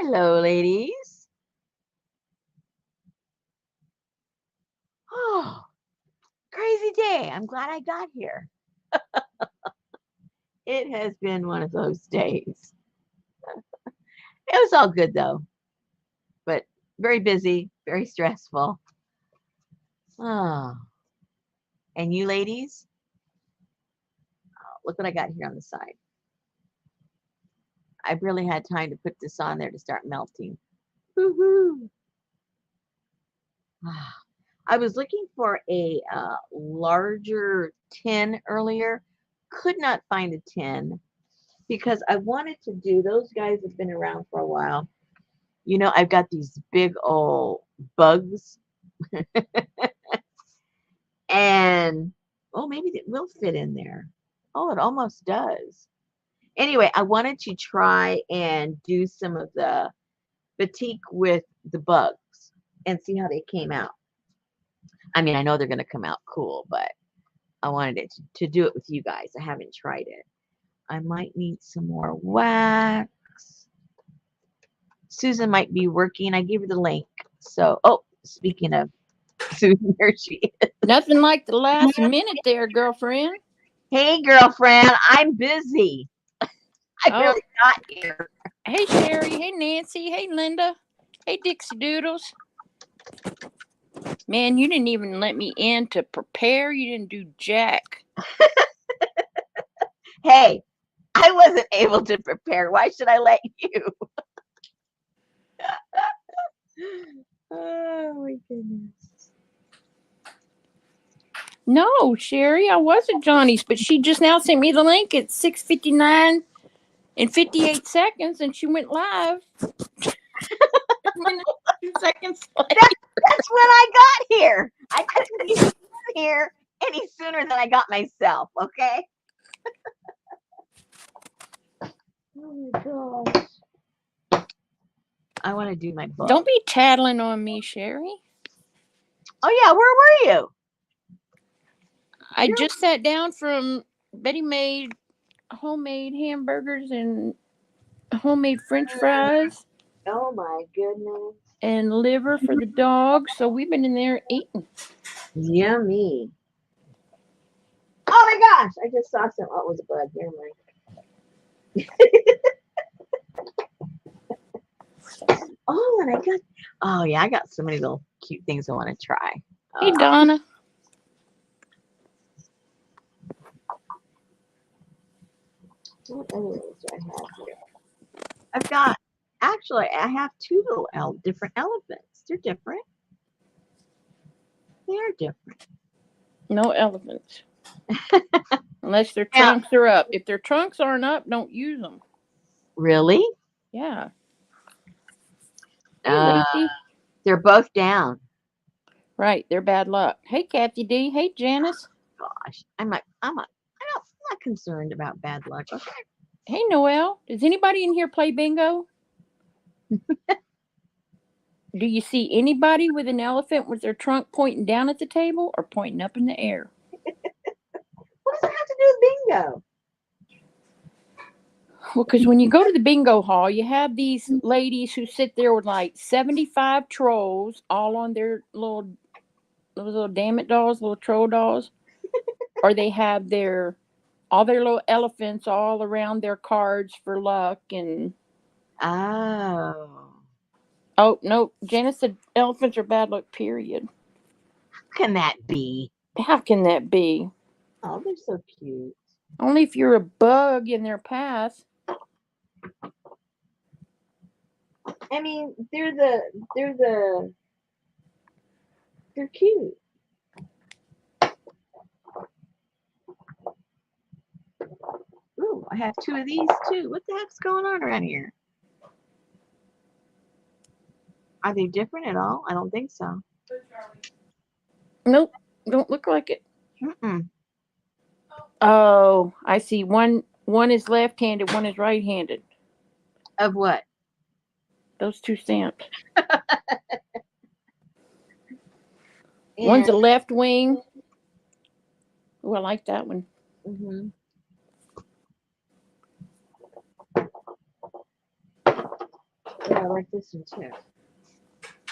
Hello, ladies. Oh, crazy day. I'm glad I got here. It has been one of those days. It was all good though, but very busy, very stressful. Oh, and you ladies, look what I got here on the side. I've really had time to put this on there to start melting. Woohoo! I was looking for a larger tin earlier. Could not find a tin because I wanted to do, those guys have been around for a while. You know, I've got these big old bugs and, oh, maybe it will fit in there. Oh, it almost does. Anyway, I wanted to try and do some of the batik with the bugs and see how they came out. I mean, I know they're going to come out cool, but I wanted it to do it with you guys. I haven't tried it. I might need some more wax. Susan might be working. I gave her the link. So, oh, speaking of Susan, there she is. Nothing like the last minute there, girlfriend. Hey, girlfriend, I'm busy. I barely got here. Hey, Sherry. Hey, Nancy. Hey, Linda. Hey, Dixie Doodles. Man, you didn't even let me in to prepare. You didn't do jack. Hey, I wasn't able to prepare. Why should I let you? Oh, my goodness. No, Sherry, I was at Johnny's, but she just now sent me the link at 6:59 and 58 seconds, and she went live. 2 seconds later. That's when I got here. I couldn't get here any sooner than I got myself, okay? Oh my gosh. I want to do my book. Don't be tattling on me, Sherry. Oh, yeah, where were you? I just sat down from Betty made homemade hamburgers and homemade French fries. Oh my goodness. And liver for the dog. So we've been in there eating. Yummy. Oh my gosh. I just saw some. Oh, it was a bug. Never mind. Oh, and I got, oh yeah, I got so many little cute things I want to try. Hey, Donna. What other ones do I have here? I've got, actually, I have two little different elephants. They're different. They're different. No elephants. Unless their trunks are up. If their trunks aren't up, don't use them. Really? Yeah. They're both down. Right. They're bad luck. Hey, Kathy D. Hey, Janice. Gosh. I'm not concerned about bad luck. Okay. Hey, Noelle. Does anybody in here play bingo? Do you see anybody with an elephant with their trunk pointing down at the table or pointing up in the air? What does it have to do with bingo? Well, because when you go to the bingo hall, you have these ladies who sit there with like 75 trolls all on their little damn it dolls, little troll dolls. Or they have all their little elephants all around their cards for luck and... Oh, no. Janice said elephants are bad luck, period. How can that be? How can that be? Oh, they're so cute. Only if you're a bug in their path. I mean, they're cute. Ooh, I have two of these too. What the heck's going on around here? Are they different at all? I don't think so. Nope, don't look like it. Mm-mm. Oh, I see. One is left-handed, one is right-handed. Of what? Those two stamps. One's a left wing. Oh, I like that one. Mm-hmm. I like this one too.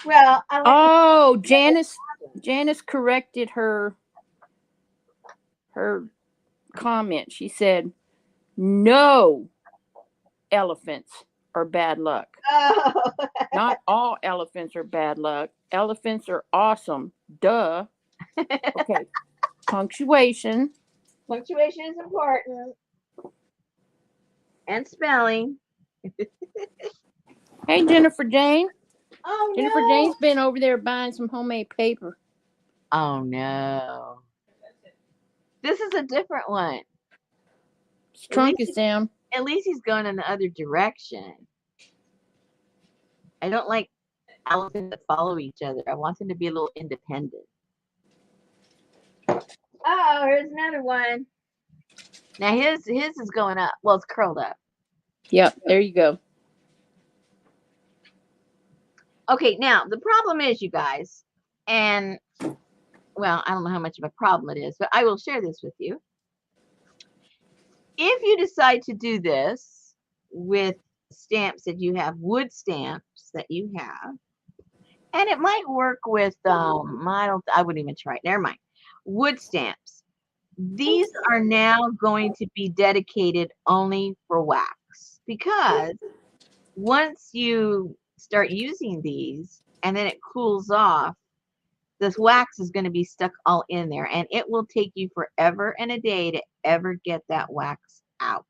Well, I like Oh, Janice corrected her comment. She said, "No elephants are bad luck. Oh. Not all elephants are bad luck. Elephants are awesome. Duh." Okay. Punctuation. Punctuation is important. And spelling. Hey, Jennifer Jane. Oh Jennifer no. Jane's been over there buying some homemade paper. Oh no. This is a different one. His trunk is down. At least he's going in the other direction. I don't like elephants that follow each other. I want them to be a little independent. Oh, here's another one. Now his is going up. Well, it's curled up. Yep, there you go. Okay, now the problem is, you guys, and well, I don't know how much of a problem it is, but I will share this with you. If you decide to do this with stamps that you have, wood stamps that you have, and it might work with I wouldn't even try it. Never mind. Wood stamps. These are now going to be dedicated only for wax, because once you start using these and then it cools off, this wax is going to be stuck all in there, and it will take you forever and a day to ever get that wax out.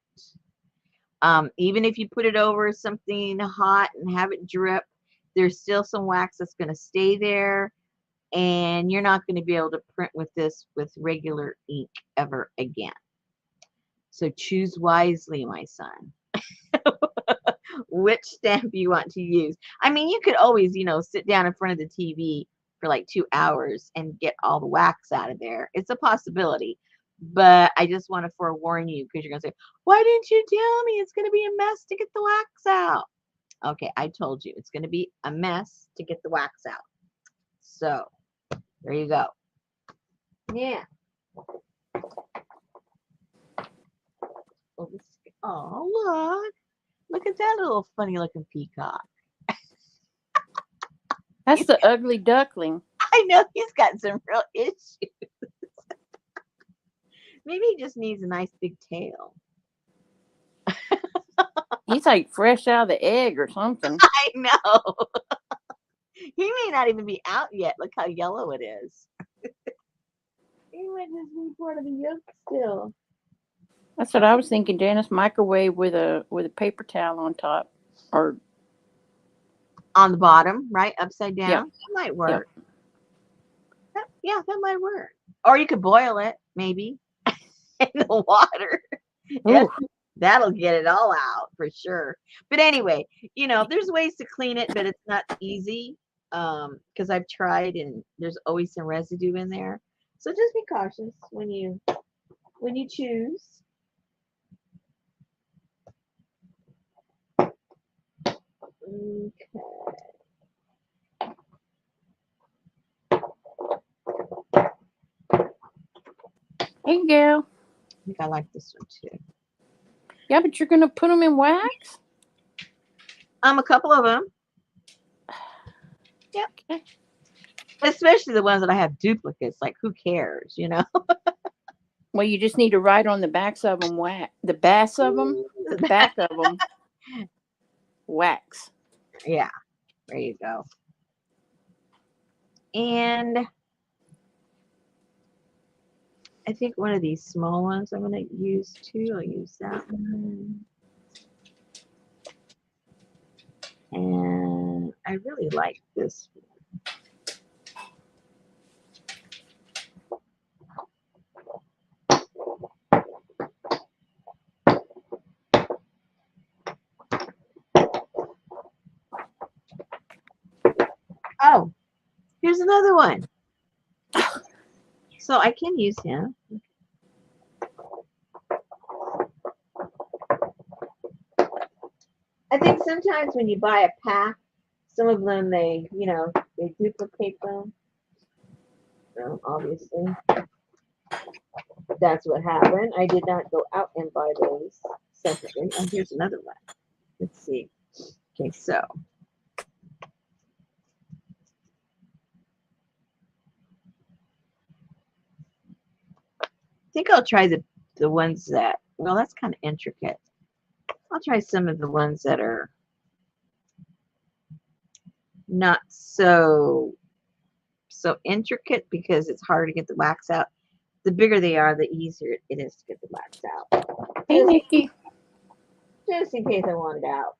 Even if you put it over something hot and have it drip, there's still some wax that's going to stay there, and you're not going to be able to print with this with regular ink ever again. So choose wisely, my son. Which stamp you want to use. I mean, you could always, sit down in front of the TV for like 2 hours and get all the wax out of there. It's a possibility. But I just want to forewarn you, because you're going to say, why didn't you tell me? It's going to be a mess to get the wax out. Okay, I told you. It's going to be a mess to get the wax out. So, there you go. Yeah. Oh, look. Look at that little funny looking peacock. That's the ugly duckling. I know, he's got some real issues. Maybe he just needs a nice big tail. He's like fresh out of the egg or something. I know. He may not even be out yet. Look how yellow it is. He might just be part of the yolk still. That's what I was thinking, Janice. Microwave with a paper towel on top, or on the bottom, right, upside down. Yep. That might work. Yep. That might work. Or you could boil it, maybe, in the water. Yeah, that'll get it all out for sure. But anyway, there's ways to clean it, but it's not easy, because I've tried and there's always some residue in there. So just be cautious when you choose. Okay. Hey, girl. I think I like this one too. Yeah, but you're gonna put them in wax? A couple of them. Yep. Okay. Especially the ones that I have duplicates. Like, who cares, Well, you just need to write on the backs of them wax. The backs of them? The back of them. Wax. Yeah. There you go. And I think one of these small ones I'm going to use too. I'll use that one. And I really like this one. Oh, here's another one. So I can use him. I think sometimes when you buy a pack, some of them they duplicate them. So obviously, that's what happened. I did not go out and buy those separately. Oh, here's another one. Let's see. Okay, so think I'll try the ones that, well, that's kind of intricate. I'll try some of the ones that are not so intricate because it's hard to get the wax out. The bigger they are, the easier it is to get the wax out. Hey, Nikki. Just in case I want it out.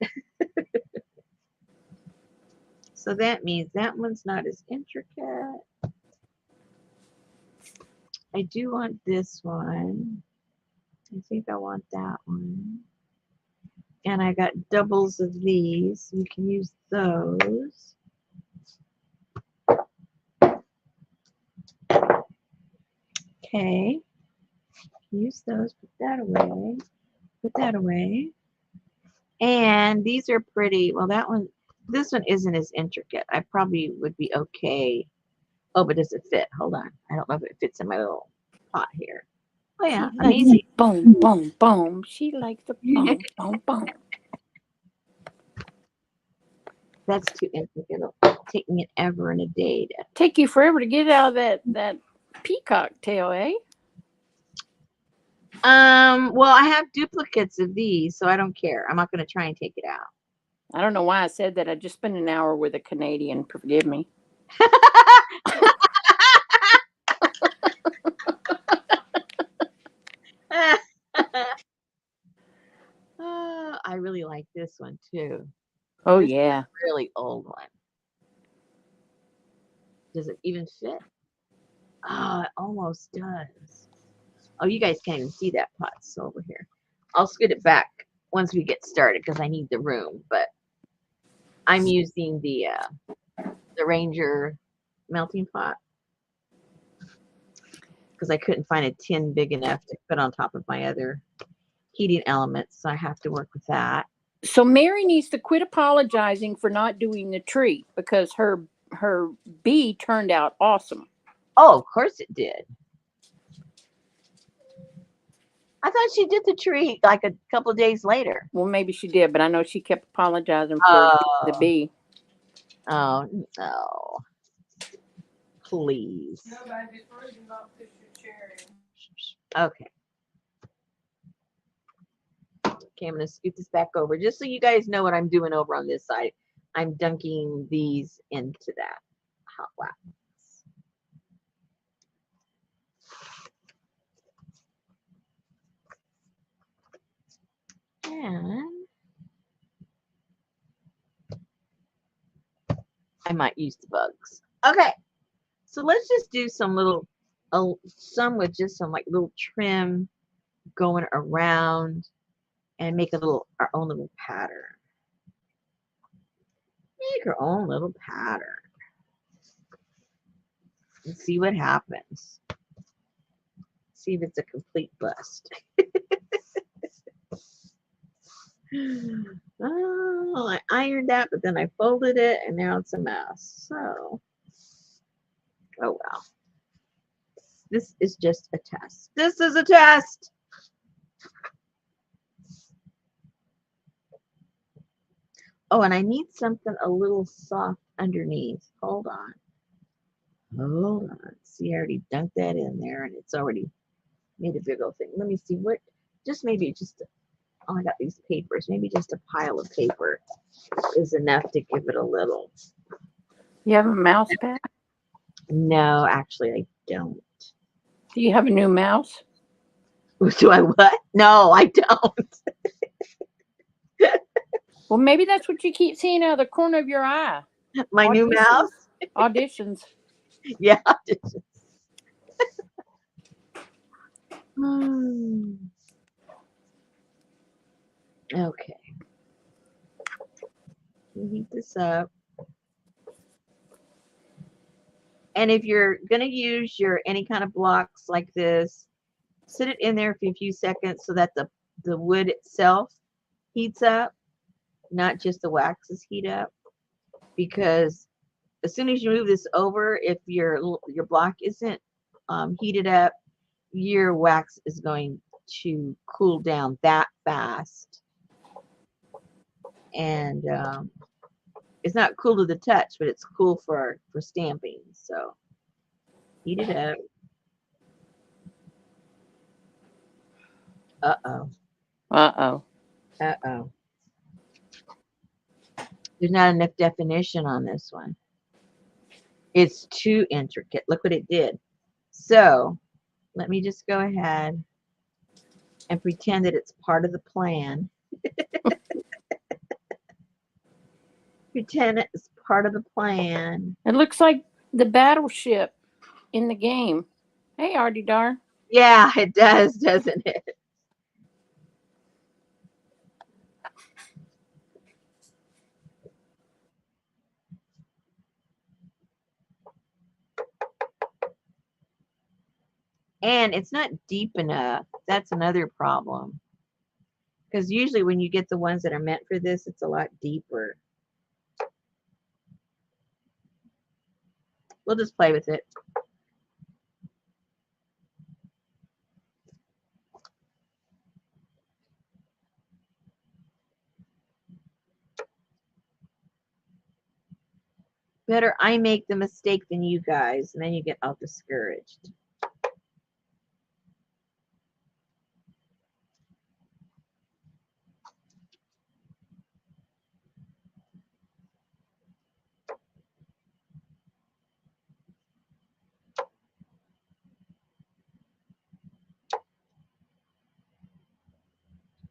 So that means that one's not as intricate. I do want this one. I think I want that one. And I got doubles of these. You can use those. Okay. Use those. Put that away. Put that away. And these are pretty. Well, that one, this one isn't as intricate. I probably would be okay. Oh, but does it fit? Hold on. I don't know if it fits in my little pot here. Oh, yeah. Amazing. Boom, boom, boom. She likes the boom, boom, boom. That's too intricate. It'll take me ever and a day to. Take you forever to get out of that peacock tail, eh? Well, I have duplicates of these, so I don't care. I'm not going to try and take it out. I don't know why I said that. I just spent an hour with a Canadian. Forgive me. I really like this one too. Oh, This yeah. is a really old one. Does it even fit? Oh, it almost does. Oh, you guys can't even see that pot. It's over here. I'll scoot it back once we get started because I need the room. But I'm using the Ranger melting pot because I couldn't find a tin big enough to put on top of my other heating elements, so I have to work with that. So Mary needs to quit apologizing for not doing the tree because her bee turned out awesome. Oh, of course it did. I thought she did the tree like a couple of days later. Well, maybe she did, but I know she kept apologizing for the bee. Oh, no. Please. No, baby, it's really not push your chair in. Okay. Okay, I'm going to scoot this back over just so you guys know what I'm doing over on this side. I'm dunking these into that hot wax. And I might use the bugs. Okay, so let's just do some little, some with just some like little trim going around and make our own little pattern. Make our own little pattern and see what happens. See if it's a complete bust. Oh, I ironed that, but then I folded it, and now it's a mess. So, oh well. This is just a test. This is a test. Oh, and I need something a little soft underneath. Hold on. Hold on. See, I already dunked that in there, and it's already made a big old thing. Let me see what, just maybe just, oh, I got these papers. Maybe just a pile of paper is enough to give it a little. You have a mouse pad? No, actually, I don't. Do you have a new mouse? Do I what? No, I don't. Well, maybe that's what you keep seeing out of the corner of your eye. My new mouse? Auditions. Yeah, auditions. Okay. Heat this up. And if you're going to use your any kind of blocks like this, sit it in there for a few seconds so that the wood itself heats up, not just the waxes heat up. Because as soon as you move this over, if your block isn't heated up, your wax is going to cool down that fast. And it's not cool to the touch, but it's cool for stamping. So heat it up. Uh-oh. Uh-oh. Uh-oh. There's not enough definition on this one. It's too intricate. Look what it did. So let me just go ahead and pretend that it's part of the plan. Pretend it's part of the plan. It looks like the battleship in the game. Hey, Artie Dar. Yeah, it does, doesn't it? And it's not deep enough. That's another problem. Because usually when you get the ones that are meant for this, it's a lot deeper. We'll just play with it. Better I make the mistake than you guys, and then you get all discouraged.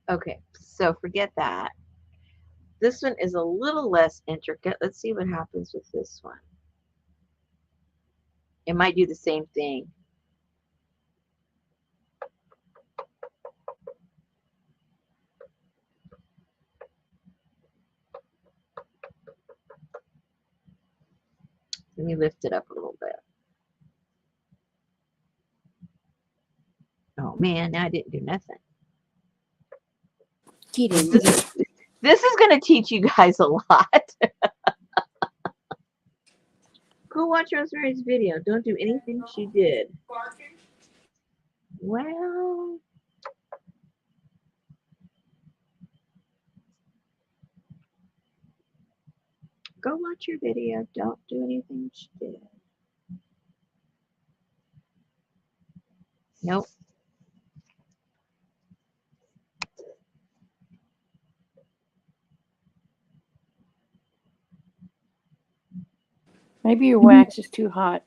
Okay, so forget that. This one is a little less intricate. Let's see what happens with this one. It might do the same thing. Let me lift it up a little bit. Oh man, now I didn't do nothing. Get in. This is going to teach you guys a lot. Go watch Rosemary's video. Don't do anything she did. Well, go watch your video. Don't do anything she did. Nope. Maybe your wax is too hot.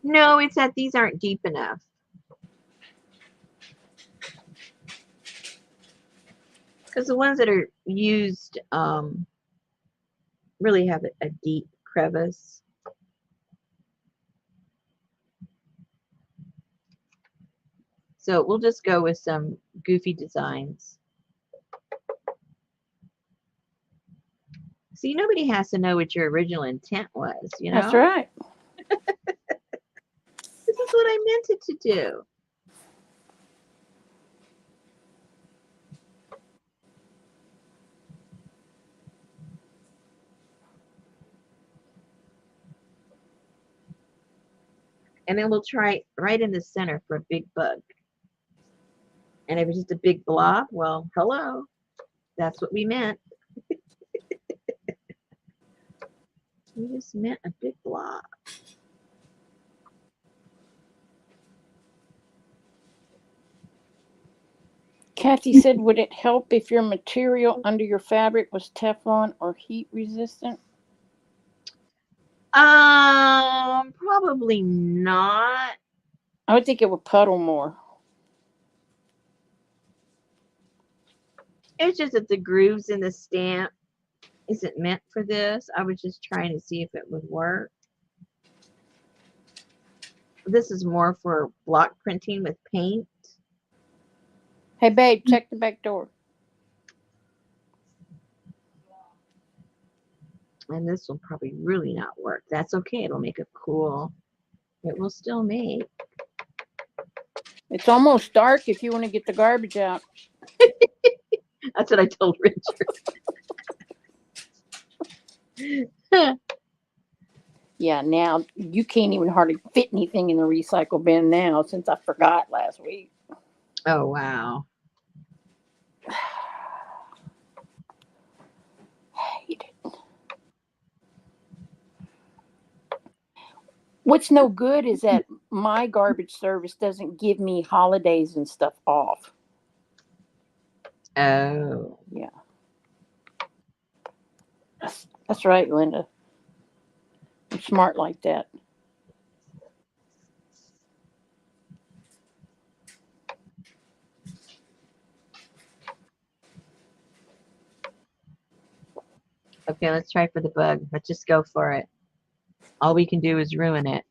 No, it's that these aren't deep enough. Because the ones that are used really have a deep crevice. So we'll just go with some goofy designs. See, nobody has to know what your original intent was, you know? That's right. This is what I meant it to do. And then we'll try right in the center for a big bug. And if it's just a big blob, well, hello. That's what we meant. We just meant a big blob. Kathy said, would it help if your material under your fabric was Teflon or heat resistant? Probably not. I would think it would puddle more. It's just that the grooves in the stamp isn't meant for this. I was just trying to see if it would work. This is more for block printing with paint. Hey, babe, check the back door. And this will probably really not work. That's okay. It'll make it cool. It will still make. It's almost dark if you want to get the garbage out. That's what I told Richard. Yeah, now you can't even hardly fit anything in the recycle bin now since I forgot last week. Oh, wow. Hate it. What's no good is that my garbage service doesn't give me holidays and stuff off. Oh. Yeah. That's right, Linda. I'm smart like that. Okay, let's try for the bug. Let's just go for it. All we can do is ruin it.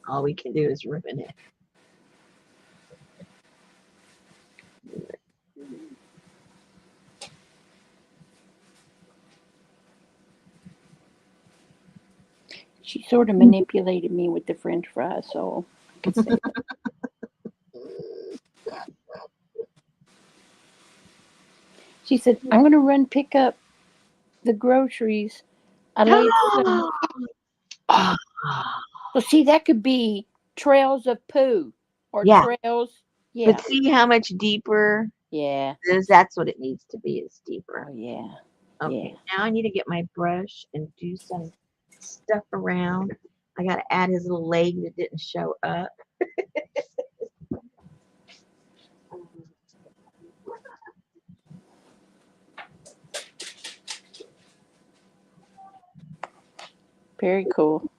All we can do is ruin it. She sort of manipulated me with the French fries, so I could say that. She said, "I'm going to run pick up the groceries. I laid some." Oh, so see, that could be trails of poo or Yeah, trails. but Yeah, see how much deeper yeah. this? That's what it needs to be. Is deeper. Oh yeah, yeah. Okay, now I need to get my brush and do some stuff around. I got to add his little leg that didn't show up. Very cool.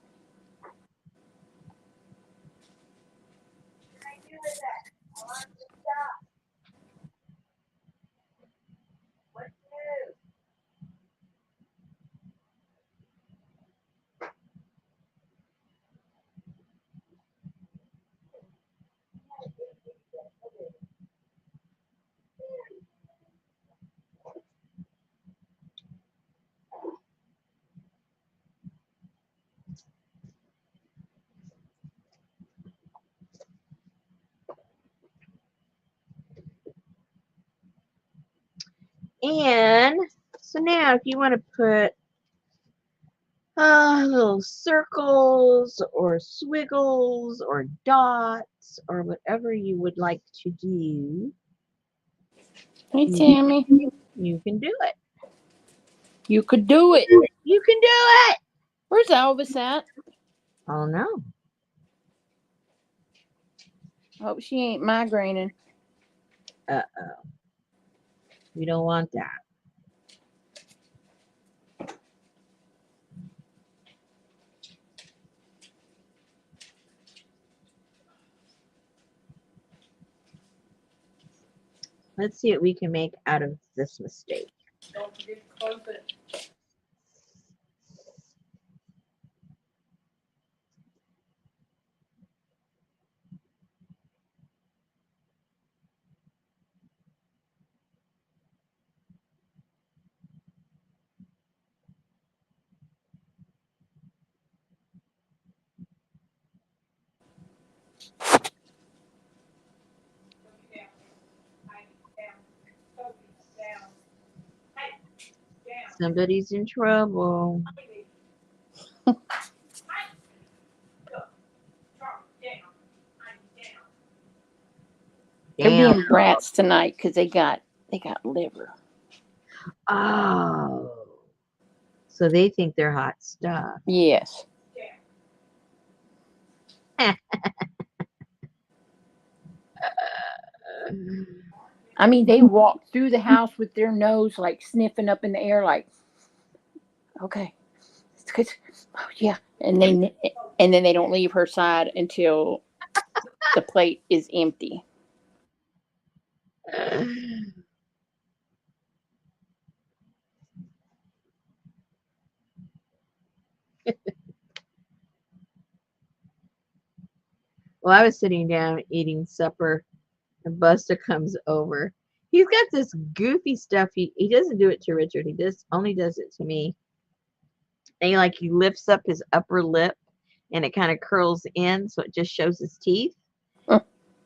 And so now, if you want to put little circles or squiggles or dots or whatever you would like to do, Hey you, Tammy, you can do it. you could do it. You can do it. Where's Elvis at? Oh no. Hope she ain't migraining. Uh-oh. We don't want that. Let's see what we can make out of this mistake. Don't forget to close it. Down. Down. Down. Hey, down. Somebody's in trouble. They're Damn. being brats tonight because they got liver. Oh. So they think they're hot stuff. Yes. I mean, they walk through the house with their nose like sniffing up in the air, like, okay, it's good. Oh, yeah, and then they don't leave her side until the plate is empty. Well, I was sitting down eating supper, and Buster comes over. He's got this goofy stuff. He doesn't do it to Richard. He just only does it to me. And he lifts up his upper lip, and it kind of curls in, so it just shows his teeth.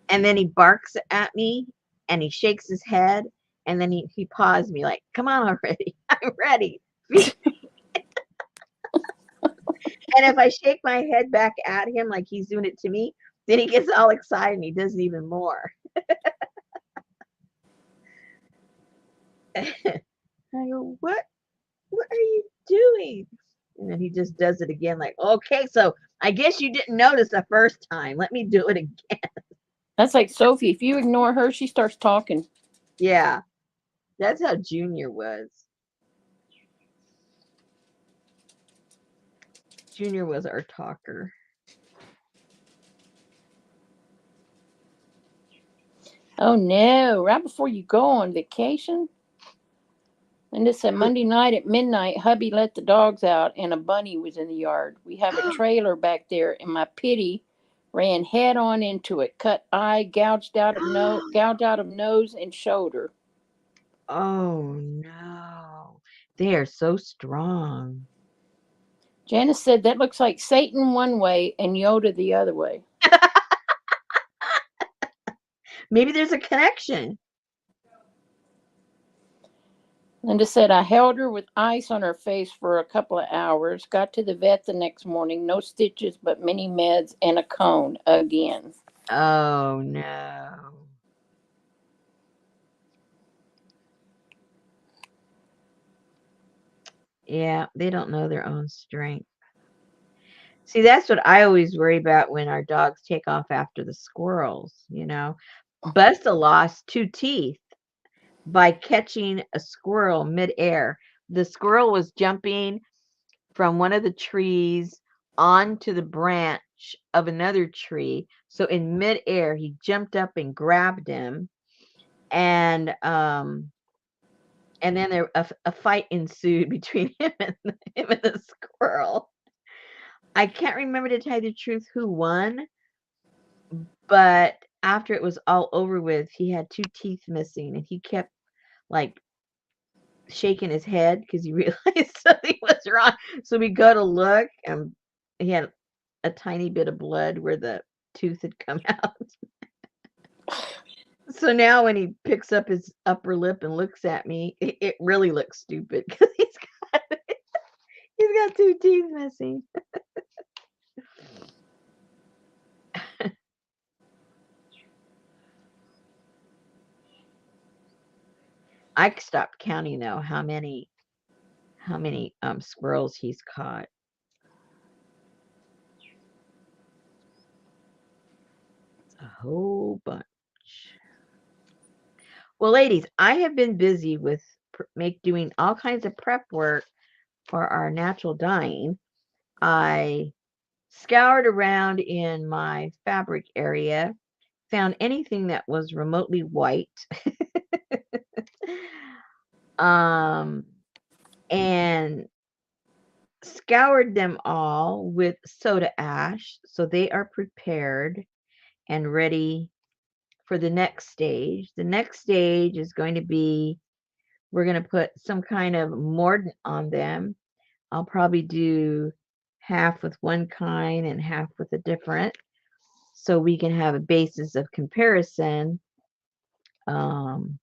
And then he barks at me, and he shakes his head, and then he paws me like, "Come on already, I'm ready." And if I shake my head back at him like he's doing it to me, then he gets all excited and he does it even more. I go, what are you doing? And then he just does it again, like, okay, so I guess you didn't notice the first time. Let me do it again. That's like Sophie. If you ignore her, she starts talking. Yeah, that's how Junior was. Junior was our talker. Oh no! Right before you go on vacation. Linda said Monday night at midnight, hubby let the dogs out and a bunny was in the yard. We have a trailer back there and my pity ran head on into it. Cut eye, gouged out of nose and shoulder. Oh no. They are so strong. Janice said that looks like Satan one way and Yoda the other way. Maybe there's a connection. Linda said I held her with ice on her face for a couple of hours. Got to the vet the next morning. No stitches, but many meds and a cone again. Oh no. Yeah, they don't know their own strength. See, that's what I always worry about when our dogs take off after the squirrels, you know. Busta lost 2 teeth by catching a squirrel midair. The squirrel was jumping from one of the trees onto the branch of another tree. So in midair, he jumped up and grabbed him, and then a fight ensued between him and the squirrel. I can't remember, to tell you the truth, who won, but after it was all over with, he had 2 teeth missing, and he kept like shaking his head because he realized something was wrong. So we go to look, and he had a tiny bit of blood where the tooth had come out. So now when he picks up his upper lip and looks at me, it really looks stupid because he's got 2 teeth missing. I stopped counting though how many squirrels he's caught. It's a whole bunch. Well, ladies, I have been busy with doing all kinds of prep work for our natural dyeing. I scoured around in my fabric area, found anything that was remotely white, and scoured them all with soda ash so they are prepared and ready for the next stage. The next stage is going to be, we're going to put some kind of mordant on them. I'll probably do half with one kind and half with a different, so we can have a basis of comparison on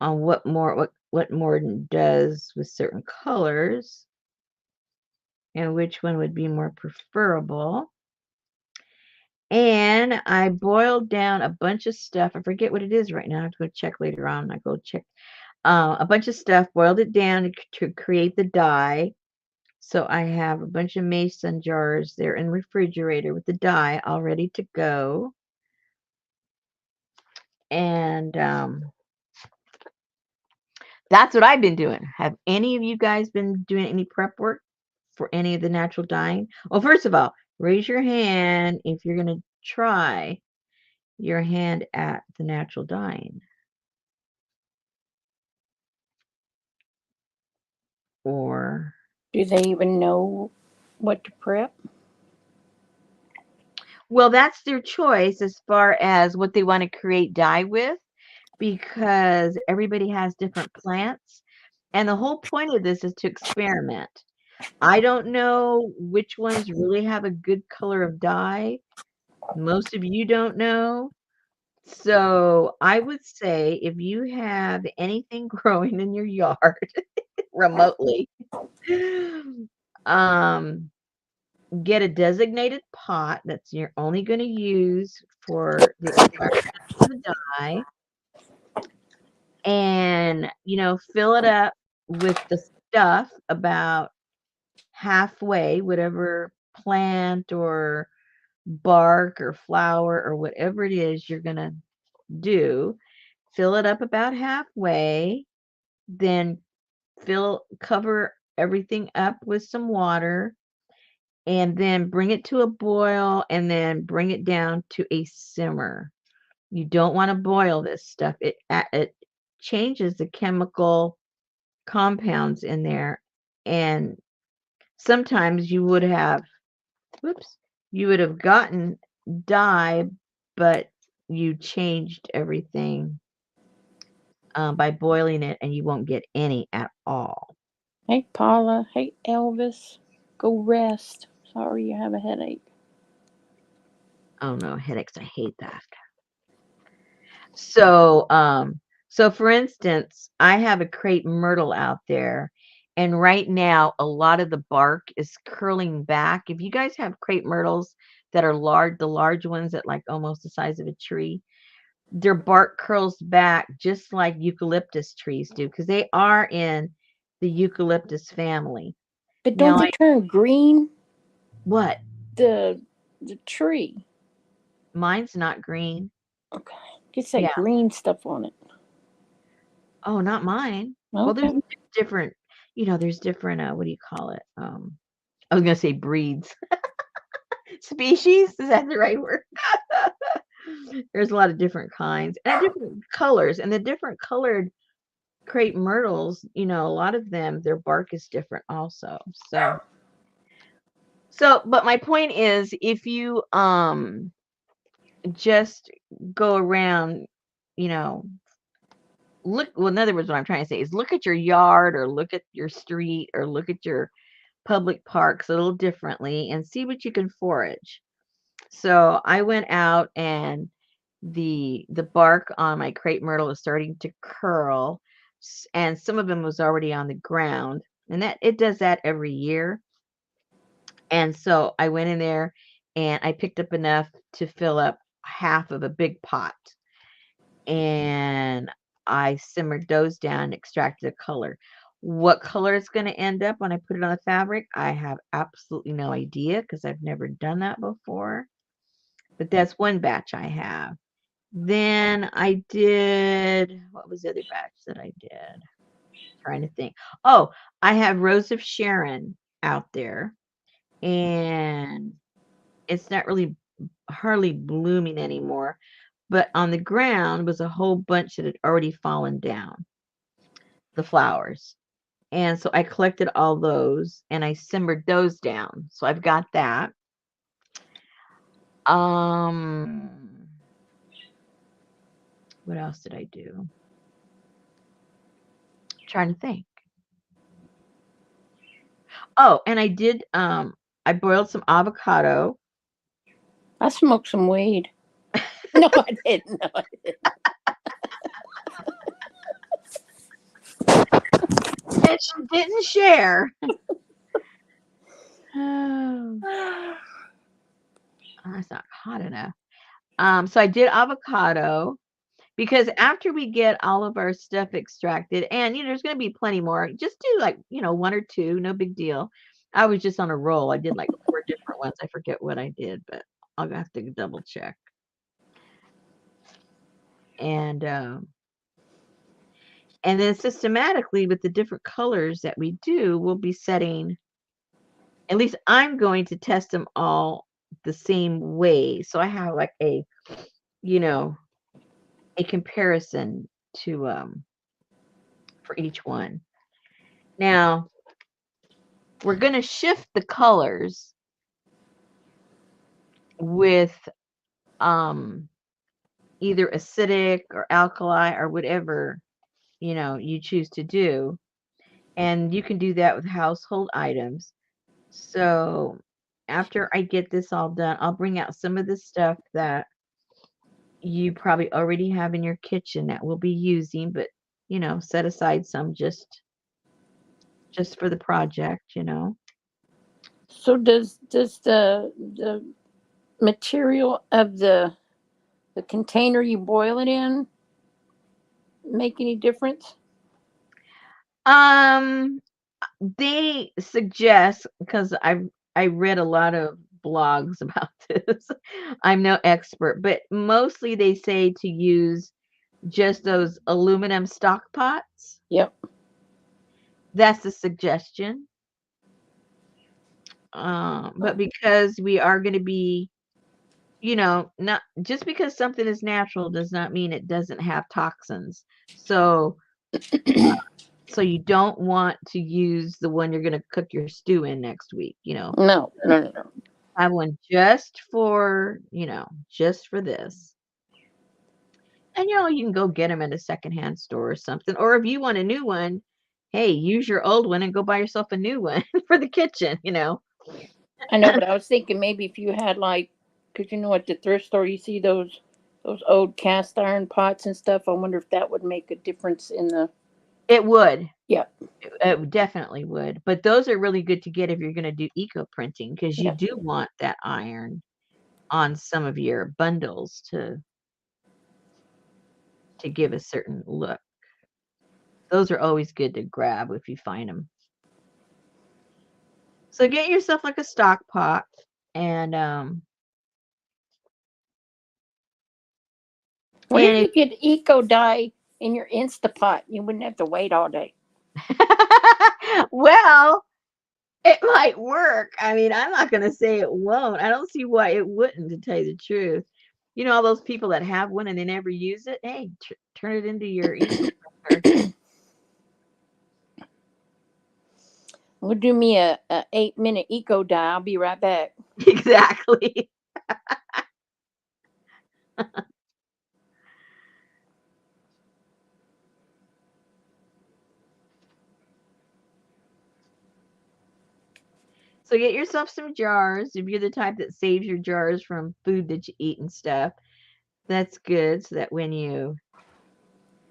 what mordant does with certain colors and which one would be more preferable. And I boiled down a bunch of stuff. I forget what it is right now. I have to go check later on. I go check a bunch of stuff, boiled it down to create the dye. So I have a bunch of mason jars there in the refrigerator with the dye all ready to go. And that's what I've been doing. Have any of you guys been doing any prep work for any of the natural dyeing? Well, first of all, raise your hand if you're going to try your hand at the natural dyeing. Or Do they even know what to prep? well, that's their choice as far as what they want to create dye with, because everybody has different plants. And the whole point of this is to experiment. I don't know which ones really have a good color of dye. Most of you don't know. So I would say if you have anything growing in your yard remotely, um, get a designated pot that's you're only going to use for the extraction of the dye, and fill it up with the stuff about halfway, whatever plant or bark or flower or whatever it is you're going to do. Fill it up about halfway, then cover everything up with some water, and then bring it to a boil, and then bring it down to a simmer. You don't want to boil this stuff. It changes the chemical compounds in there, and sometimes you would have gotten dye, but you changed everything by boiling it, and you won't get any at all. Hey, Paula. Hey, Elvis. Go rest. Sorry you have a headache. Oh no, headaches! I hate that. So for instance, I have a crepe myrtle out there, and right now a lot of the bark is curling back. If you guys have crepe myrtles that are large, the large ones that like almost the size of a tree, their bark curls back just like eucalyptus trees do, because they are in the eucalyptus family. But Now, don't they turn green? what? The tree. Mine's not green. Okay. Gets that Yeah. green stuff on it. Oh, not mine. Well, there's Okay. different, there's different, what do you call it? I was gonna say breeds. Species, is that the right word? There's a lot of different kinds and different colors, and the different colored crepe myrtles, a lot of them, their bark is different also. But my point is, if you just go around, you know, in other words, what I'm trying to say is look at your yard, or look at your street, or look at your public parks a little differently and see what you can forage. So I went out, and the bark on my crepe myrtle is starting to curl, and some of them was already on the ground, and that it does that every year. And so I went in there and I picked up enough to fill up half of a big pot, and I simmered those down and extracted a color. What color it's going to end up when I put it on the fabric, I have absolutely no idea, because I've never done that before. But that's one batch I have. Then I did, what was the other batch that I did? Trying to think. Oh, I have Rose of Sharon out there, and it's not really hardly blooming anymore. But on the ground was a whole bunch that had already fallen down, the flowers. And so I collected all those and I simmered those down. So I've got that. What else did I do? I'm trying to think. Oh, and I did I boiled some avocado. I smoked some weed. No, I didn't. No, I didn't. And she didn't share. Oh, it's not hot enough. So I did avocado, because after we get all of our stuff extracted, and there's going to be plenty more, just do like, one or two, no big deal. I was just on a roll. I did like 4 different ones. I forget what I did, but I'll have to double check. And then systematically with the different colors that we do, we'll be setting, at least I'm going to test them all the same way. So I have like a comparison to for each one. Now, we're going to shift the colors with either acidic or alkali or whatever you choose to do, and you can do that with household items. So after I get this all done, I'll bring out some of the stuff that you probably already have in your kitchen that we'll be using, but set aside some just for the project. So does the material of the container you boil it in make any difference? um they suggest, because I read a lot of blogs about this. I'm no expert, but mostly they say to use just those aluminum stock pots. Yep. That's the suggestion. But because we are going to be, not just because something is natural does not mean it doesn't have toxins. So, so you don't want to use the one you're going to cook your stew in next week. No. Have one just for, just for this. And you can go get them at a secondhand store or something. Or if you want a new one, hey, use your old one and go buy yourself a new one for the kitchen. I know, but I was thinking maybe if you had because at the thrift store you see those old cast iron pots and stuff. I wonder if that would make a difference in the. It would. Yeah. It definitely would. But those are really good to get if you're going to do eco printing because you Yeah. do want that iron on some of your bundles to give a certain look. Those are always good to grab if you find them. So get yourself like a stock pot and What if you could eco dye in your Instapot? You wouldn't have to wait all day. well, it might work. I mean, I'm not going to say it won't. I don't see why it wouldn't, to tell you the truth. All those people that have one and they never use it. Hey, turn it into your eco printer. We'll do me a 8-minute eco dye. I'll be right back. Exactly. So get yourself some jars. If you're the type that saves your jars from food that you eat and stuff, that's good. So that when you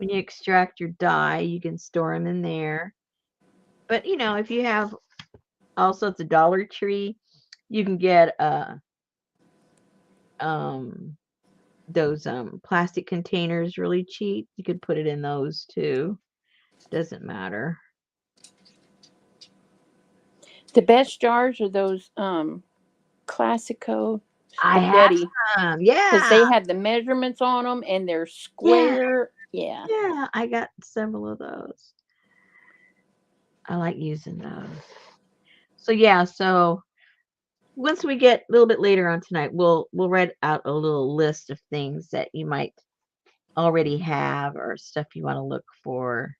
extract your dye, you can store them in there. But if you have also at the Dollar Tree, you can get those plastic containers really cheap. You could put it in those too. Doesn't matter. The best jars are those Classico I have spaghetti some. because Yeah. they have the measurements on them and they're square. Yeah. Yeah, I got several of those. I like using those. So yeah, so once we get a little bit later on tonight, we'll write out a little list of things that you might already have or stuff you want to look for.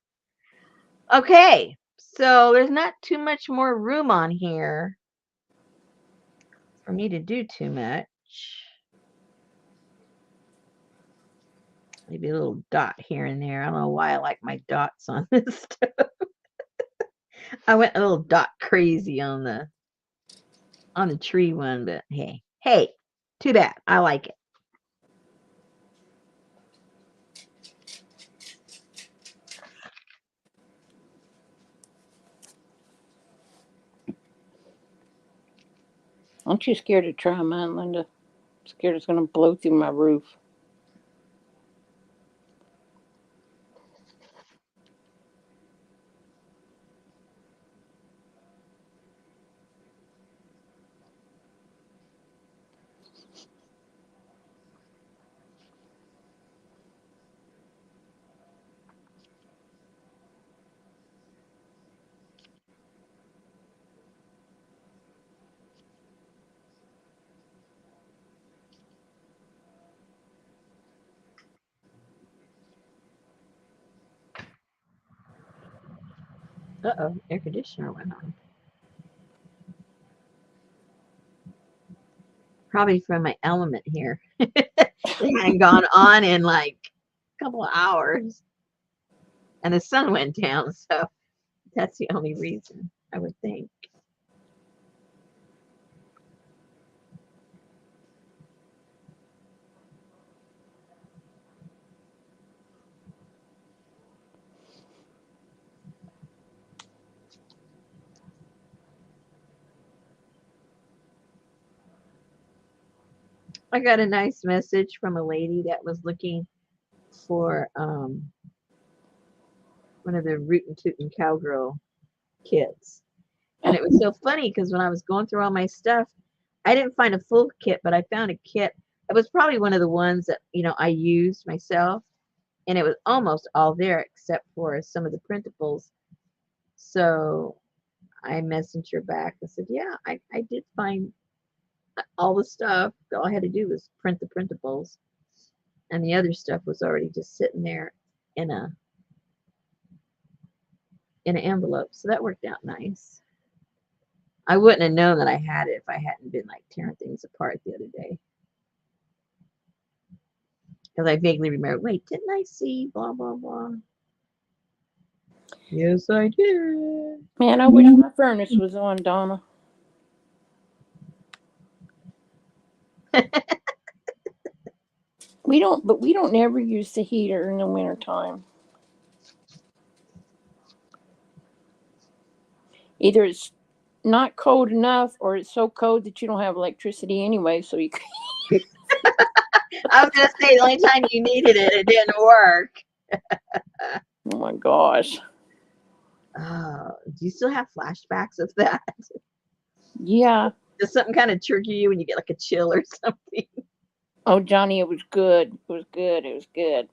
Okay, so there's not too much more room on here for me to do too much. Maybe a little dot here and there. I don't know why I like my dots on this stuff. I went a little dot crazy on the tree one, but hey, too bad. I like it. I'm too scared to try mine, Linda. Scared it's going to blow through my roof. Uh-oh, air conditioner went on. Probably from my element here. It hadn't gone on in like a couple of hours. And the sun went down, so that's the only reason, I would think. I got a nice message from a lady that was looking for one of the Rootin' Tootin' Cowgirl kits. And it was so funny because when I was going through all my stuff, I didn't find a full kit, but I found a kit. It was probably one of the ones that, I used myself, and it was almost all there except for some of the printables. So I messaged her back and said, yeah, I did find all the stuff. All I had to do was print the printables, and the other stuff was already just sitting there in an envelope. So that worked out nice. I wouldn't have known that I had it if I hadn't been like tearing things apart the other day. Because I vaguely remember, wait, didn't I see blah, blah, blah? Yes, I did. Man, I wish my furnace was on, Donna. We don't never use the heater in the wintertime. Either it's not cold enough or it's so cold that you don't have electricity anyway, so you I was going to say, the only time you needed it, it didn't work. oh my gosh. Do you still have flashbacks of that? Yeah. Does something kind of trigger you when you get like a chill or something? Oh, Johnny, it was good. It was good. It was good.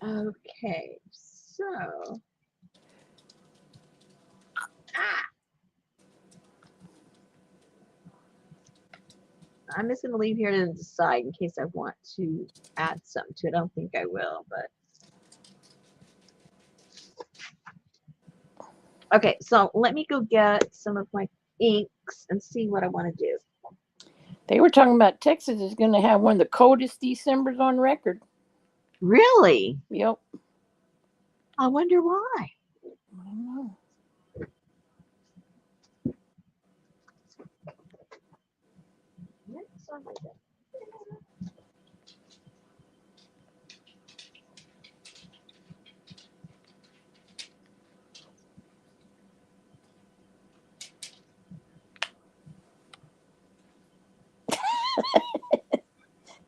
Okay, so I'm just going to leave here to decide in case I want to add something to it. I don't think I will, but okay, so let me go get some of my inks and see what I want to do. They were talking about Texas is going to have one of the coldest Decembers on record. Really? Yep. I wonder why. I don't know.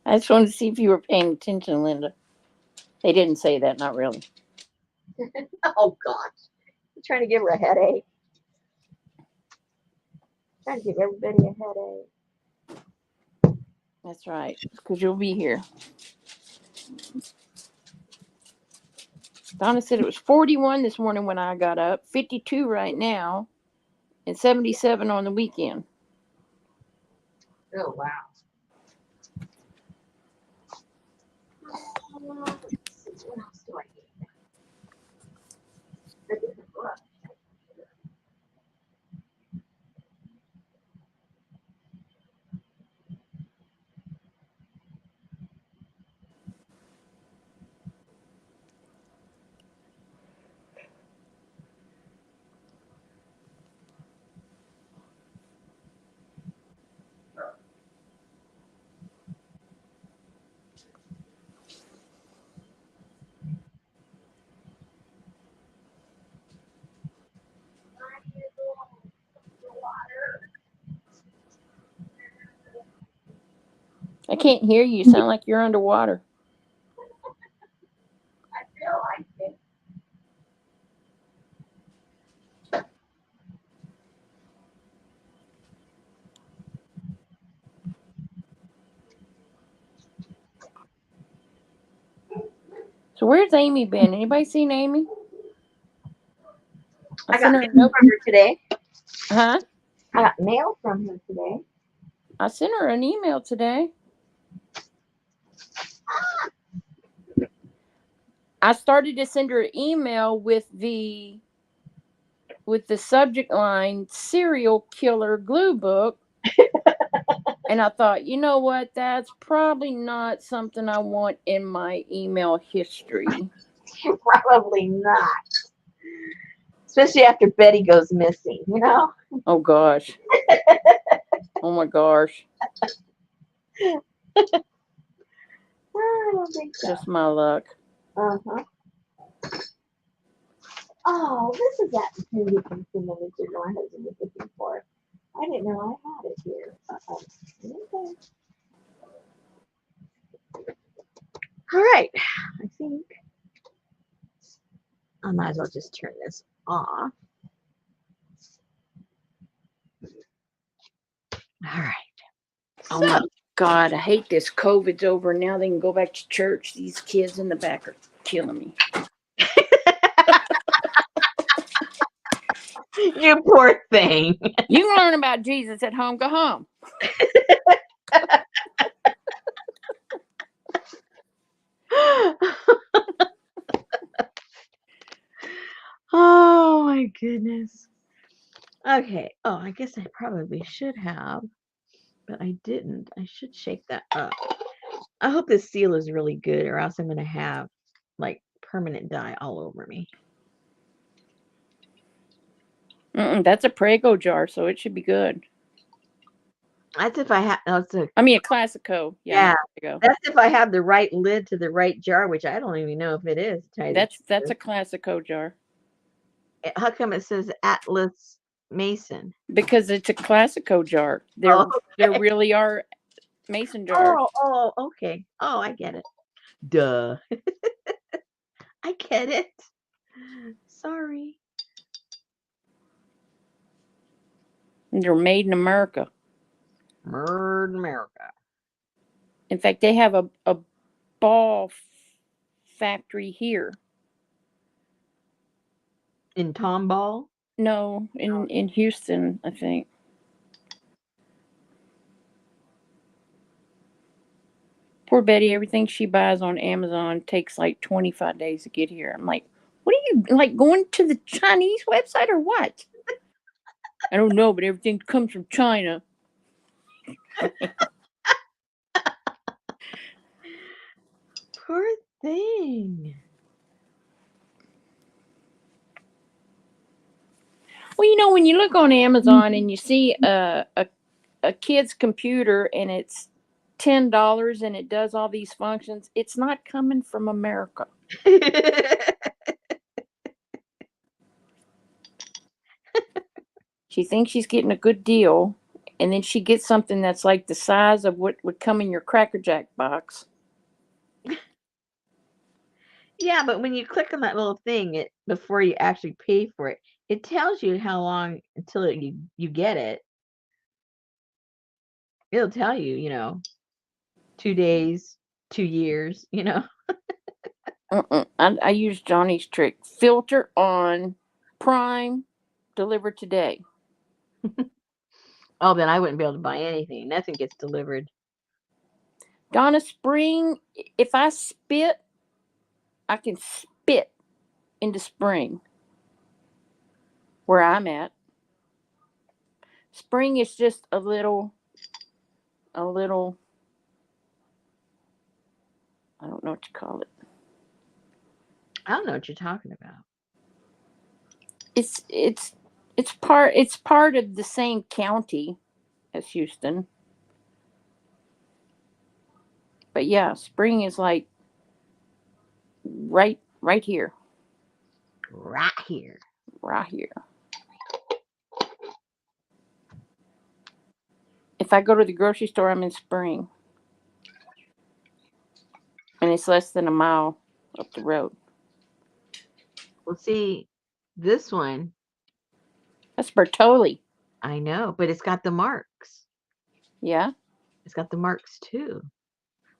I just wanted to see if you were paying attention, Linda. They didn't say that, not really. Oh gosh, I'm trying to give her a headache. Trying to give everybody a headache. That's right, because you'll be here. Donna said it was 41 this morning when I got up, 52 right now, and 77 on the weekend. Oh wow. Let's see, what else do I need? I did the brush. I can't hear you. You sound like you're underwater. I feel like it. So where's Amy been? Anybody seen Amy? I got sent her a mail note. from her today. Huh? I got mail from her today. I sent her an email today. I started to send her an email with the subject line "Serial Killer Glue Book." And I thought, you know what? That's probably not something I want in my email history. Probably not. Especially after Betty goes missing, you know? Oh gosh. Oh my gosh. I don't think so. Just my luck. Uh-huh. Oh, this is that beauty thing that my husband was looking for. I didn't know I had it here. Okay. All right. I think I might as well just turn this off. All right. Oh my God, I hate this. COVID's over. Now they can go back to church. These kids in the back are killing me. You poor thing. You can learn about Jesus at home. Go home. Oh my goodness. Okay. Oh, I guess I probably should have, but I didn't. I should shake that up. I hope this seal is really good, or else I'm going to have like permanent dye all over me. That's a Prego jar, so it should be good. That's if I have. No, I mean, a Classico. Yeah. Prego. That's if I have the right lid to the right jar, which I don't even know if it is. That's a Classico jar. How come it says Atlas Mason? Because it's a Classico jar. There really are mason jars. Oh, okay. Oh, I get it. Duh. I get it. Sorry. They're made in America. Murd America. In fact, they have a ball factory here. In Tomball? No, in Houston, I think. Poor Betty, everything she buys on Amazon takes like 25 days to get here. I'm like, what are you, like, going to the Chinese website or what? I don't know, but everything comes from China. Poor thing. Well, you know, when you look on Amazon and you see a kid's computer and it's $10 and it does all these functions, it's not coming from America. She thinks she's getting a good deal, and then she gets something that's like the size of what would come in your Cracker Jack box. Yeah, but when you click on that little thing, before you actually pay for it, it tells you how long until you get it. It'll tell you, 2 days, 2 years, I use Johnny's trick. Filter on, Prime, deliver today. Oh, then I wouldn't be able to buy anything. Nothing gets delivered. Donna, spring, if I spit, I can spit into spring where I'm at. Spring is just a little, I don't know what you call it. I don't know what you're talking about. It's part of the same county as Houston. But yeah, spring is like right here. Right here. Right here. If I go to the grocery store, I'm in spring. And it's less than a mile up the road. Well, see, this one. That's Bertoli. I know, but it's got the marks. Yeah? It's got the marks too.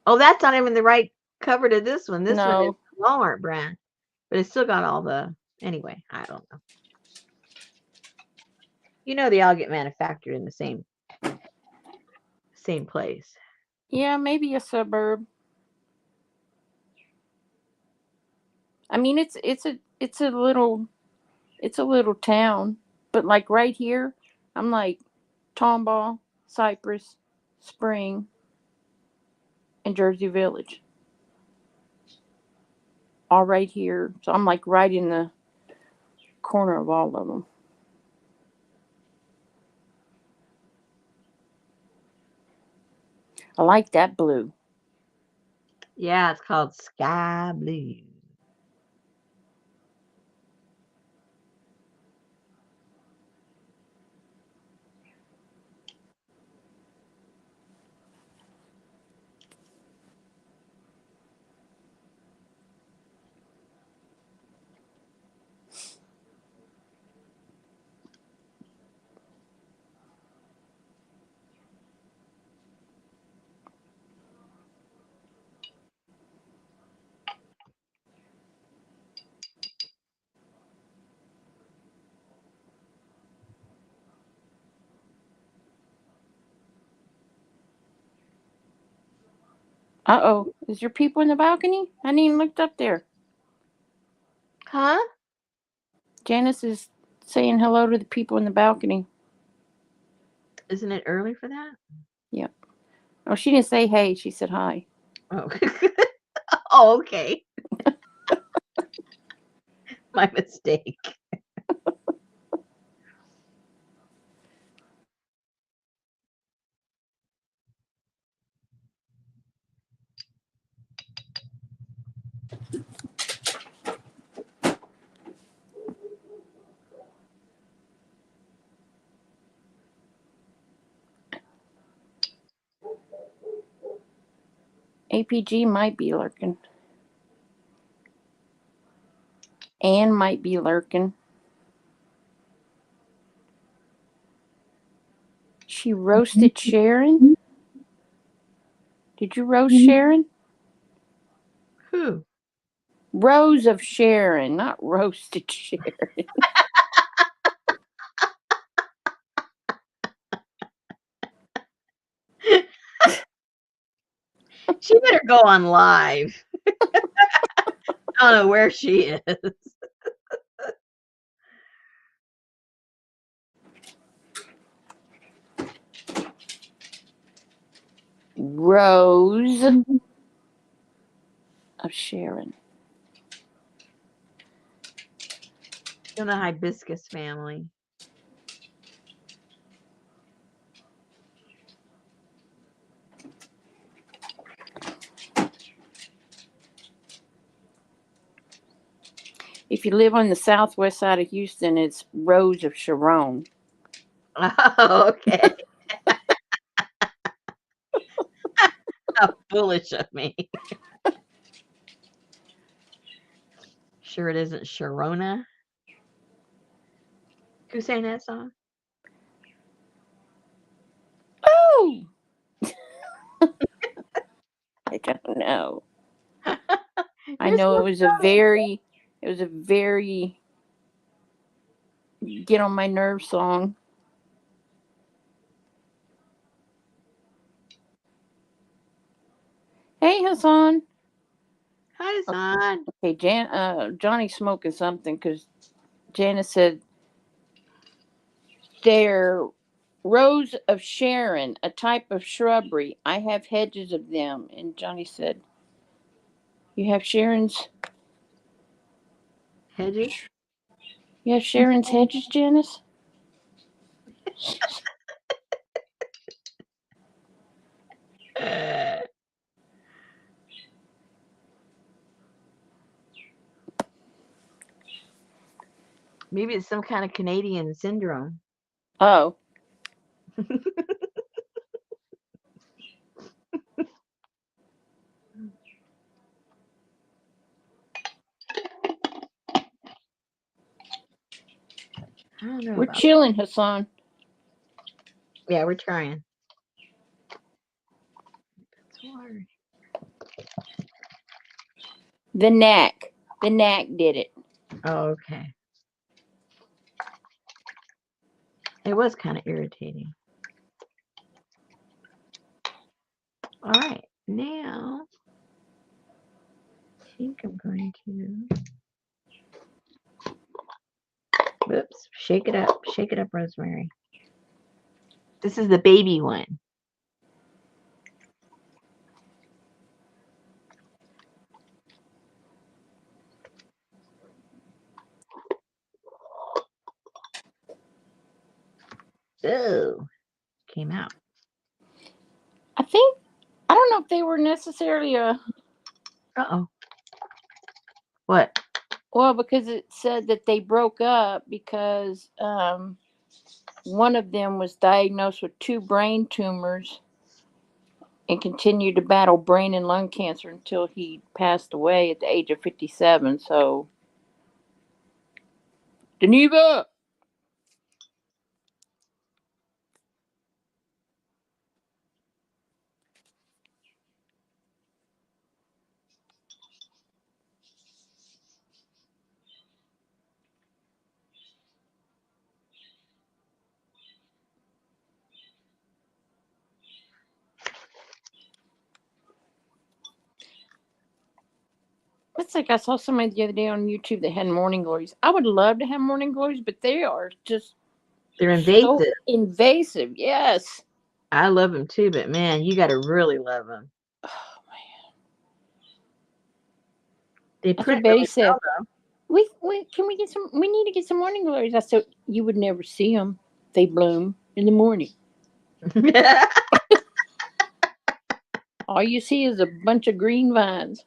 Oh, that's not even the right cover to this one. This one is Walmart brand. But it's still got all the... Anyway, I don't know. They all get manufactured in the same place. Yeah, maybe a suburb. I mean, it's a little town, but like right here, I'm like Tomball, Cypress, Spring, and Jersey Village. All right here. So I'm like right in the corner of all of them. I like that blue. Yeah, it's called Sky Blue. Uh-oh. Is there people in the balcony? I hadn't even looked up there. Huh? Janice is saying hello to the people in the balcony. Isn't it early for that? Yep. Oh, she didn't say hey. She said hi. Oh. Oh, okay. My mistake. APG might be lurking. Anne might be lurking. She roasted Sharon? Did you roast Sharon? Who? Rose of Sharon, not roasted Sharon. She better go on live. I don't know where she is. Rose of Sharon. In the hibiscus family. If you live on the southwest side of Houston, it's Rose of Sharon. Oh, okay. How foolish of me. Sure it isn't Sharona? Who sang that song? Oh! I don't know. I There's know more it was a very get on my nerves song. Hey Hassan. Hi, son. Okay, Johnny's smoking something because Janice said they're Rose of Sharon, a type of shrubbery. I have hedges of them. And Johnny said, you have Sharon's Hedges? You have Sharon's hedges, Janice? Uh, maybe it's some kind of Canadian syndrome. Oh. I don't know We're about chilling, Hassan. Yeah, we're trying. It's hard. The knack. The knack did it. Oh, okay. It was kind of irritating. All right, now I think I'm going to. Whoops, shake it up. Shake it up, Rosemary. This is the baby one. Oh, came out. I don't know if they were necessarily Uh-oh. What? well, because it said that they broke up because one of them was diagnosed with 2 brain tumors and continued to battle brain and lung cancer until he passed away at the age of 57. So, Geneva! It's like I saw somebody the other day on YouTube that had morning glories. I would love to have morning glories, but they are just They're so invasive. invasive. Yes. I love them too, but man, you got to really love them. Oh, man. They That's what print Betty really said. We can we get some? We need to get some morning glories. I said you would never see them. They bloom in the morning. well. All you see is a bunch of green vines.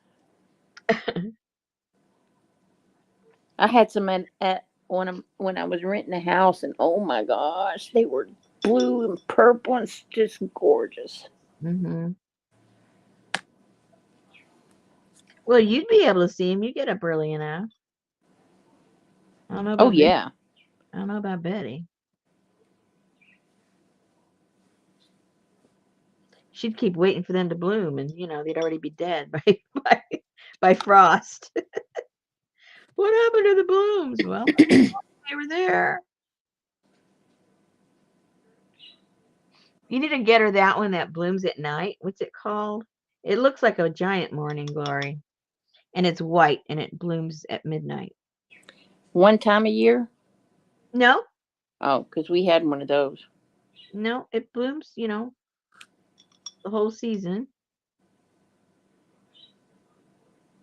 I had some at when I was renting a house, and oh my gosh, they were blue and purple and just gorgeous. hmm Well, you'd be able to see them. You get up early enough. I don't know Oh about me. yeah, I don't know about Betty. She'd keep waiting for them to bloom, and they'd already be dead by by frost. What happened to the blooms? Well, they were there. You need to get her that one that blooms at night. What's it called? It looks like a giant morning glory, and it's white, and it blooms at midnight. one time a year. No, Oh, because we had one of those. no, it blooms, the whole season,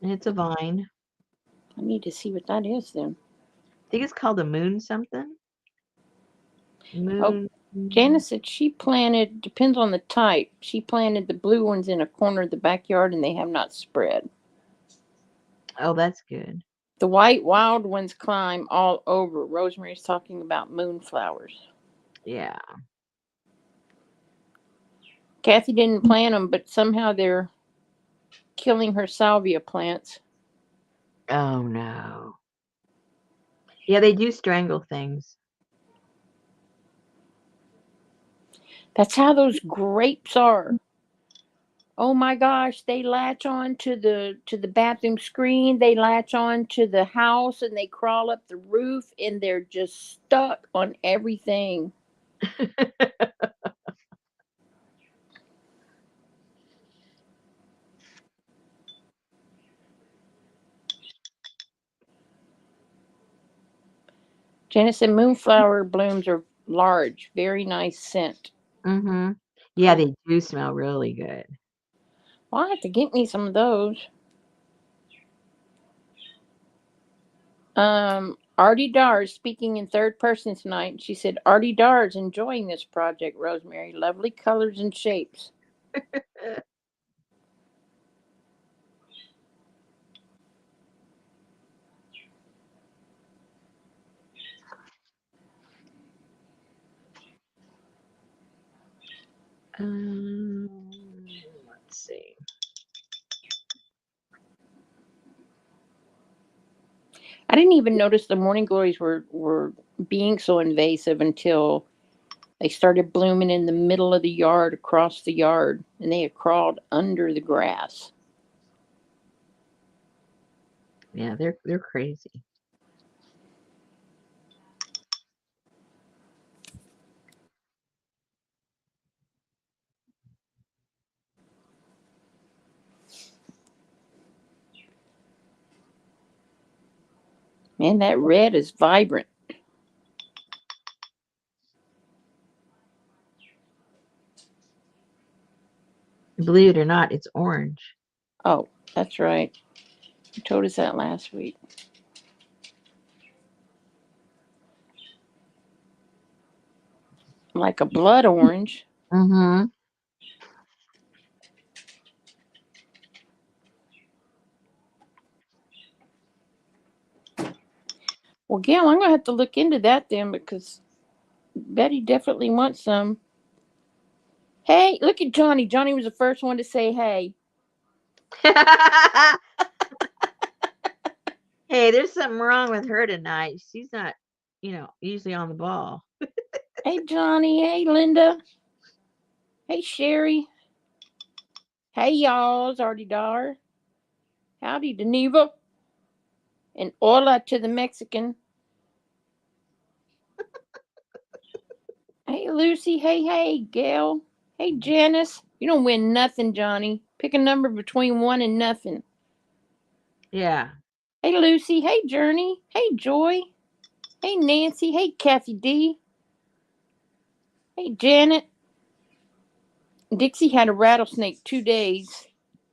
and it's a vine. I need to see what that is then. I think it's called the moon something. Oh, Moon. Janice said she planted. Depends on the type. She planted the blue ones in a corner of the backyard, and they have not spread. Oh, that's good. The white wild ones climb all over. Rosemary's talking about moonflowers. Yeah. Kathy didn't plant them, but somehow they're killing her salvia plants. Oh no. Yeah, they do strangle things. That's how those grapes are. Oh my gosh, they latch on to the bathroom screen, they latch on to the house and they crawl up the roof and they're just stuck on everything. Janice said moonflower blooms are large, very nice scent. hmm Yeah, Oh, they do smell really good. well, I have to get me some of those. Artie Dar is speaking in third person tonight. She said Artie Dar is enjoying this project, Rosemary. Lovely colors and shapes. Let's see. I didn't even notice the morning glories were being so invasive until they started blooming in the middle of the yard, across the yard, and they had crawled under the grass. Yeah, they're crazy. Man, that red is vibrant. Believe it or not, it's orange. Oh, that's right. You told us that last week. Like a blood orange. Mm-hmm. Well, Gail, I'm going to have to look into that then because Betty definitely wants some. Hey, look at Johnny. Johnny was the first one to say hey. Hey, there's something wrong with her tonight. She's not, usually on the ball. Hey, Johnny. Hey, Linda. Hey, Sherry. Hey, y'all. Artie Dar. Howdy, Deneva. And hola to the Mexican. Hey, Lucy. Hey, Gail. Hey, Janice. You don't win nothing, Johnny. Pick a number between one and nothing. Yeah. Hey, Lucy. Hey, Journey. Hey, Joy. Hey, Nancy. Hey, Kathy D. Hey, Janet. Dixie had a rattlesnake 2 days,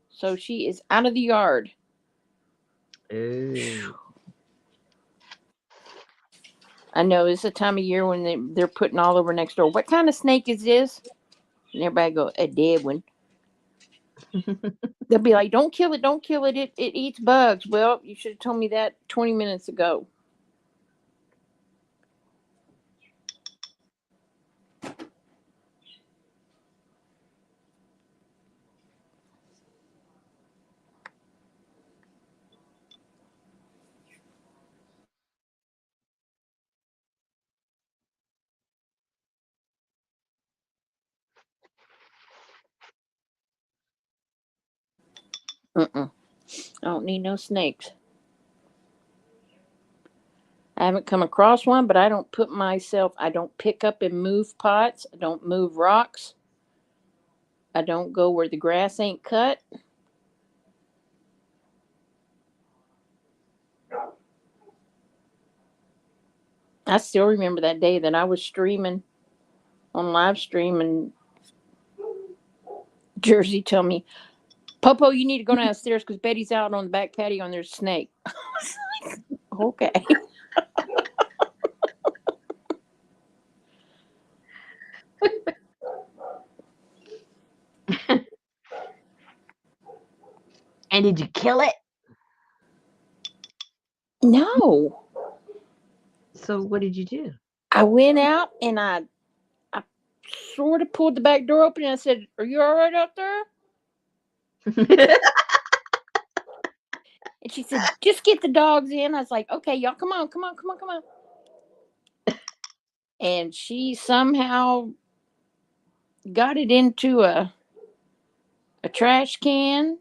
so she is out of the yard. Ooh. I know it's a time of year when they're putting all over next door. What kind of snake is this? And everybody go, a dead one. They'll be like, don't kill it, don't kill it. It eats bugs. Well, you should have told me that 20 minutes ago. Mm-mm. I don't need no snakes. I haven't come across one, but I don't I don't pick up and move pots. I don't move rocks. I don't go where the grass ain't cut. I still remember that day that I was streaming on live stream and Jersey told me, Popo, you need to go downstairs because Betty's out on the back patio and there's a snake. Okay. And did you kill it? No. So what did you do? I went out and I sort of pulled the back door open and I said, are you all right out there? And she said, just get the dogs in. I was like, okay, y'all, come on, come on, come on, come on. And she somehow got it into a trash can.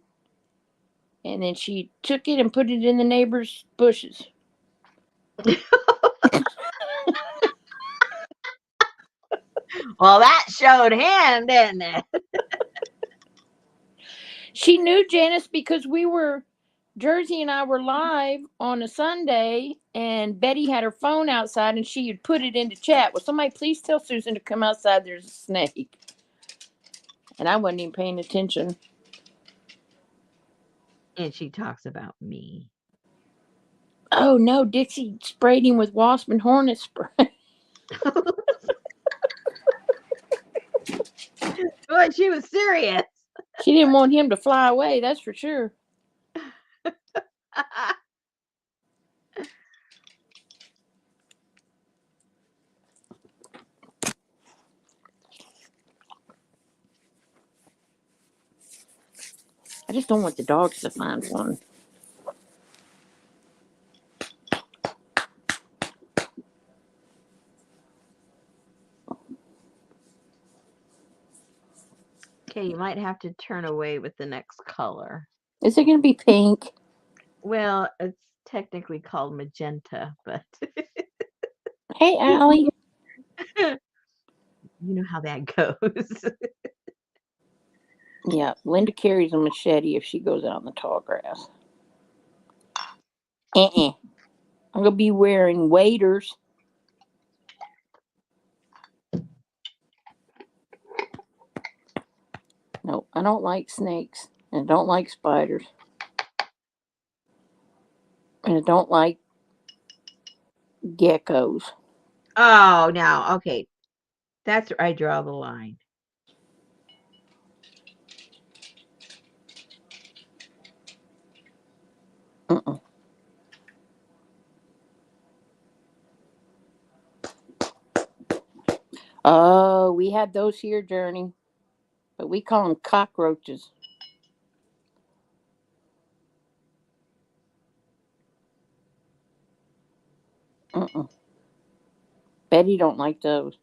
And then she took it and put it in the neighbor's bushes. Well, that showed hand, didn't it? She knew Janice because Jersey and I were live on a Sunday, and Betty had her phone outside, and she had put it into chat. Well, somebody please tell Susan to come outside. There's a snake. And I wasn't even paying attention. And she talks about me. Oh, no, Dixie sprayed him with wasp and hornet spray. But she was serious. She didn't want him to fly away, that's for sure. I just don't want the dogs to find one. Okay, you might have to turn away with the next color. Is it going to be pink? Well, it's technically called magenta, but Hey, Allie. you know how that goes. Yeah, Linda carries a machete if she goes out in the tall grass. I'm going to be wearing waders. No, I don't like snakes. And I don't like spiders. And I don't like geckos. Oh, now, okay. That's where I draw the line. Mm-mm. Oh, we had those here, Journey. But we call them cockroaches. Mm-mm. Betty don't like those.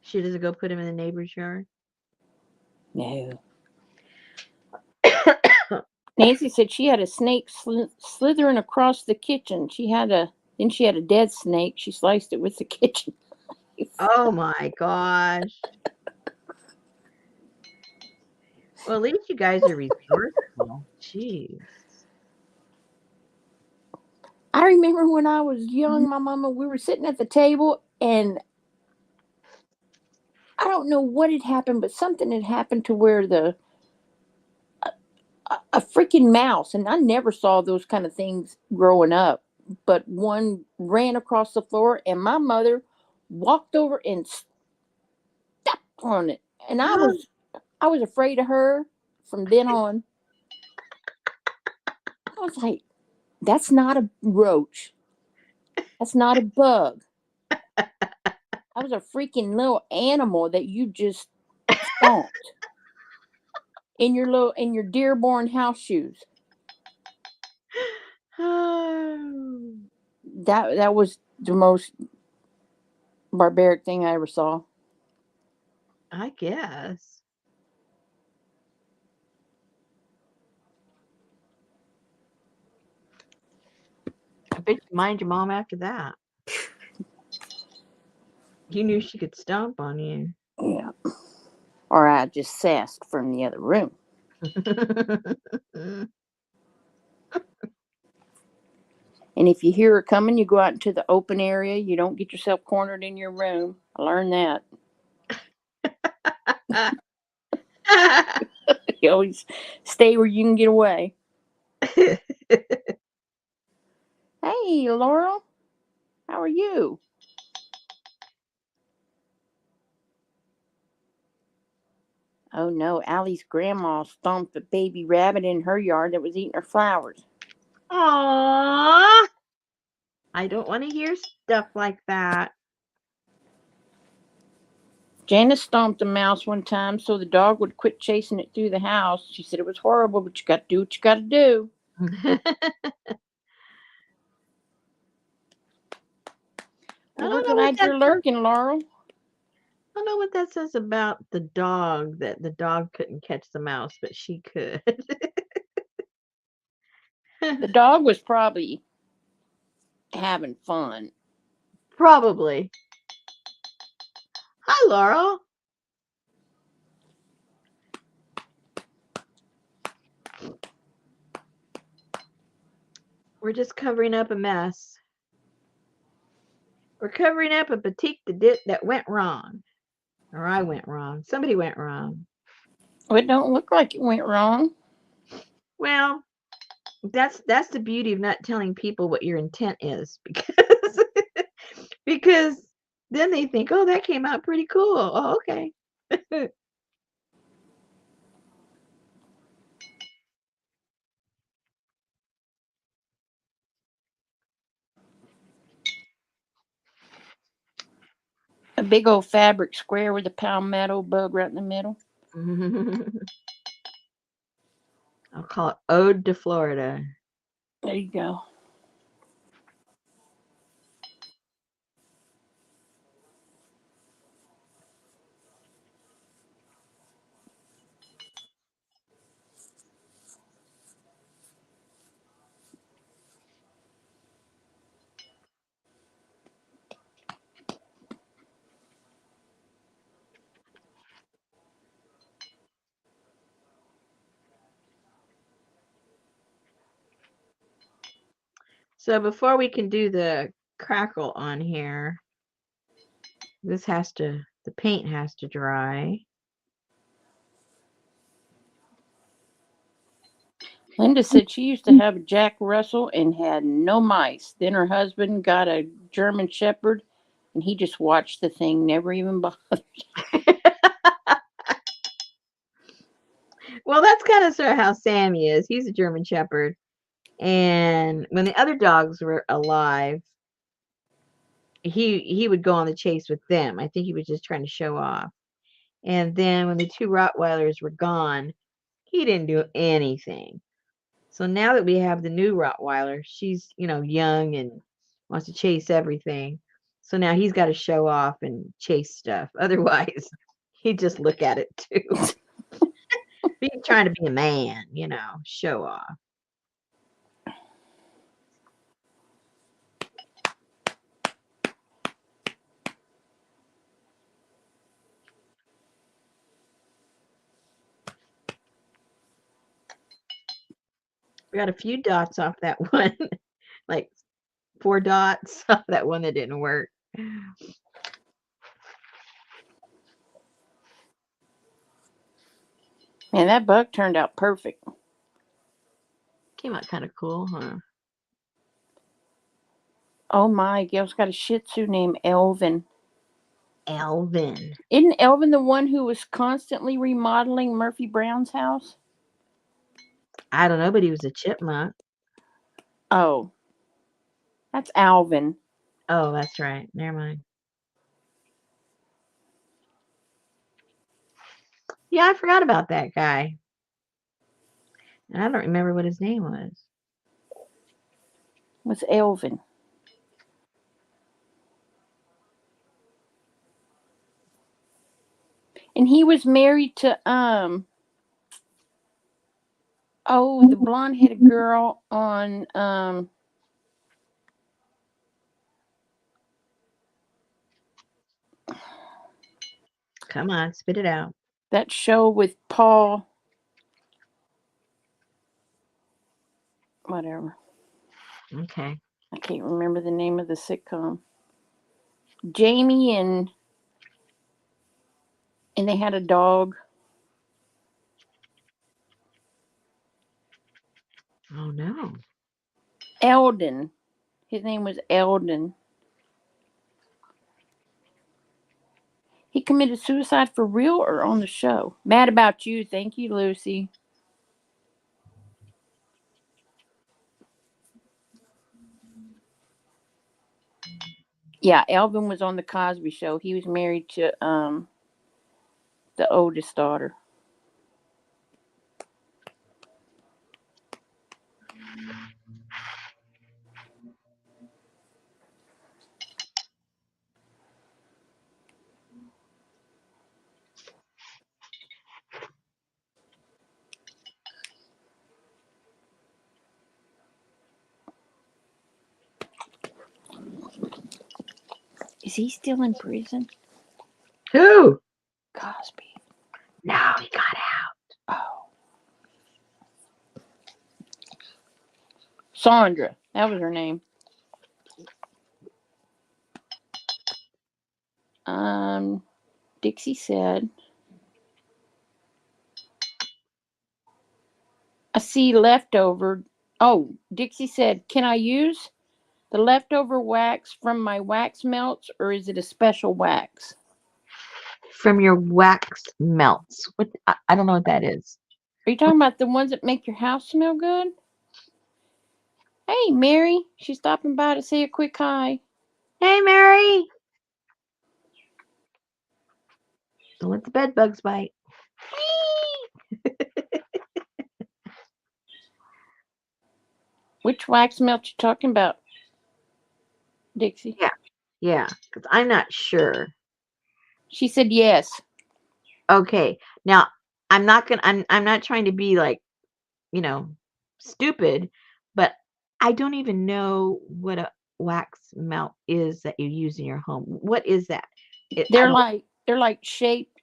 She doesn't go put him in the neighbor's yard. No. Nancy said she had a snake slithering across the kitchen. She had a dead snake. She sliced it with the kitchen. Oh my gosh. Well, at least you guys are resourceful. Jeez. I remember when I was young, my mama, we were sitting at the table, and I don't know what had happened, but something had happened to where a freaking mouse, and I never saw those kind of things growing up, but one ran across the floor, and my mother walked over and stepped on it, and I was afraid of her from then on. I was like, that's not a roach. That's not a bug. I was a freaking little animal that you just stomped in your Dearborn house shoes. Oh, That was the most barbaric thing I ever saw. I guess. I bet you mind your mom after that. You knew she could stomp on you. Yeah. Or I just sassed from the other room. And if you hear her coming, you go out into the open area. You don't get yourself cornered in your room. I learned that. You always stay where you can get away. Hey, Laurel, how are you? Oh no, Allie's grandma stomped a baby rabbit in her yard that was eating her flowers. Aww. I don't want to hear stuff like that. Janice stomped a mouse one time so the dog would quit chasing it through the house. She said it was horrible, but you got to do what you got to do. I Well, we're don't know what glad that you're says. lurking, Laurel. I don't know what that says about the dog, that the dog couldn't catch the mouse, but she could. The dog was probably having fun. Probably. Hi, Laurel. We're just covering up a mess. We're covering up a batik that went wrong. Or I went wrong. Somebody went wrong. Well, it don't look like it went wrong. Well, that's the beauty of not telling people what your intent is, because because then they think, oh, that came out pretty cool. Oh, okay. A big old fabric square with a palmetto bug right in the middle. I'll call it Ode to Florida. There you go. So before we can do the crackle on here, the paint has to dry. Linda said she used to have a Jack Russell and had no mice. Then her husband got a German Shepherd, and he just watched the thing, never even bothered. Well, that's kind of sort of how Sammy is. He's a German Shepherd. And when the other dogs were alive, he would go on the chase with them. I think he was just trying to show off. And then when the two Rottweilers were gone, he didn't do anything. So now that we have the new Rottweiler, she's, young and wants to chase everything. So now he's got to show off and chase stuff. Otherwise, he'd just look at it too. He's trying to be a man, show off. got a few dots off that one, like 4 dots off that one that didn't work. Man, that bug turned out perfect. Came out kind of cool, huh? Oh my, Gail's got a Shih Tzu named Elvin. Alvin. Isn't Elvin the one who was constantly remodeling Murphy Brown's house? I don't know, but he was a chipmunk. Oh, that's Alvin. Oh, that's right. Never mind. Yeah, I forgot about that guy. And I don't remember what his name was. Was Elvin. And he was married to the blonde headed girl on Come on, spit it out. that show with Paul whatever. Okay. I can't remember the name of the sitcom. Jamie and they had a dog. Oh no. Eldon. His name was Eldon. He committed suicide for real or on the show? Mad about you. Thank you, Lucy. Yeah, Elvin was on the Cosby Show. He was married to the oldest daughter. Is he still in prison? Who? Cosby. No, he got out. Oh. Sandra. That was her name. Dixie said, I see leftover. Oh, Dixie said, can I use the leftover wax from my wax melts or is it a special wax? From your wax melts. What? I don't know what that is. Are you talking about the ones that make your house smell good? Hey, Mary. She's stopping by to say a quick hi. Hey, Mary. Don't let the bed bugs bite. Which wax melt you talking about, Dixie? Yeah, because I'm not sure. She said yes. Okay, now I'm not gonna. I'm not trying to be like, stupid, but I don't even know what a wax melt is that you use in your home. What is that? I They're don't. like shaped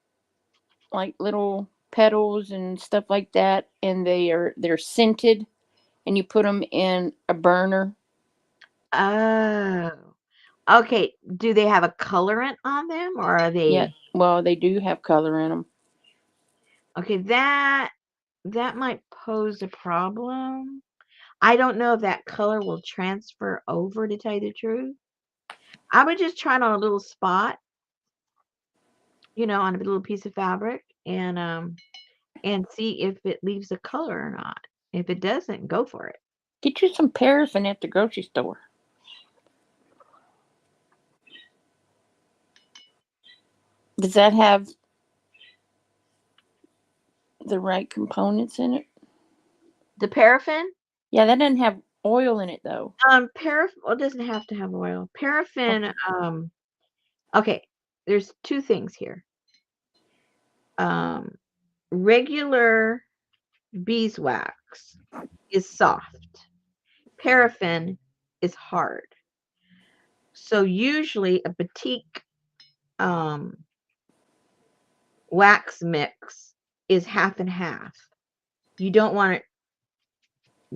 like little petals and stuff like that, and they're scented, and you put them in a burner. Oh, okay. Do they have a colorant on them, or are Yeah, they? well, they do have color in them. Okay, that might pose a problem. I don't know if that color will transfer over, to tell you the truth. I would just try it on a little spot, on a little piece of fabric, and see if it leaves a color or not. If it doesn't, go for it. Get you some paraffin at the grocery store. Does that have the right components in it? The paraffin? Yeah, that doesn't have oil in it though. Paraffin, well, it doesn't have to have oil. Paraffin, Okay. okay, there's two things here. Regular beeswax is soft. Paraffin is hard. So usually a batik wax mix is half and half. You don't want it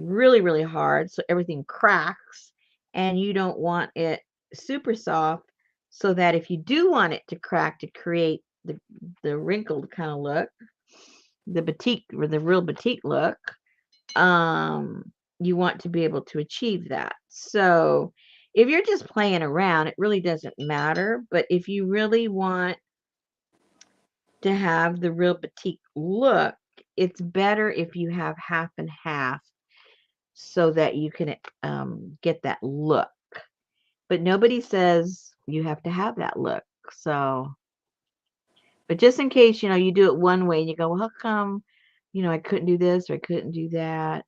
really, really hard, so everything cracks, and you don't want it super soft, so that if you do want it to crack to create the wrinkled kind of look, the batik or the real batik look, you want to be able to achieve that. So if you're just playing around, it really doesn't matter. But if you really want to have the real batik look, it's better if you have half and half so that you can get that look. But nobody says you have to have that look. So, but just in case, you do it one way and you go, well, how come, I couldn't do this or I couldn't do that?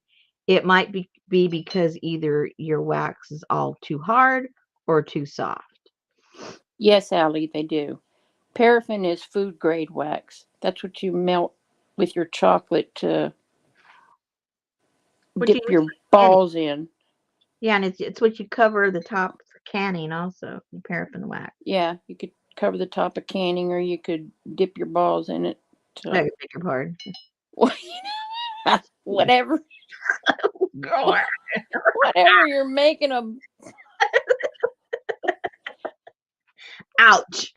It might be because either your wax is all too hard or too soft. Yes, Allie, they do. Paraffin is food grade wax. That's what you melt with your chocolate to What you dip use your for canning. balls in. Yeah, and it's what you cover the top for canning also, the paraffin wax. Yeah, you could cover the top of canning, or you could dip your balls in it. I To beg your pardon. whatever, Girl. whatever you're making a. Ouch.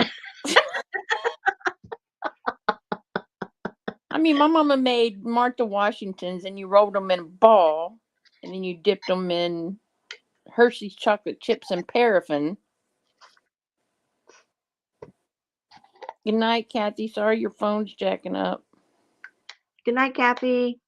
I mean, my mama made Martha Washingtons, and you rolled them in a ball, and then you dipped them in Hershey's chocolate chips and paraffin. Good night, Kathy. Sorry your phone's jacking up. Good night, Kathy.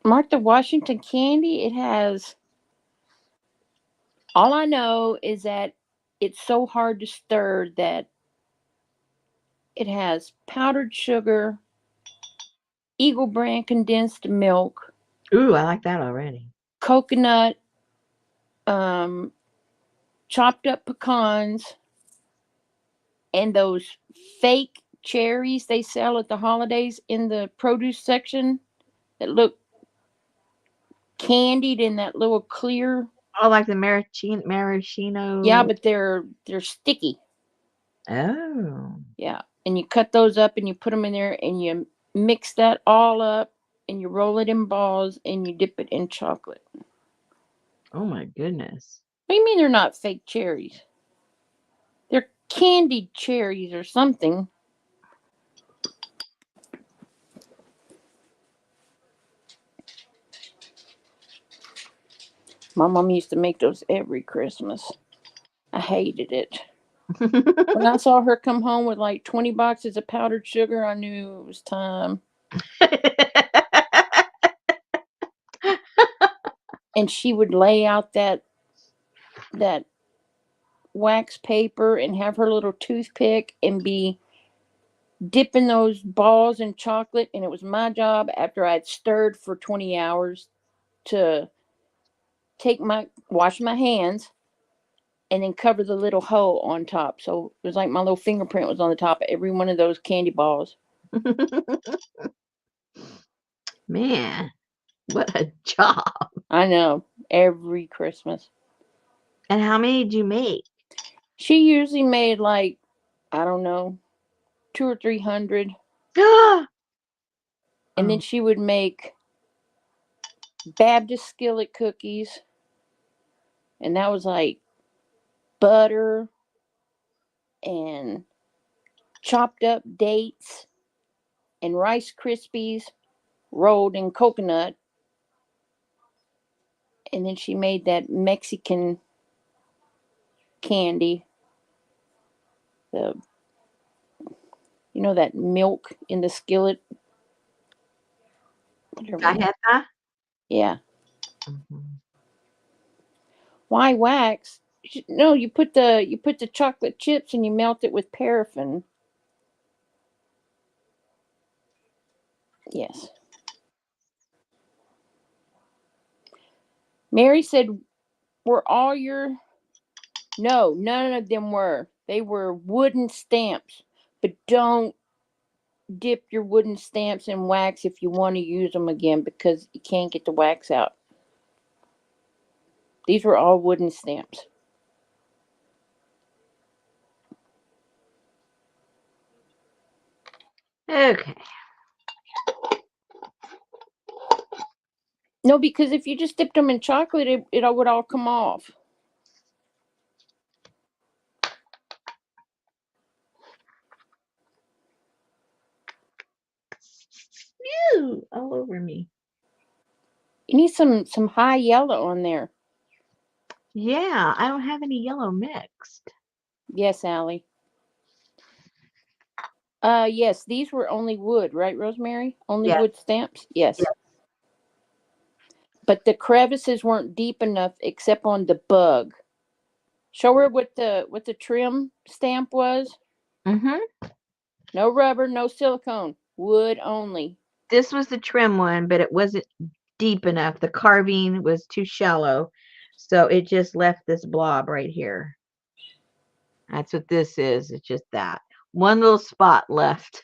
Martha Washington candy, it has. All I know is that it's so hard to stir that it has powdered sugar, Eagle brand condensed milk, Ooh, I like that already. coconut, um, chopped up pecans, and those fake cherries they sell at the holidays in the produce section that look candied in that little clear. Oh, like the maraschino. Yeah, but they're sticky. Oh. Yeah, and you cut those up and you put them in there and you mix that all up and you roll it in balls and you dip it in chocolate. Oh my goodness. What do you mean they're not fake cherries? They're candied cherries or something. My mom used to make those every Christmas. I hated it. When I saw her come home with like 20 boxes of powdered sugar, I knew it was time. And she would lay out that wax paper and have her little toothpick and be dipping those balls in chocolate. And it was my job after I'd stirred for 20 hours to wash my hands and then cover the little hole on top. So it was like my little fingerprint was on the top of every one of those candy balls. Man, what a job. I know, every Christmas. And how many did you make? She usually made like, I don't know, 200 or 300. And then Oh, she would make Baptist skillet cookies. And that was like butter and chopped up dates and Rice Krispies rolled in coconut. And then she made that Mexican candy, the that milk in the skillet. Whatever. cajeta? Yeah. Mhm. Why wax? No, you put the chocolate chips and you melt it with paraffin. Yes. Mary said, "Were all your?" No, none of them were. They were wooden stamps, but don't dip your wooden stamps in wax if you want to use them again because you can't get the wax out. These were all wooden stamps. Okay. No, because if you just dipped them in chocolate, it would all come off. Ew, all over me. You need some high yellow on there. Yeah, I don't have any yellow mixed. Yes, Allie. Yes, these were only wood, right, Rosemary? Only Yes. wood stamps? Yes. Yes. But the crevices weren't deep enough except on the bug. Show her what the trim stamp was. Mm-hmm. No rubber, no silicone. Wood only. This was the trim one, but it wasn't deep enough. The carving was too shallow. So it just left this blob right here. That's what this is. It's just that. One little spot left.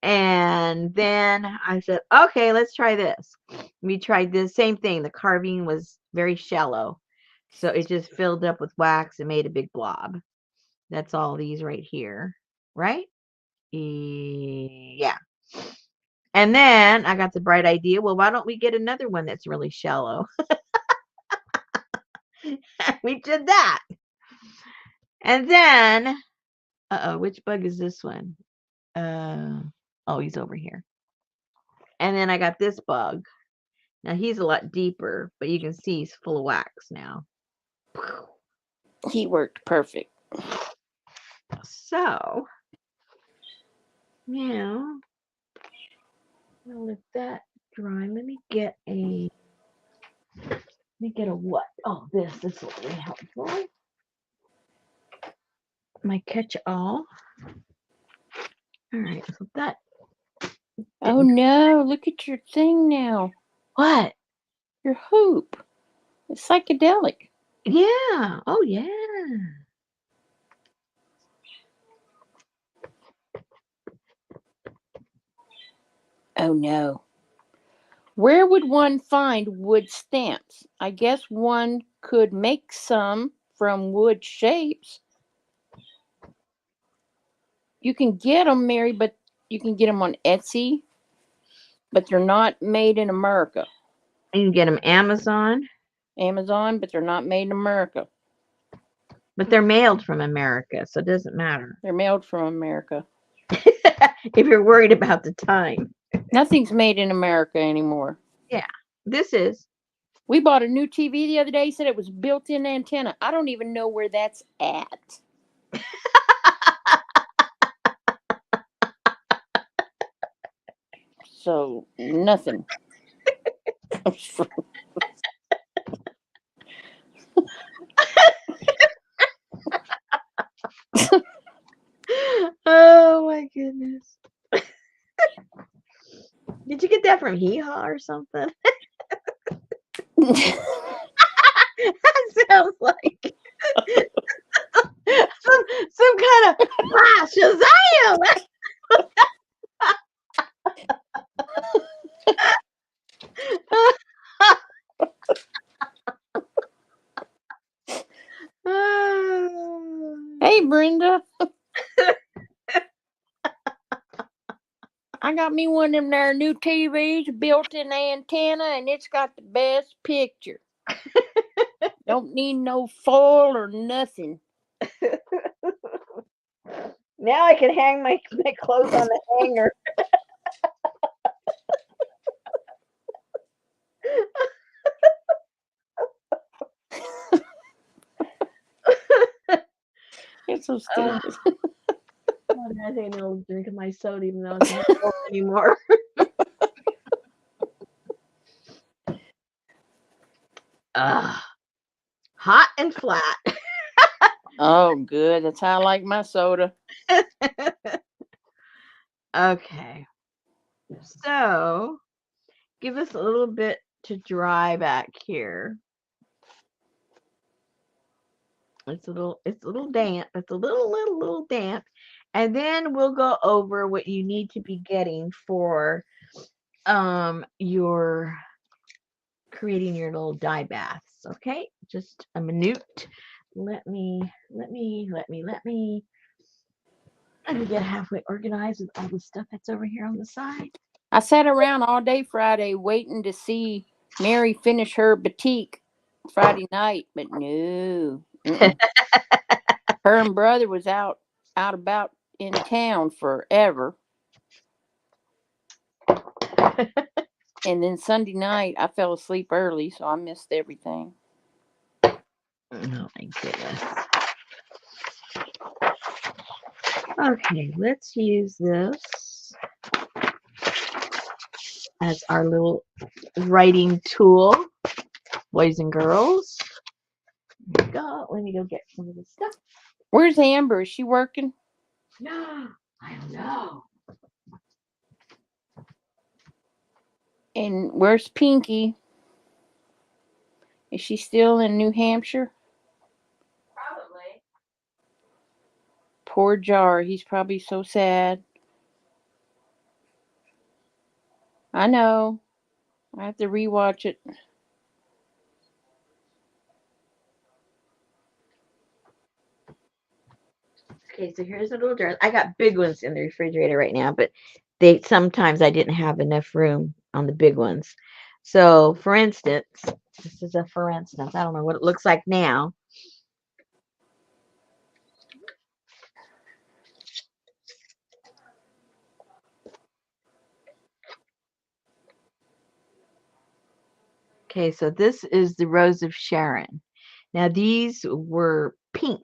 And then I said, okay, let's try this. We tried this same thing. The carving was very shallow. So it just filled up with wax and made a big blob. That's all these right here. Right? Yeah. And then I got the bright idea. Well, why don't we get another one that's really shallow? We did that. And then, which bug is this one? Oh, he's over here. And then I got this bug. Now he's a lot deeper, but you can see he's full of wax now. He worked perfect. So, now, I'll let that dry. Let me get a what? Oh, this will be helpful. My catch-all. All right, so that. Oh no, look at your thing now. What? Your hoop. It's psychedelic. Yeah. Oh, yeah. Oh no. Where would one find wood stamps? I guess one could make some from wood shapes. You can get them, Mary, but you can get them on Etsy, but they're not made in America. You can get them Amazon, Amazon, but they're not made in America. but they're mailed from America, so it doesn't matter. They're mailed from America. If you're worried about the time. Nothing's made in America anymore. Yeah, this is. We bought a new TV the other day, said it was built-in antenna. I don't even know where that's at. So, nothing. Oh my goodness. Did you get that from Hee Haw or something? That sounds like some kind of Shazam. Hey, Brenda. I got me one of them there new TVs, built-in antenna, and it's got the best picture. Don't need no foil or nothing. Now I can hang my clothes on the hanger. It's so stupid. I think I'll drink my soda even though it's not cold anymore. Hot and flat. Oh, good. That's how I like my soda. Okay. So, give us a little bit to dry back here. It's a little damp. It's a little damp. And then we'll go over what you need to be getting for your creating your little dye baths. Okay, just a minute. Let me get halfway organized with all the stuff that's over here on the side. I sat around all day Friday waiting to see Mary finish her batik Friday night, but no. Mm-mm. Her and brother was out about in town forever. And then Sunday night, I fell asleep early, so I missed everything. Oh my goodness. Okay, let's use this as our little writing tool, boys and girls. Here we go. Let me go get some of this stuff. Where's Amber? Is she working? No, I don't know. And where's Pinky? Is she still in New Hampshire? Probably. Poor Jar. He's probably so sad. I know. I have to rewatch it. Okay, so here's a little jar. I got big ones in the refrigerator right now, but they sometimes I didn't have enough room on the big ones. So, for instance, this is a for instance. I don't know what it looks like now. Okay, so this is the Rose of Sharon. Now these were pink,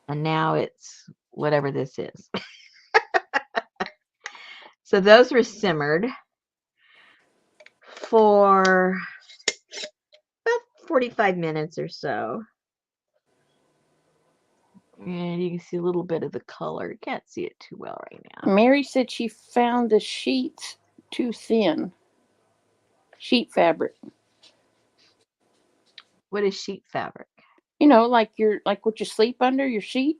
and now it's whatever this is. So those were simmered for about 45 minutes or so. And you can see a little bit of the color. You can't see it too well right now. Mary said she found the sheets too thin. Sheet fabric. What is sheet fabric? You know, like what you sleep under, your sheet.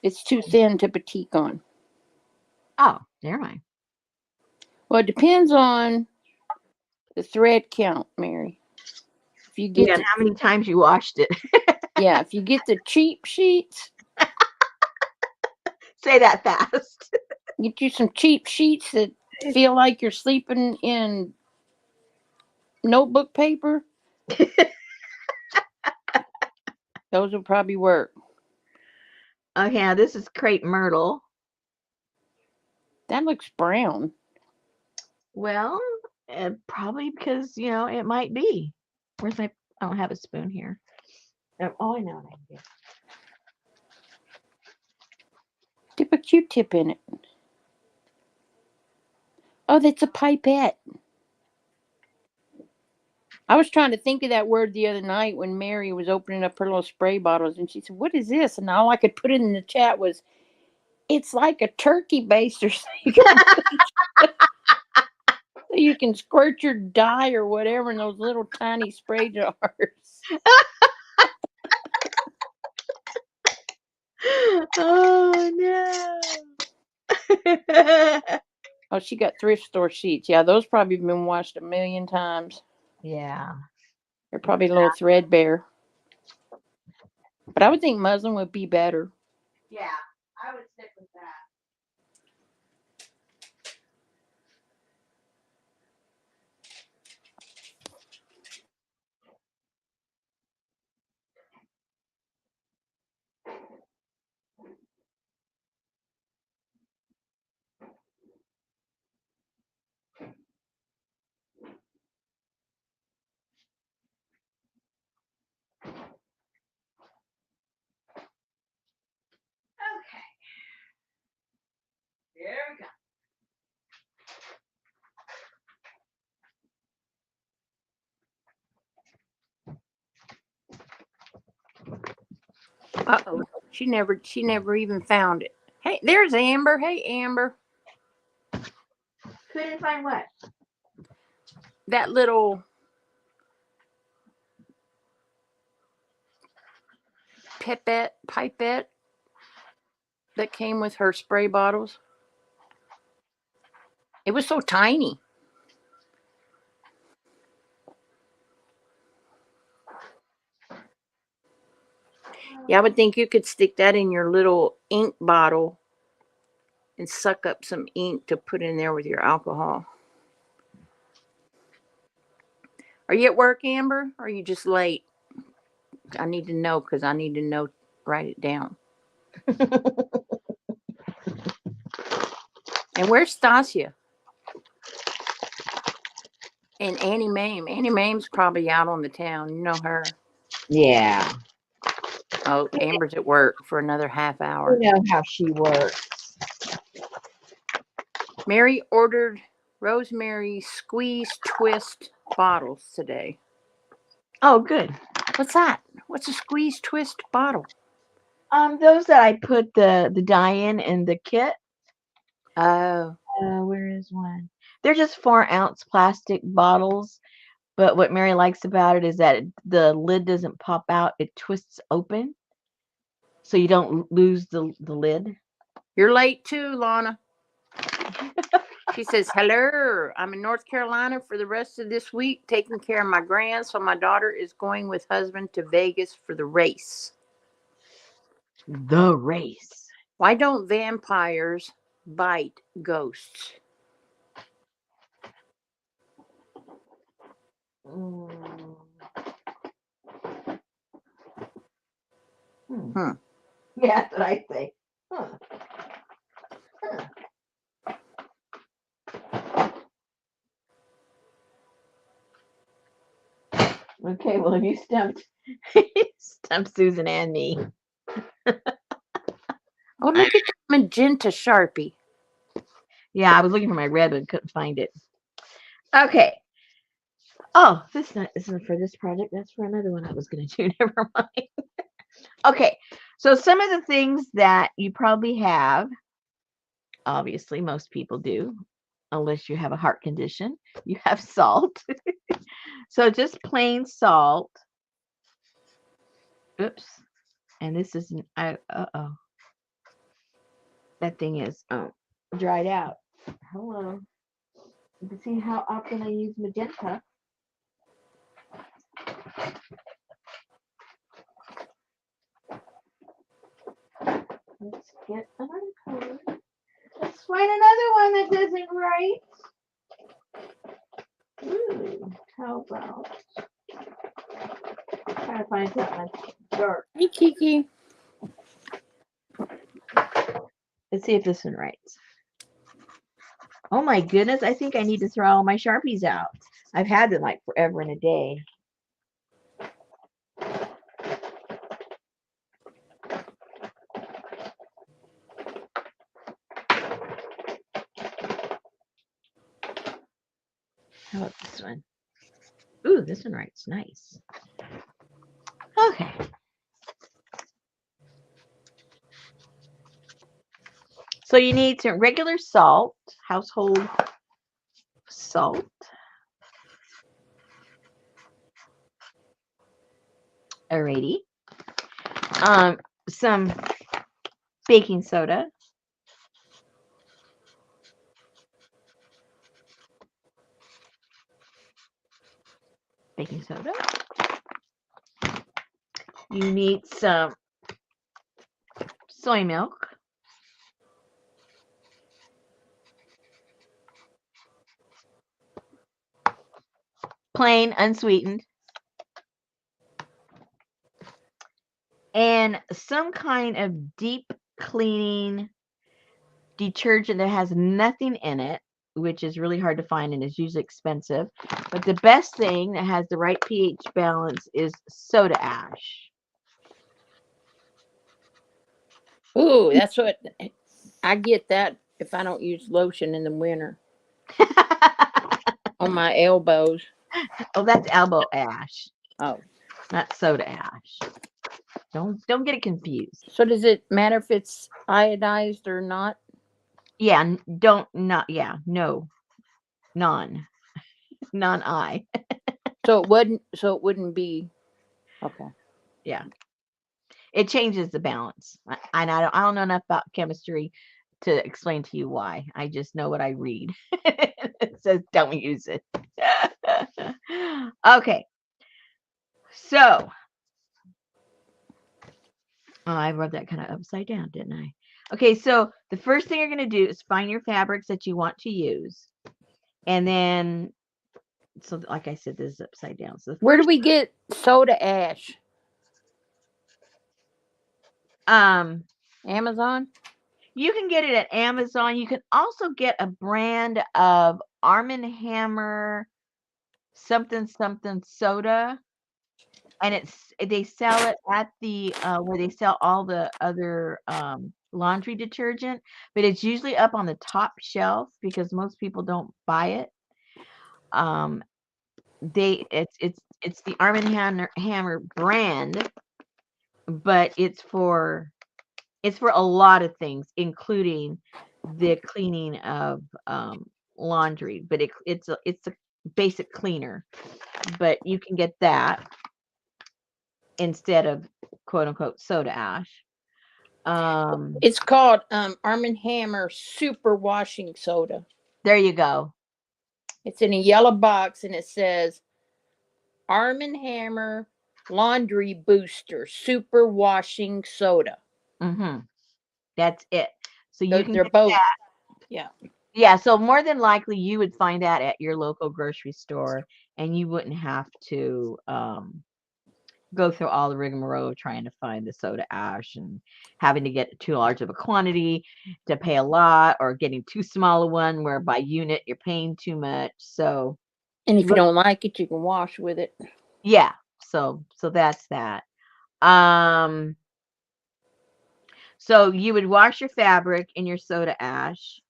It's too thin to batik on. Oh, never mind. Well, it depends on the thread count, Mary. If you get Yeah, and how many times you washed it. if you get the cheap sheets, Say that fast. get you some cheap sheets that feel like you're sleeping in notebook paper. Those will probably work. Okay, now this is crepe myrtle. That looks brown. Well, probably because, it might be. Where's my, I don't have a spoon here. Oh, I know what I can do. Dip a Q-tip in it. Oh, that's a pipette. I was trying to think of that word the other night when Mary was opening up her little spray bottles, and she said, "What is this?" And all I could put in the chat was, "It's like a turkey baster, so you can squirt your dye or whatever in those little tiny spray jars." Oh, no. Oh, she got thrift store sheets. Yeah, those probably have been washed a million times. Yeah. They're probably a little threadbare. But I would think muslin would be better. Yeah, I would stick with that. Okay. Here we go. Uh-oh. She never even found it. Hey, there's Amber. Hey, Amber. Couldn't find what? That little pipette that came with her spray bottles. It was so tiny. Yeah, I would think you could stick that in your little ink bottle and suck up some ink to put in there with your alcohol. Are you at work, Amber? Or are you just late? I need to know because I need to know. Write it down. And where's Stasia? And Annie Mame. Annie Mame's probably out on the town. You know her. Yeah. Oh, Amber's at work for another half hour. You know how she works. Mary ordered rosemary squeeze twist bottles today. Oh, good. What's that? What's a squeeze twist bottle? Those that I put the dye in the kit. Oh. Where is one? They're just 4-ounce plastic bottles. But what Mary likes about it is that the lid doesn't pop out; it twists open, so you don't lose the lid. You're late too, Lana. She says, hello, I'm in North Carolina for the rest of this week, taking care of my grand, so my daughter is going with husband to Vegas for the race. The race. Why don't vampires bite ghosts? Hmm. Yeah, that's what I say. Huh. Okay, well, have you stumped Susan and me? Oh, look at that magenta Sharpie. Yeah, I was looking for my red but couldn't find it. Okay. Oh, this isn't for this project. That's for another one I was going to do. Never mind. Okay, so some of the things that you probably have, obviously most people do, unless you have a heart condition. You have salt. So just plain salt. Oops. And this is uh-oh. That thing is dried out. Hello. You can see how often I use magenta. Let's get another color. Let's find another one that doesn't write. Ooh, how about? Try to find something dark. Hey, Kiki. Let's see if this one writes. Oh my goodness, I think I need to throw all my Sharpies out. I've had them like forever and a day. How about this one? Ooh, this one writes nice. Okay. So you need some regular salt, household salt. Alrighty. Some baking soda. Baking soda. You need some soy milk. Plain, unsweetened. And some kind of deep cleaning detergent that has nothing in it, which is really hard to find and is usually expensive. But the best thing that has the right pH balance is soda ash. Ooh, that's what I get that if I don't use lotion in the winter on my elbows. Oh, that's elbow ash. Oh, Not soda ash. Don't get it confused. so does it matter if it's iodized or not? Yeah, no. Non-I. So it wouldn't be okay. Yeah. It changes the balance. And I don't know enough about chemistry to explain to you why. I just know what I read. It says don't use it. Okay. So, oh, I wrote that kind of upside down, didn't I? Okay, so the first thing you're going to do is find your fabrics that you want to use. And then, so like I said, this is upside down. So the Where do first, we get soda ash? Amazon? you can get it at Amazon. You can also get a brand of Arm& Hammer something something soda, and they sell it at the where they sell all the other laundry detergent, but it's usually up on the top shelf because most people don't buy it. It's the Arm& Hammer brand, but it's for a lot of things, including the cleaning of laundry. But it's a basic cleaner, but you can get that instead of quote unquote soda ash. It's called Arm& Hammer Super Washing Soda. There you go. It's in a yellow box and it says Arm& Hammer Laundry Booster Super Washing Soda. Mm-hmm. That's it. So you can They're get both. that. Yeah. Yeah, so more than likely you would find that at your local grocery store, and you wouldn't have to go through all the rigmarole of trying to find the soda ash and having to get too large of a quantity to pay a lot, or getting too small a one where by unit you're paying too much. So And if you don't like it, you can wash with it. yeah, so that's that. Um, so you would wash your fabric in your soda ash,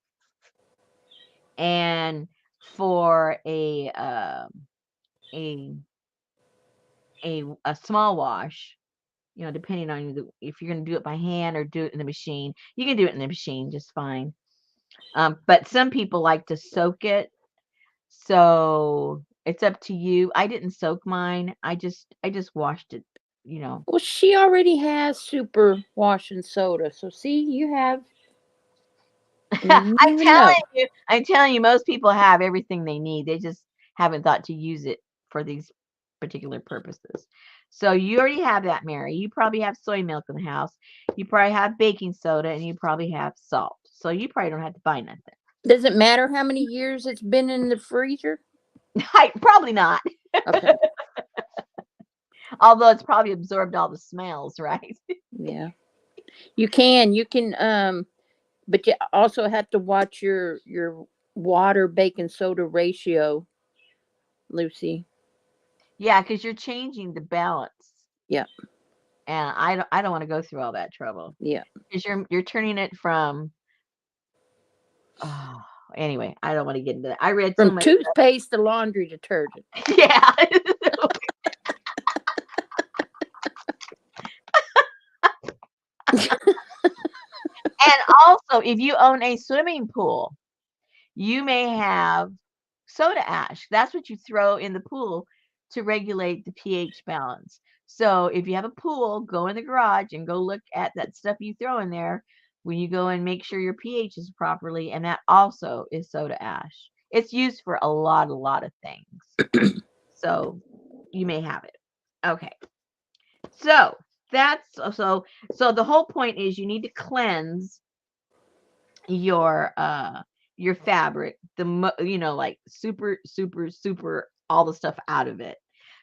and for a a small wash, depending on if you're going to do it by hand or do it in the machine, you can do it in the machine just fine. But some people like to soak it, so it's up to you. I didn't soak mine. I just washed it. Well, she already has super washing soda. So see, you have. You I'm even telling know. you, most people have everything they need. They just haven't thought to use it for these particular purposes. So you already have that, Mary. You probably have soy milk in the house. You probably have baking soda, and you probably have salt. So you probably don't have to buy nothing. Does it matter how many years it's been in the freezer? Probably not. Okay. Although it's probably absorbed all the smells, right? Yeah. You can but you also have to watch your water baking soda ratio, Lucy. Yeah, because you're changing the balance, Yeah. and I don't want to go through all that trouble Yeah. because you're turning it from. Oh, anyway, I don't want to get into that. I read so From much. toothpaste to laundry detergent. Yeah. And also, if you own a swimming pool, you may have soda ash. That's what you throw in the pool to regulate the pH balance. So if you have a pool, go in the garage and go look at that stuff you throw in there when you go and make sure your pH is properly, and that also is soda ash. It's used for a lot of things. So you may have it. Okay. So that's so the whole point is you need to cleanse your fabric, like super all the stuff out of it,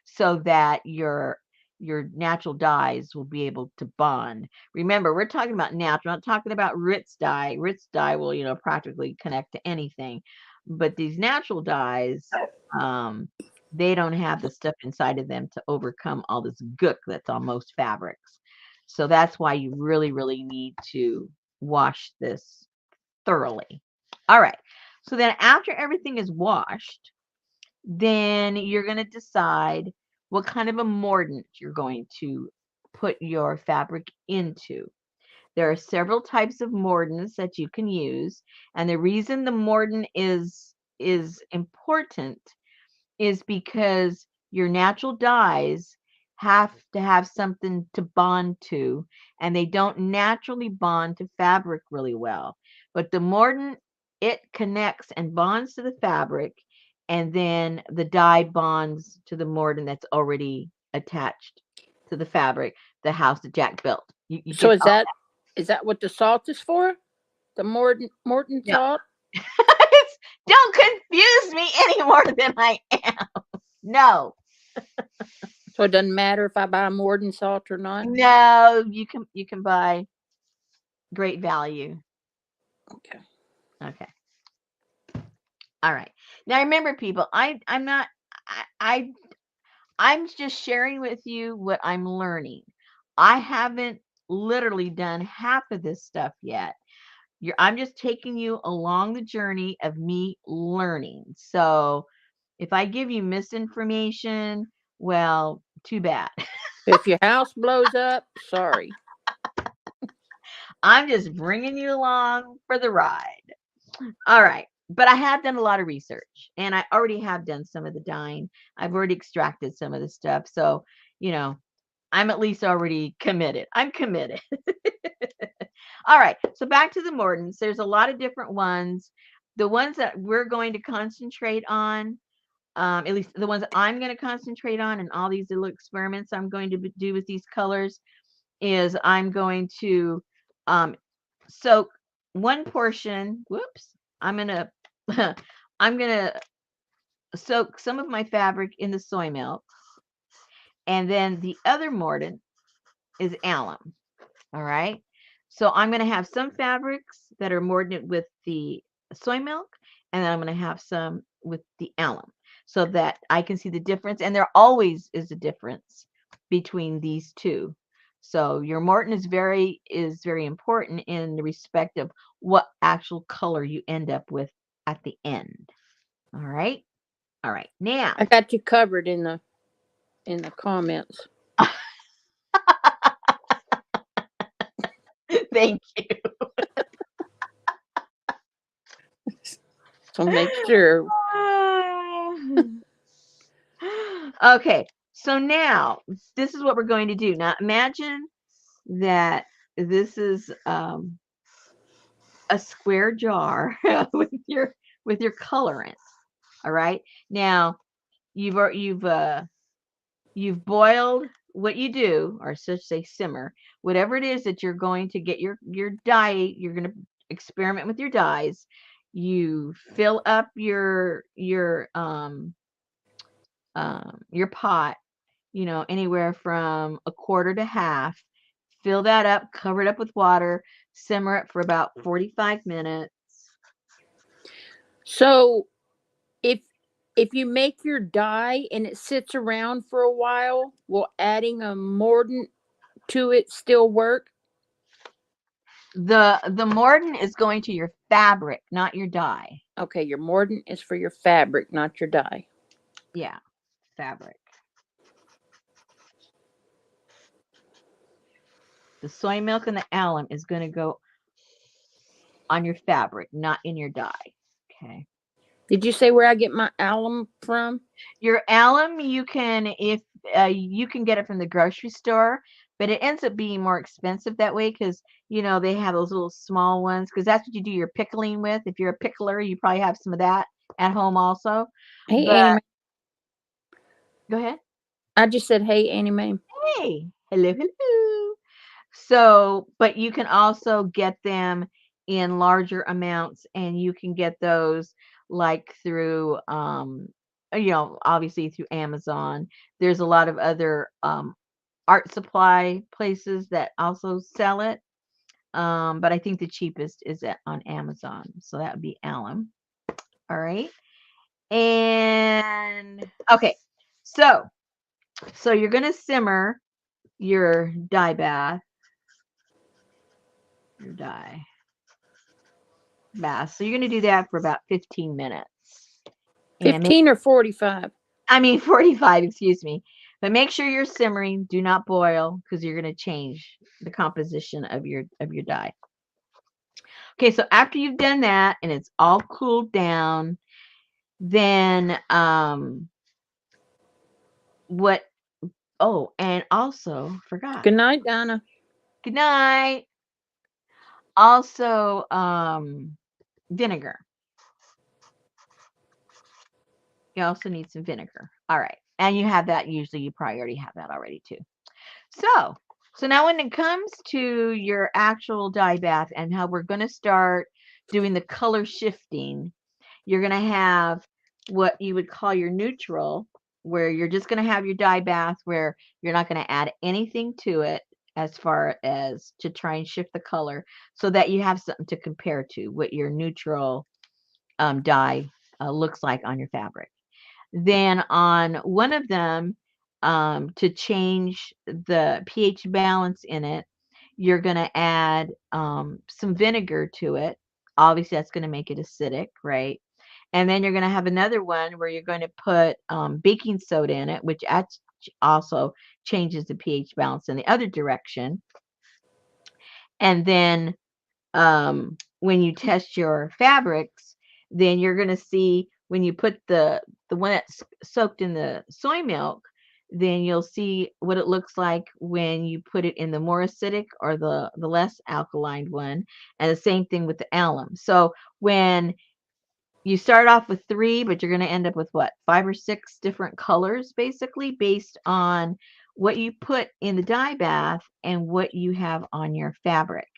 so that your natural dyes will be able to bond. Remember, we're talking about natural, not talking about Ritz dye. Ritz dye will practically connect to anything, but these natural dyes, they don't have the stuff inside of them to overcome all this gook that's on most fabrics. So that's why you really need to wash this thoroughly. All right. So then after everything is washed, then you're going to decide what kind of a mordant you're going to put your fabric into. There are several types of mordants that you can use, and the reason the mordant is important is because your natural dyes have to have something to bond to, and they don't naturally bond to fabric really well. But the mordant, it connects and bonds to the fabric, and then the dye bonds to the mordant that's already attached to the fabric, the house that Jack built. You So get all is that what the salt is for? The Morton no. salt? Don't confuse me any more than I am. No. So it doesn't matter if I buy Morton salt or not? No, you can buy great value. Okay. Okay. All right. Now remember, people, I'm not I'm just sharing with you what I'm learning. I haven't literally done half of this stuff yet. I'm just taking you along the journey of me learning. So if I give you misinformation, well, too bad. If your house blows up, sorry. I'm just bringing you along for the ride. All right. But I have done a lot of research and I already have done some of the dyeing. I've already extracted some of the stuff. So, you know, I'm at least already committed. I'm committed. All right. So back to the mordants. There's a lot of different ones. The ones that we're going to concentrate on, at least the ones I'm going to concentrate on, and all these little experiments I'm going to do with these colors, is I'm going to soak one portion. Whoops. I'm gonna I'm gonna soak some of my fabric in the soy milk, and then the other mordant is alum. All right. So I'm going to have some fabrics that are mordant with the soy milk, and then I'm going to have some with the alum so that I can see the difference. And there always is a difference between these two. So your mordant is very important in the respect of what actual color you end up with at the end. All right. All right. Now, I got you covered in the comments. thank you. So make sure. Okay, so now this is what we're going to do. Now imagine that this is a square jar with your colorant. All right. Now you've boiled what you do, or such say simmer, whatever it is that you're going to get your dye. You're going to experiment with your dyes. You fill up your pot, anywhere from a quarter to half. Fill that up, cover it up with water, simmer it for about 45 minutes. So if if you make your dye and it sits around for a while, will adding a mordant to it still work? The mordant is going to your fabric, not your dye. Okay, your mordant is for your fabric, not your dye. Yeah, fabric. The soy milk and the alum is going to go on your fabric, not in your dye. Okay. Did you say where I get my alum from? Your alum, if you can get it from the grocery store, but it ends up being more expensive that way because they have those little small ones because that's what you do your pickling with. If you're a pickler, you probably have some of that at home also. Hey, But Annie. go ahead. I just said, hey, Annie Mae. Hey, hello, hello. So, but you can also get them in larger amounts, and you can get those like through, obviously through Amazon. There's a lot of other art supply places that also sell it. But I think the cheapest is on Amazon. So that would be alum. All right. And okay. So you're going to simmer your dye bath. Your dye bath. So you're going to do that for about 15 minutes. And 15 or 45? 45, excuse me. But make sure you're simmering. Do not boil because you're going to change the composition of your dye. Okay, so after you've done that and it's all cooled down, then what Oh, and also forgot. Good night, Donna. Good night. Also, vinegar. You also need some vinegar. All right. And you have that, usually you probably already have that already too. So now when it comes to your actual dye bath and how we're going to start doing the color shifting, you're going to have what you would call your neutral, where you're just going to have your dye bath where you're not going to add anything to it as far as to try and shift the color, so that you have something to compare to what your neutral dye looks like on your fabric. Then on one of them, to change the pH balance in it, you're going to add some vinegar to it. Obviously, that's going to make it acidic, right? And then you're going to have another one where you're going to put baking soda in it, which also changes the pH balance in the other direction. And then when you test your fabrics, then you're going to see when you put the one that's soaked in the soy milk, then you'll see what it looks like when you put it in the more acidic or the less alkaline one, and the same thing with the alum. So when you start off with 3, but you're going to end up with what, 5 or 6 different colors, basically based on what you put in the dye bath and what you have on your fabric.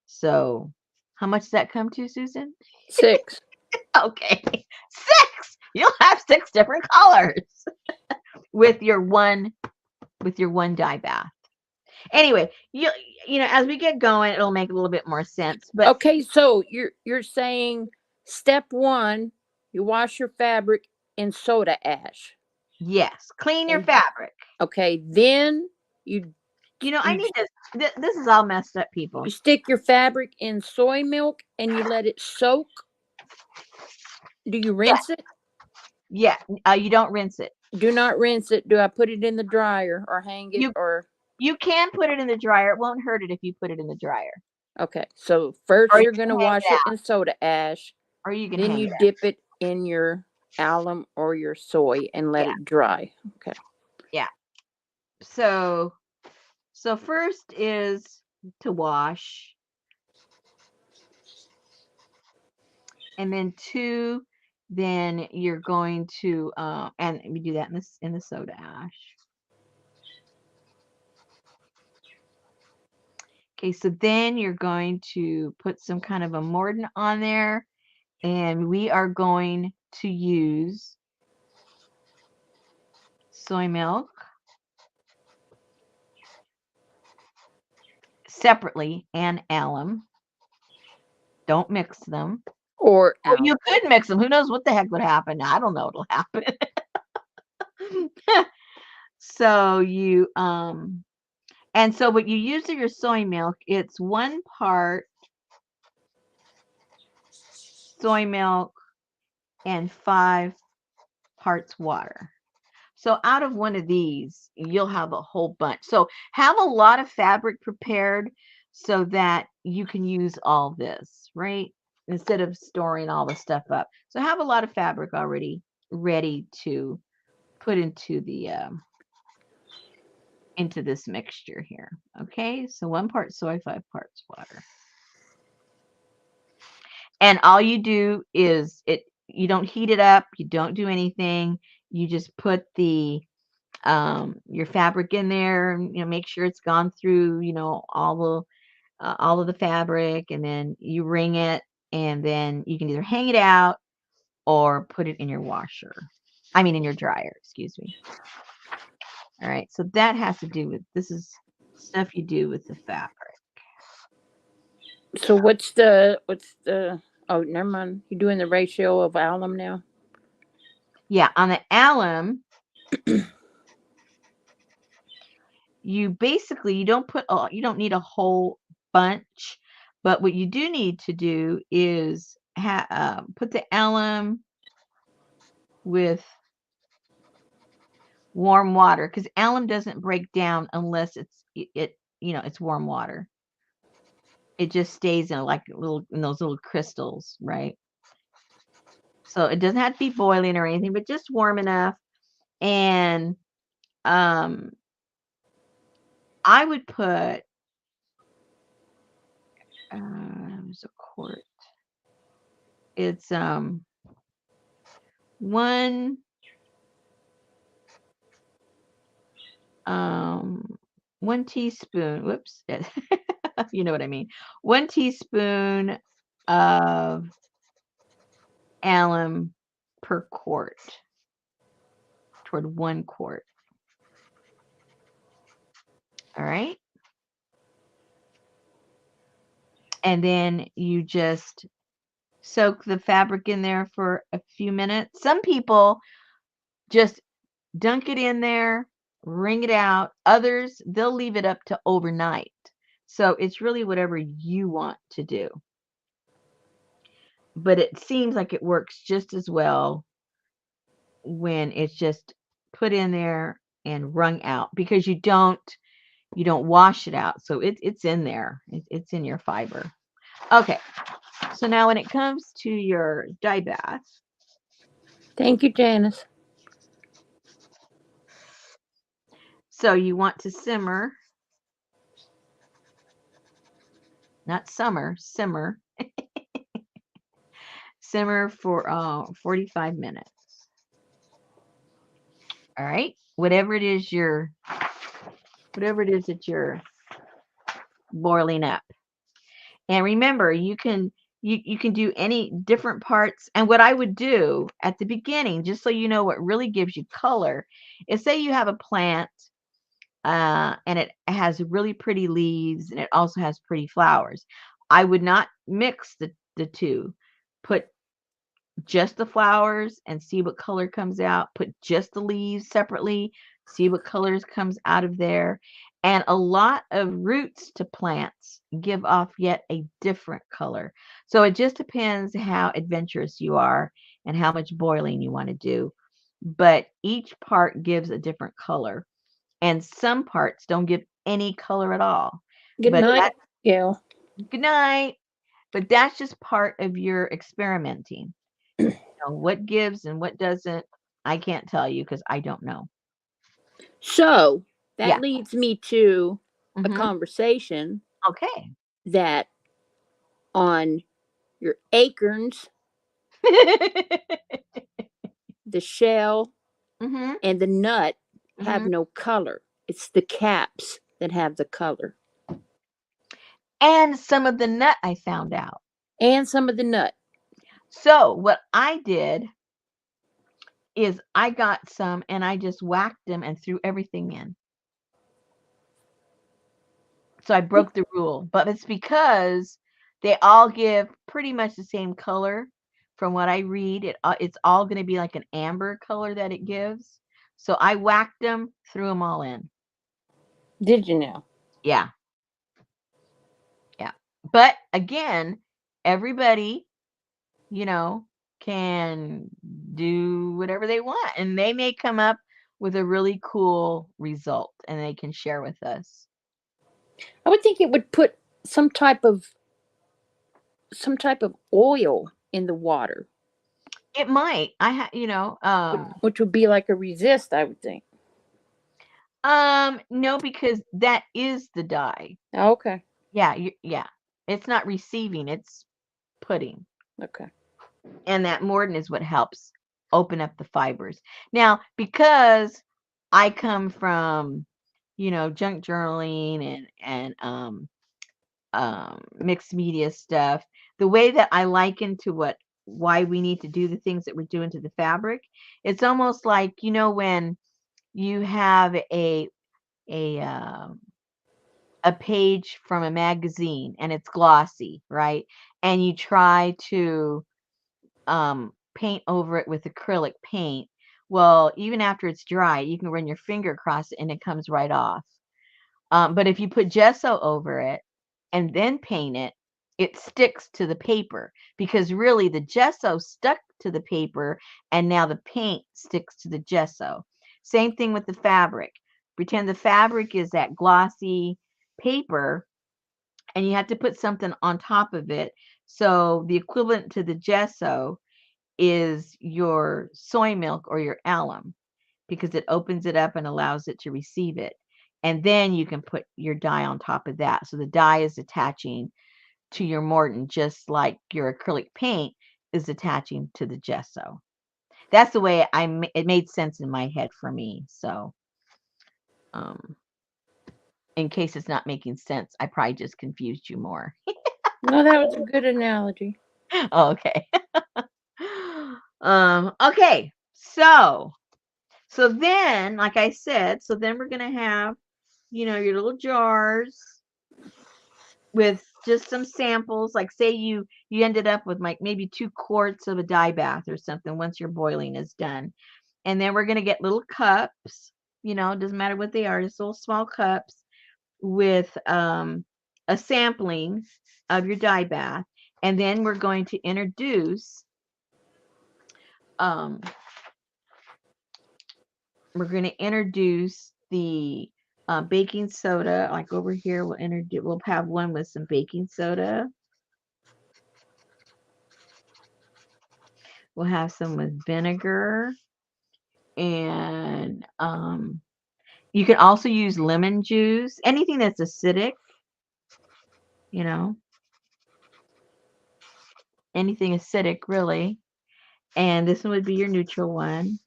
So how much does that come to, Susan? 6. Okay, 6. You'll have 6 different colors with your one dye bath. Anyway, you know, as we get going, it'll make a little bit more sense. But Okay, so you're saying step 1, you wash your fabric in soda ash. yes, clean your And fabric. okay, then you You know, I you need this. This is all messed up, people. you stick your fabric in soy milk and you let it soak. Do you Yeah, rinse it? yeah. You don't rinse it. Do not rinse it. Do I put it in the dryer or hang it You or you can put it in the dryer. It won't hurt it if you put it in the dryer, okay. So or first you you're can gonna hang wash it it out, in soda ash. or you can Then hang it you out. dip it in your alum or your soy and let Yeah, it dry. Okay. yeah. So first is to wash, and then 2, then you're going to and we do that in the soda ash. Okay, so then you're going to put some kind of a mordant on there, and we are going to use soy milk separately and alum. Don't mix them. Or Or alum. you could mix them. Who knows what the heck would happen? I don't know what'll happen. So you and so what you use of your soy milk, it's 1 part soy milk and 5 parts water. So out of one of these, you'll have a whole bunch. So have a lot of fabric prepared so that you can use all this, right? Instead of storing all the stuff up. So have a lot of fabric already ready to put into the into this mixture here. Okay, so 1 part soy, 5 parts water. And all you do is you don't heat it up, you don't do anything. You just put the your fabric in there, you know, make sure it's gone through, you know, all of the fabric, and then you wring it, and then you can either hang it out or put it in your washer. I mean in your dryer, excuse me. All right, so that has to do with, this is stuff you do with the fabric. So what's the oh never mind. You're doing the ratio of alum now? Yeah, on the alum, you basically, you don't need a whole bunch, but what you do need to do is put the alum with warm water, because alum doesn't break down unless it's warm water. It just stays in like in those little crystals, right? So it doesn't have to be boiling or anything, but just warm enough. And I would put it's a quart. It's one um 1 teaspoon. Whoops. You know what I mean. 1 teaspoon of alum per quart toward 1 quart. All right. And then you just soak the fabric in there for a few minutes. Some people just dunk it in there, wring it out. Others, they'll leave it up to overnight. So it's really whatever you want to do. But it seems like it works just as well when it's just put in there and wrung out, because you don't wash it out. So it's in there. It's in your fiber. Okay. So now when it comes to your dye bath, Thank you, Janice. so you want to simmer, not summer, simmer, simmer for 45 minutes. All right. Whatever it is that you're boiling up. And remember, you can do any different parts. And what I would do at the beginning, just so you know what really gives you color, is say you have a plant and it has really pretty leaves and it also has pretty flowers. I would not mix the two. Put just the flowers and see what color comes out. Put just the leaves separately, see what colors comes out of there. And a lot of roots to plants give off yet a different color. So it just depends how adventurous you are and how much boiling you want to do. But each part gives a different color. And some parts don't give any color at all. Good But night, that's Gail. good night. But that's just part of your experimenting. What gives and what doesn't, I can't tell you because I don't know. So that Yeah. leads me to a Hmm. conversation Okay. that on your acorns, the shell, Hmm. and the nut have Hmm. no color. It's the caps that have the color. And some of the nut I found out. And some of the nut. So what I did is I got some and I just whacked them and threw everything in. So I broke the rule, but it's because they all give pretty much the same color. From what I read, it's all going to be like an amber color that it gives. So I whacked them, threw them all in. Did you know? Yeah, yeah. But again, everybody, can do whatever they want, and they may come up with a really cool result, and they can share with us. I would think it would put some type of oil in the water, It might. which would be like a resist, I would think. No, because that is the dye. Okay. Yeah, yeah. It's not receiving, it's putting. Okay. And that mordant is what helps open up the fibers. Now, because I come from, junk journaling and mixed media stuff, the way that I liken to why we need to do the things that we're doing to the fabric, it's almost like, when you have a um a page from a magazine and it's glossy, right? And you try to paint over it with acrylic paint. Well, even after it's dry, you can run your finger across it and it comes right off. But if you put gesso over it and then paint it, it sticks to the paper, because really the gesso stuck to the paper and now the paint sticks to the gesso. Same thing with the fabric. Pretend the fabric is that glossy paper and you have to put something on top of it. So the equivalent to the gesso is your soy milk or your alum, because it opens it up and allows it to receive it. and then you can put your dye on top of that. So the dye is attaching to your mordant just like your acrylic paint is attaching to the gesso. That's the way it made sense in my head for me. So in case it's not making sense, I probably just confused you more. No, that was a good analogy. Okay. Okay. So then, like I said, so then we're gonna have, your little jars with just some samples. Like say you ended up with like maybe 2 quarts of a dye bath or something once your boiling is done. And then we're gonna get little cups, it doesn't matter what they are, just little small cups with a sampling of your dye bath. And then we're going to introduce the baking soda. Like over here, we'll have one with some baking soda. We'll have some with vinegar, and you can also use lemon juice, anything that's acidic, anything acidic really. And this one would be your neutral one.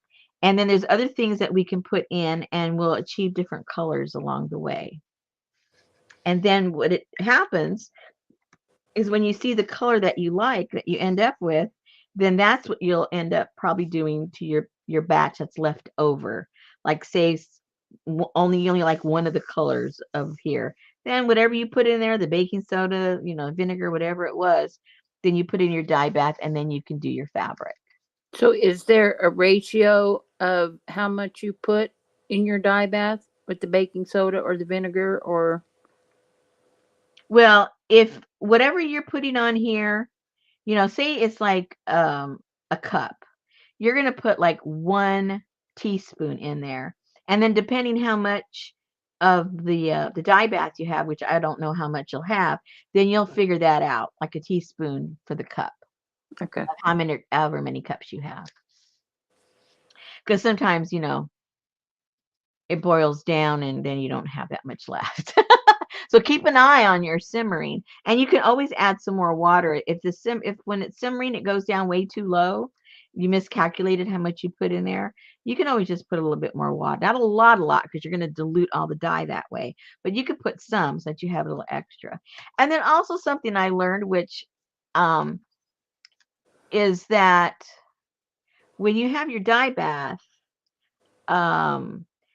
And then there's other things that we can put in and we'll achieve different colors along the way. And then what it happens is when you see the color that you like that you end up with, then that's what you'll end up probably doing to your batch that's left over. Like say you only like one of the colors of here. Then whatever you put in there, the baking soda, vinegar, whatever it was, then you put in your dye bath and then you can do your fabric. So is there a ratio of how much you put in your dye bath with the baking soda or the vinegar or? Well, if whatever you're putting on here, say it's like a cup, you're going to put like 1 teaspoon in there. And then depending how much of the dye bath you have, which I don't know how much you'll have, then you'll figure that out, like a teaspoon for the cup. Okay. However many cups you have. Because sometimes, it boils down and then you don't have that much left. So keep an eye on your simmering, and you can always add some more water. If when it's simmering, it goes down way too low, you miscalculated how much you put in there, you can always just put a little bit more water. Not a lot, because you're going to dilute all the dye that way. But you could put some so that you have a little extra. And then also something I learned, which is that when you have your dye bath,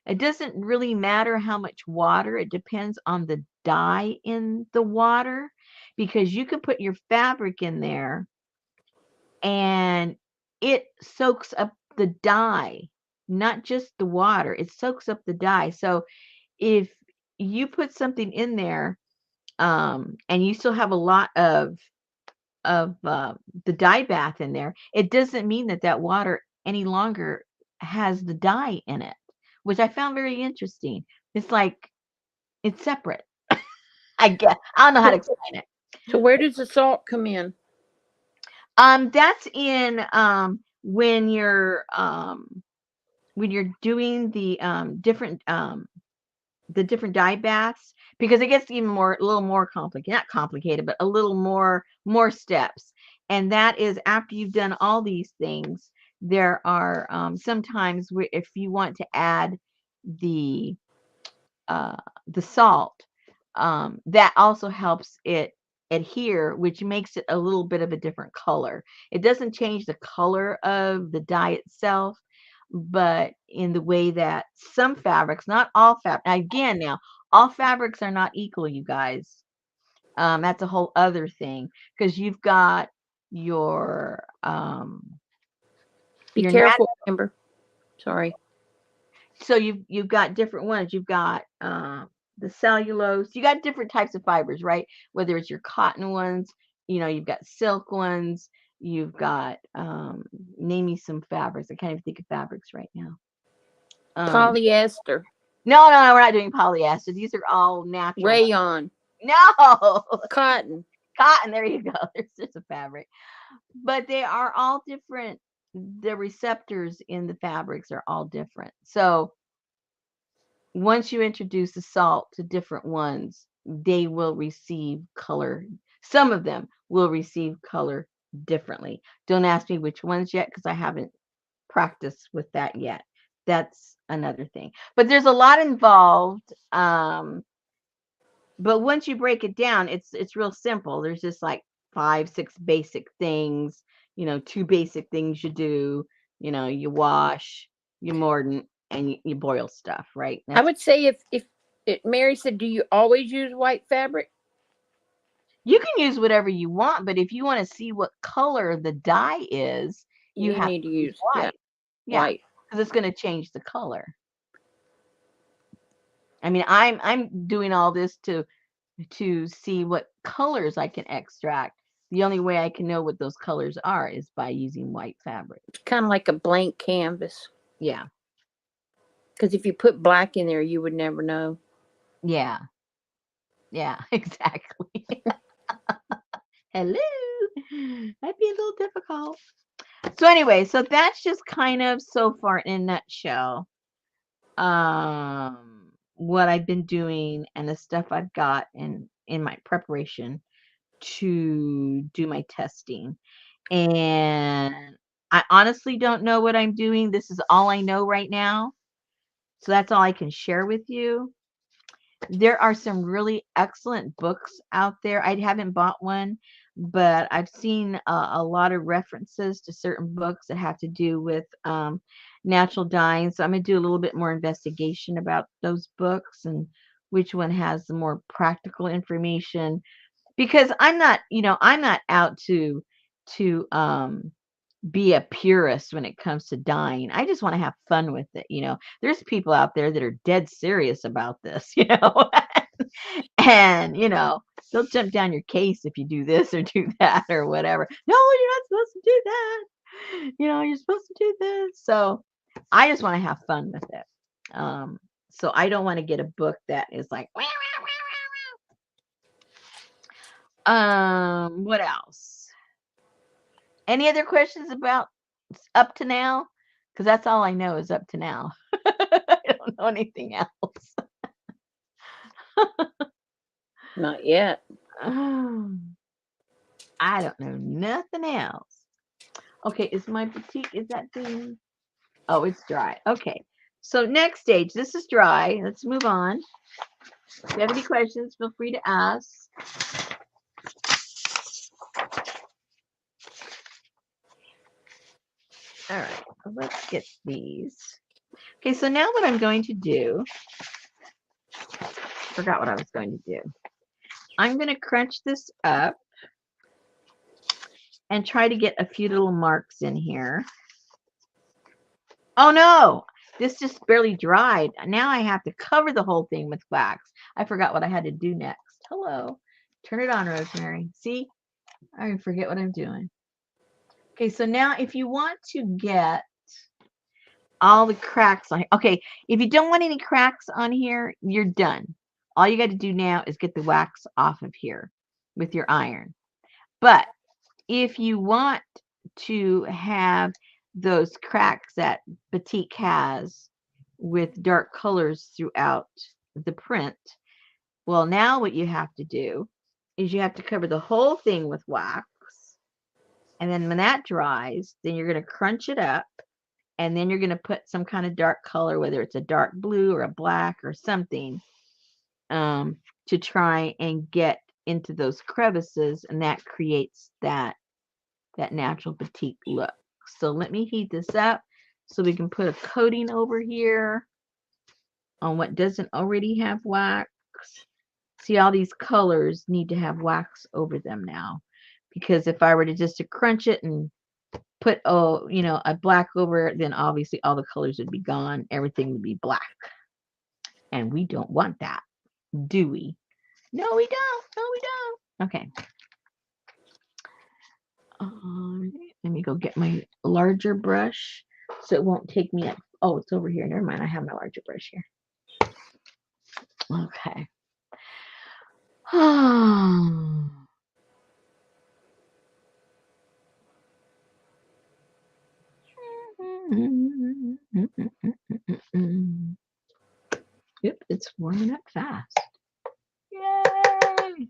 it doesn't really matter how much water. It depends on the dye in the water, because you can put your fabric in there and it soaks up the dye, not just the water. It soaks up the dye. So if you put something in there and you still have a lot of the dye bath in there, it doesn't mean that water any longer has the dye in it, which I found very interesting. It's like it's separate. I guess I don't know how to explain it. So where does the salt come in? That's in when you're doing the different dye baths, because it gets even a little more complicated, not complicated, but a little more steps. And that is after you've done all these things, there are sometimes if you want to add the salt, that also helps it adhere, which makes it a little bit of a different color. It doesn't change the color of the dye itself, but in the way that some fabrics, not all again, now all fabrics are not equal, you guys. That's a whole other thing, because you've got your Be careful, Amber. Sorry. So you've got different ones. You've got the cellulose. You got different types of fibers, right? Whether it's your cotton ones, you've got silk ones. You've got name me some fabrics. I can't even think of fabrics right now. Polyester. No, we're not doing polyester. These are all natural. Rayon. No. Cotton. Cotton. There you go. There's just a fabric. But they are all different. The receptors in the fabrics are all different. So once you introduce the salt to different ones, they will receive color. Some of them will receive color differently. Don't ask me which ones yet because I haven't practiced with that yet. That's another thing. But there's a lot involved. But once you break it down, it's real simple. There's just like 5, 6 basic things, 2 basic things you do. You wash, you mordant, and you boil stuff, right? I That's would say if Mary said, "Do you always use white fabric?" You can use whatever you want, but if you want to see what color the dye is, you You have need to to use use, yeah, white. Yeah, white. because it's going to change the color. I mean, I'm doing all this to see what colors I can extract. The only way I can know what those colors are is by using white fabric. It's kind of like a blank canvas. Yeah. Because if you put black in there, you would never know. Yeah. Yeah, exactly. Hello. That'd be a little difficult. So anyway, so that's just kind of so far in a nutshell what I've been doing and the stuff I've got in my preparation to do my testing. And I honestly don't know what I'm doing. This is all I know right now. So that's all I can share with you. There are some really excellent books out there. I haven't bought one, but I've seen a lot of references to certain books that have to do with natural dyeing. So I'm going to do a little bit more investigation about those books and which one has the more practical information because I'm not out to be a purist when it comes to dyeing. I just want to have fun with it. There's people out there that are dead serious about this. And, they'll jump down your case if you do this or do that or whatever. No, you're not supposed to do that. You're supposed to do this. So I just want to have fun with it. So I don't want to get a book that is like, what else? Any other questions about up to now? Because that's all I know is up to now. I don't know anything else. Not yet. I don't know nothing else. Okay, is my boutique, is that thing? Oh, it's dry. Okay. So next stage, this is dry. Let's move on. If you have any questions, feel free to ask. All right, let's get these. Okay, so now what I'm going to do, forgot what I was going to do. I'm going to crunch this up and try to get a few little marks in here. Oh no, this just barely dried. Now I have to cover the whole thing with wax. I forgot what I had to do next. Hello. Turn it on, Rosemary. See, I forget what I'm doing. Okay, so now if you want to get all the cracks on here. Okay, if you don't want any cracks on here, you're done. All you got to do now is get the wax off of here with your iron. But if you want to have those cracks that Batik has with dark colors throughout the print, well, now what you have to do is you have to cover the whole thing with wax. And then when that dries, then you're going to crunch it up. And then you're going to put some kind of dark color, whether it's a dark blue or a black or something, to try and get into those crevices. And that creates that natural batik look. So let me heat this up so we can put a coating over here on what doesn't already have wax. See, all these colors need to have wax over them now, because if I were to just to crunch it and put a black over it, then obviously all the colors would be gone. Everything would be black. And we don't want that, do we? No, we don't. No, we don't. Okay. Let me go get my larger brush so it won't take me up. Oh, it's over here. Never mind. I have my larger brush here. Okay. Oops. it's warming up fast. Yay!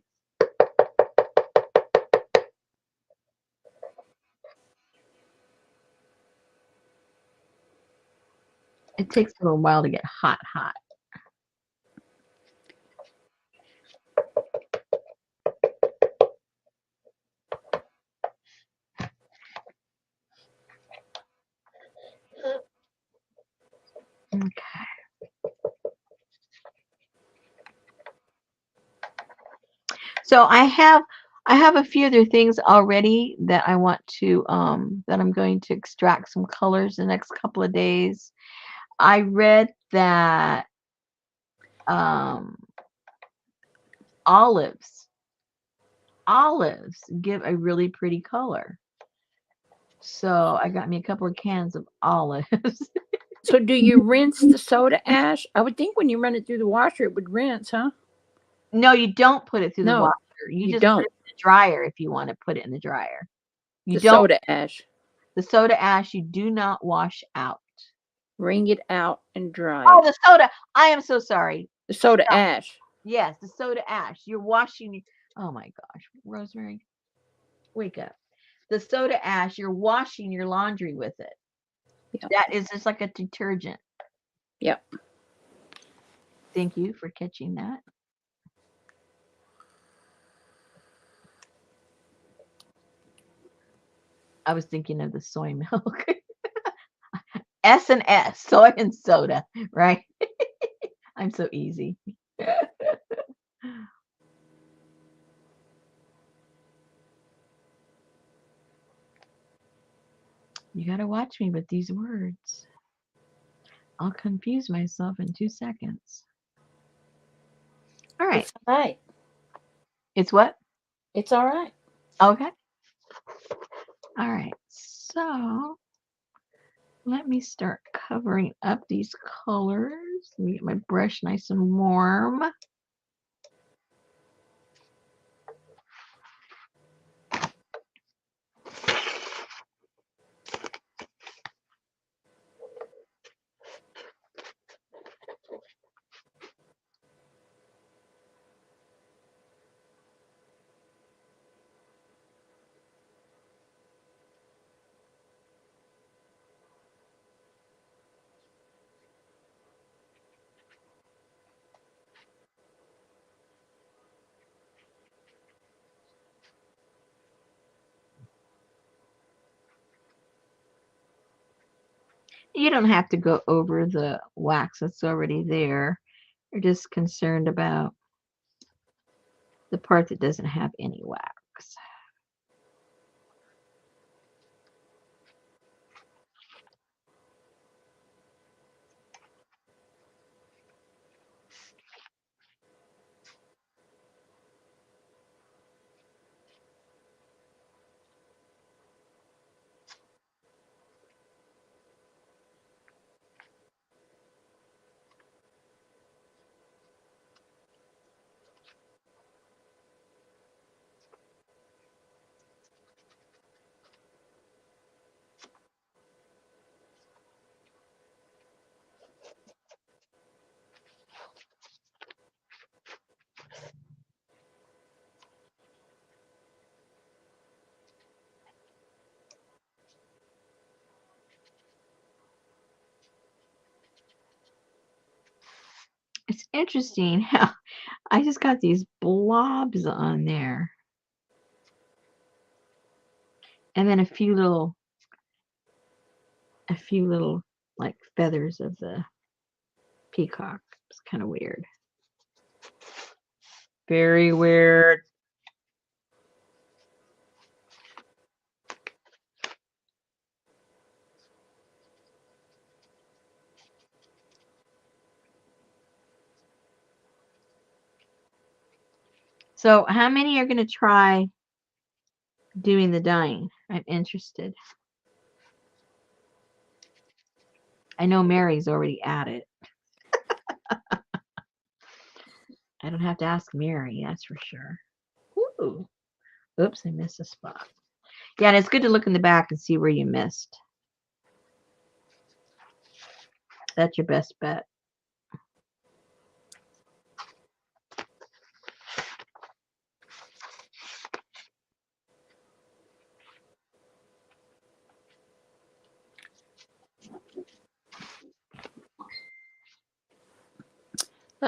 It takes a little while to get hot. Okay. So I have a few other things already that I want to that I'm going to extract some colors the next couple of days. I read that olives give a really pretty color. So I got me a couple of cans of olives. So do you rinse the soda ash? I would think when you run it through the washer, it would rinse, huh? No, you don't put it through the No, washer. You you just put don't. it in the dryer if you want to put it in the dryer. You The don't. soda ash. The soda ash you do not wash out. Wring it out and dry Oh, it. the soda. I am so sorry. The soda ash. Yes, the soda ash. You're washing. Oh my gosh, Rosemary, wake up. The soda ash, you're washing your laundry with it. Yep. That is just like a detergent. Yep. Thank you for catching that. I was thinking of the soy milk. S&S, soy and soda, right? I'm so easy. You got to watch me with these words. I'll confuse myself in 2 seconds. All right. It's all right. It's what? It's all right. Okay. All right. So let me start covering up these colors. Let me get my brush nice and warm. You don't have to go over the wax that's already there. You're just concerned about the part that doesn't have any wax. It's interesting how I just got these blobs on there. And then a few little like feathers of the peacock. It's kind of weird. Very weird. So how many are going to try doing the dyeing? I'm interested. I know Mary's already at it. I don't have to ask Mary, that's for sure. Ooh. Oops, I missed a spot. Yeah, and it's good to look in the back and see where you missed. That's your best bet.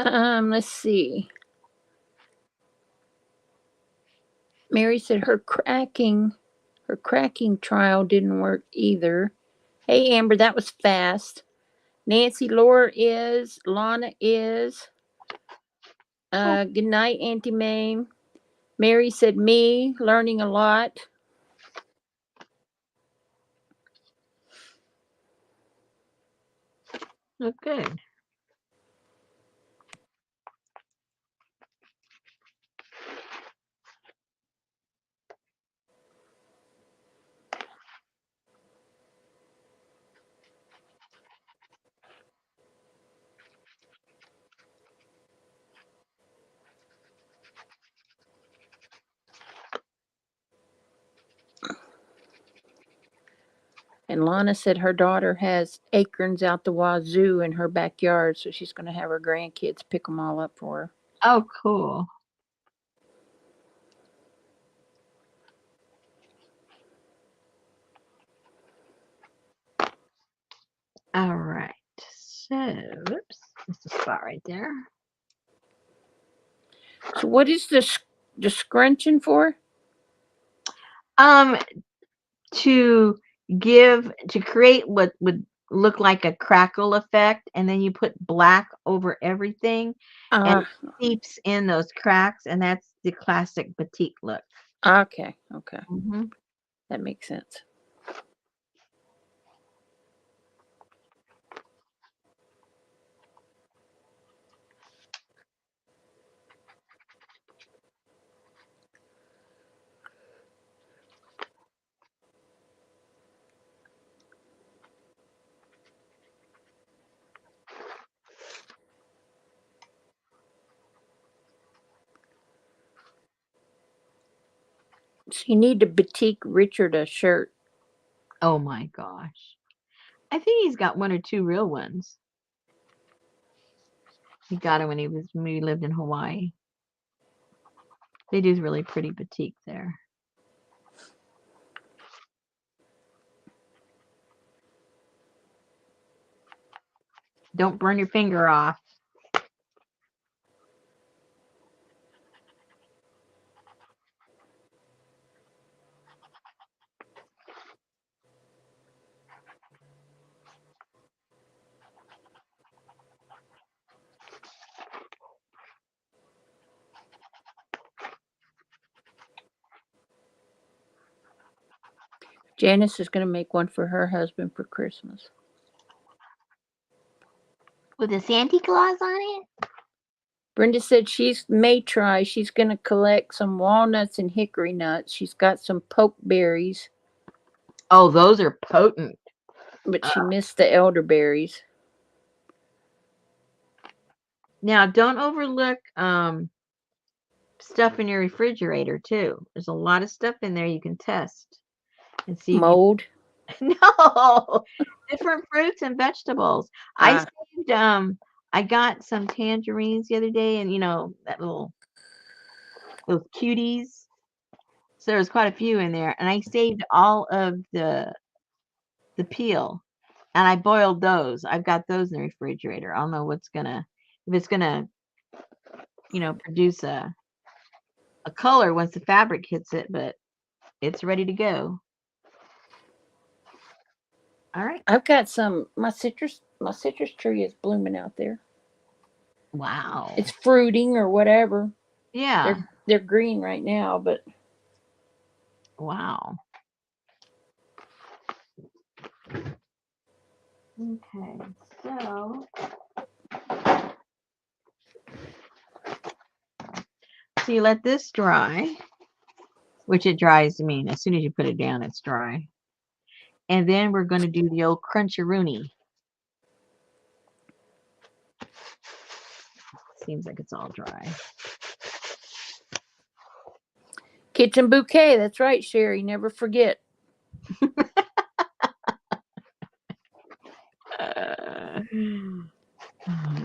Let's see. Mary said her cracking trial didn't work either. Hey Amber, that was fast. Nancy, Laura is, Lana is. Oh, Good night, Auntie May. Mary said me, learning a lot. good. And Lana said her daughter has acorns out the wazoo in her backyard, so she's going to have her grandkids pick them all up for her. Oh, cool. All right. So, oops, that's a spot right there. So what is the scrunching for? Um, to create what would look like a crackle effect, and then you put black over everything, and Ah, it seeps in those cracks, and that's the classic batik look. okay. Hmm. That makes sense. So you need to batik Richard a shirt. Oh my gosh. I think he's got one or two real ones. He got it when we lived in Hawaii. They do really pretty batik there. Don't burn your finger off. Janice is going to make one for her husband for Christmas. With a Santa Claus on it? Brenda said may try. She's going to collect some walnuts and hickory nuts. She's got some pokeberries, Oh, those are potent. but she missed the elderberries. Now, don't overlook stuff in your refrigerator too. There's a lot of stuff in there you can test and see if you Mold. no different fruits and vegetables. I Ah, saved I got some tangerines the other day, and that little those cuties. So there's quite a few in there, and I saved all of the peel, and I boiled those. I've got those in the refrigerator. I don't know if it's gonna produce a color once the fabric hits it, but it's ready to go. All right. I've got some. My citrus tree is blooming out there. Wow. It's fruiting or whatever. Yeah. They're green right now, but Wow. Okay. So you let this dry, which it dries. I mean, as soon as you put it down, it's dry. And then we're going to do the old cruncharoony. Seems like it's all dry. kitchen bouquet. That's right, Sherry. Never forget.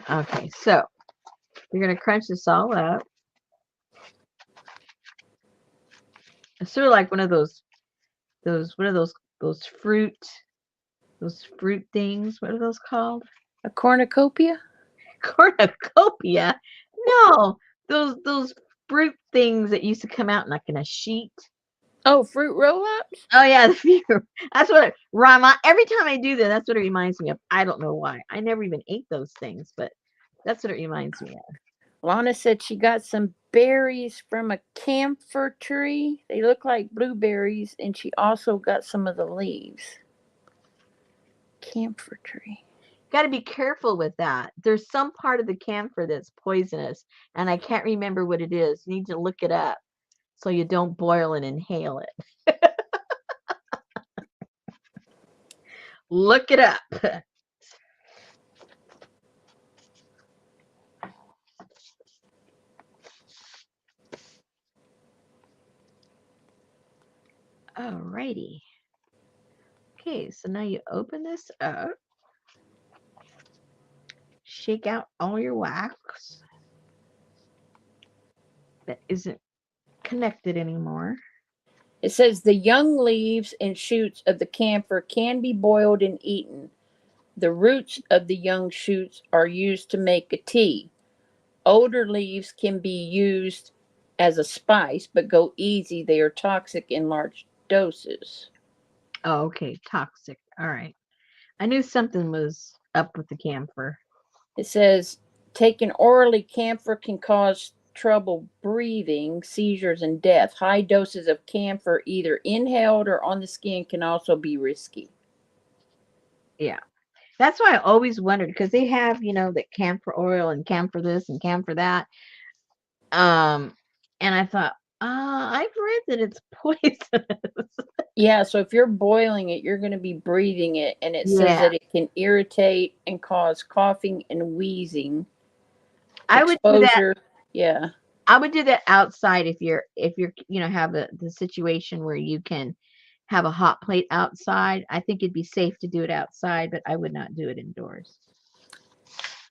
Okay, so you're going to crunch this all up. It's sort of like one of what are those fruit things? What are those called? A cornucopia. cornucopia? No, those fruit things that used to come out like in a sheet. Oh, fruit roll-ups? Oh yeah, the few. That's what every time I do that, that's what it reminds me of. I don't know why. I never even ate those things, but that's what it reminds me of. Lana said she got some berries from a camphor tree. They look like blueberries, and she also got some of the leaves. Camphor tree. Got to be careful with that. There's some part of the camphor that's poisonous, and I can't remember what it is. You need to look it up so you don't boil and inhale it. Look it up. Alrighty. Okay, so now you open this up. Shake out all your wax that isn't connected anymore. It says the young leaves and shoots of the camphor can be boiled and eaten. The roots of the young shoots are used to make a tea. Older leaves can be used as a spice, but go easy. They are toxic in large doses. Oh, okay, toxic. All right. I knew something was up with the camphor. It says taken orally, camphor can cause trouble breathing, seizures, and death. High doses of camphor, either inhaled or on the skin, can also be risky. Yeah. That's why I always wondered because they have, the camphor oil and camphor this and camphor that. And I thought, I've read that it's poisonous. Yeah, so if you're boiling it, you're going to be breathing it, and it says Yeah. that it can irritate and cause coughing and wheezing. I would do that. Exposure, yeah. I would do that outside if you're have the situation where you can have a hot plate outside. I think it'd be safe to do it outside, but I would not do it indoors.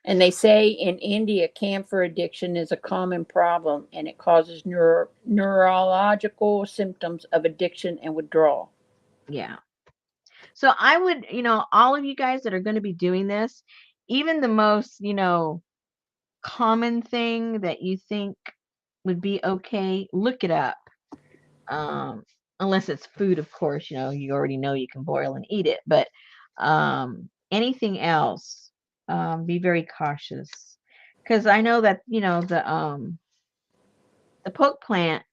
And they say in India, camphor addiction is a common problem, and it causes neurological symptoms of addiction and withdrawal. Yeah. So I would, all of you guys that are going to be doing this, even the most, common thing that you think would be okay, look it up. Unless it's food, of course, you already know you can boil and eat it, but anything else, be very cautious. Because I know that, the poke plant,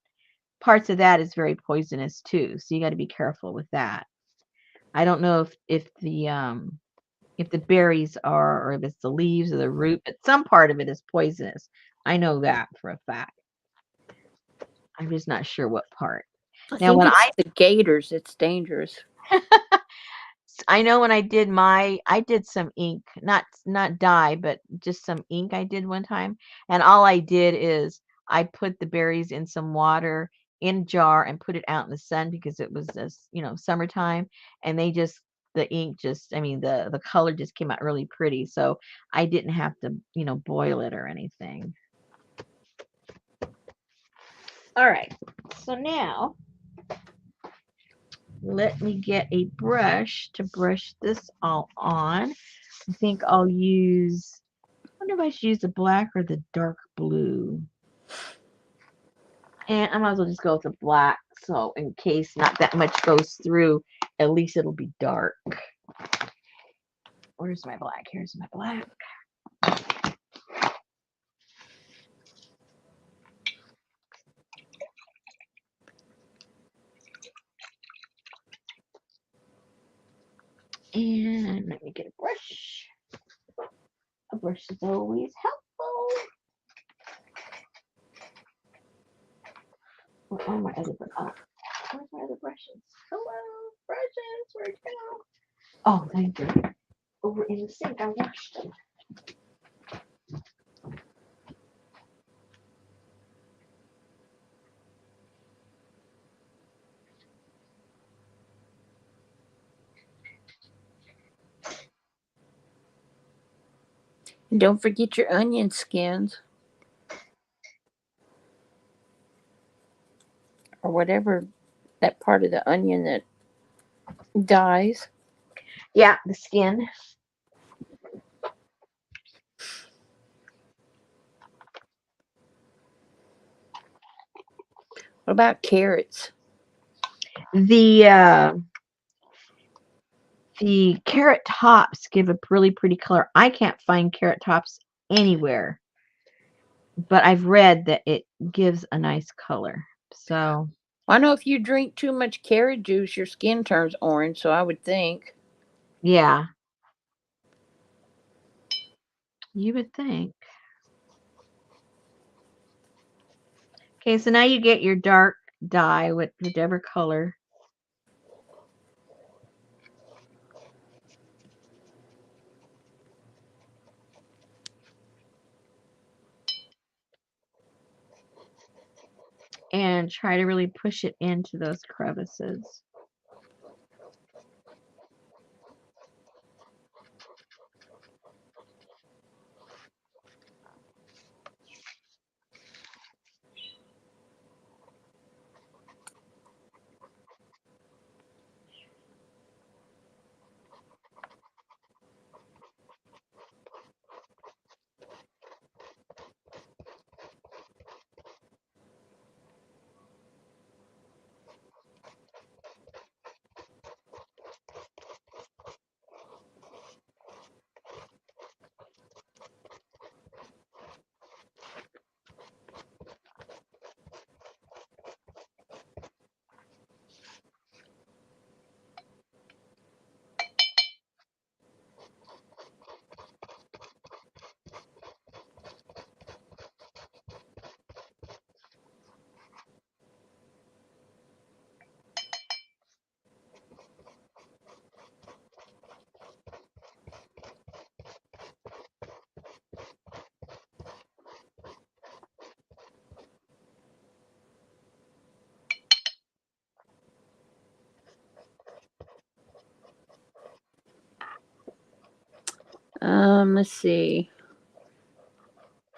parts of that is very poisonous too. So you got to be careful with that. I don't know if the berries are, or if it's the leaves or the root, but some part of it is poisonous. I know that for a fact. I'm just not sure what part. I Now, think when it's the gators. It's dangerous. I know when I did some ink, not dye, but just some ink I did one time. And all I did is I put the berries in some water in a jar and put it out in the sun because it was this, summertime. And the ink just, I mean, the color just came out really pretty. So I didn't have to, boil it or anything. All right. So now let me get a brush to brush this all on. I think I wonder if I should use the black or the dark blue. And I might as well just go with the black. So in case not that much goes through, at least it'll be dark. Where's my black? Here's my black. And let me get a brush. A brush is always helpful. Where are my other brushes? Oh, where's my other brushes? Hello, brushes. Where'd you go? Oh, thank you. Over in the sink. I washed them. And don't forget your onion skins. Or whatever that part of the onion that dies. Yeah, the skin. What about carrots? The carrot tops give a really pretty color. I can't find carrot tops anywhere, but I've read that it gives a nice color. So, I know if you drink too much carrot juice, your skin turns orange. So I would think. yeah, you would think. Okay, so now you get your dark dye with whatever color. And try to really push it into those crevices. Let's see.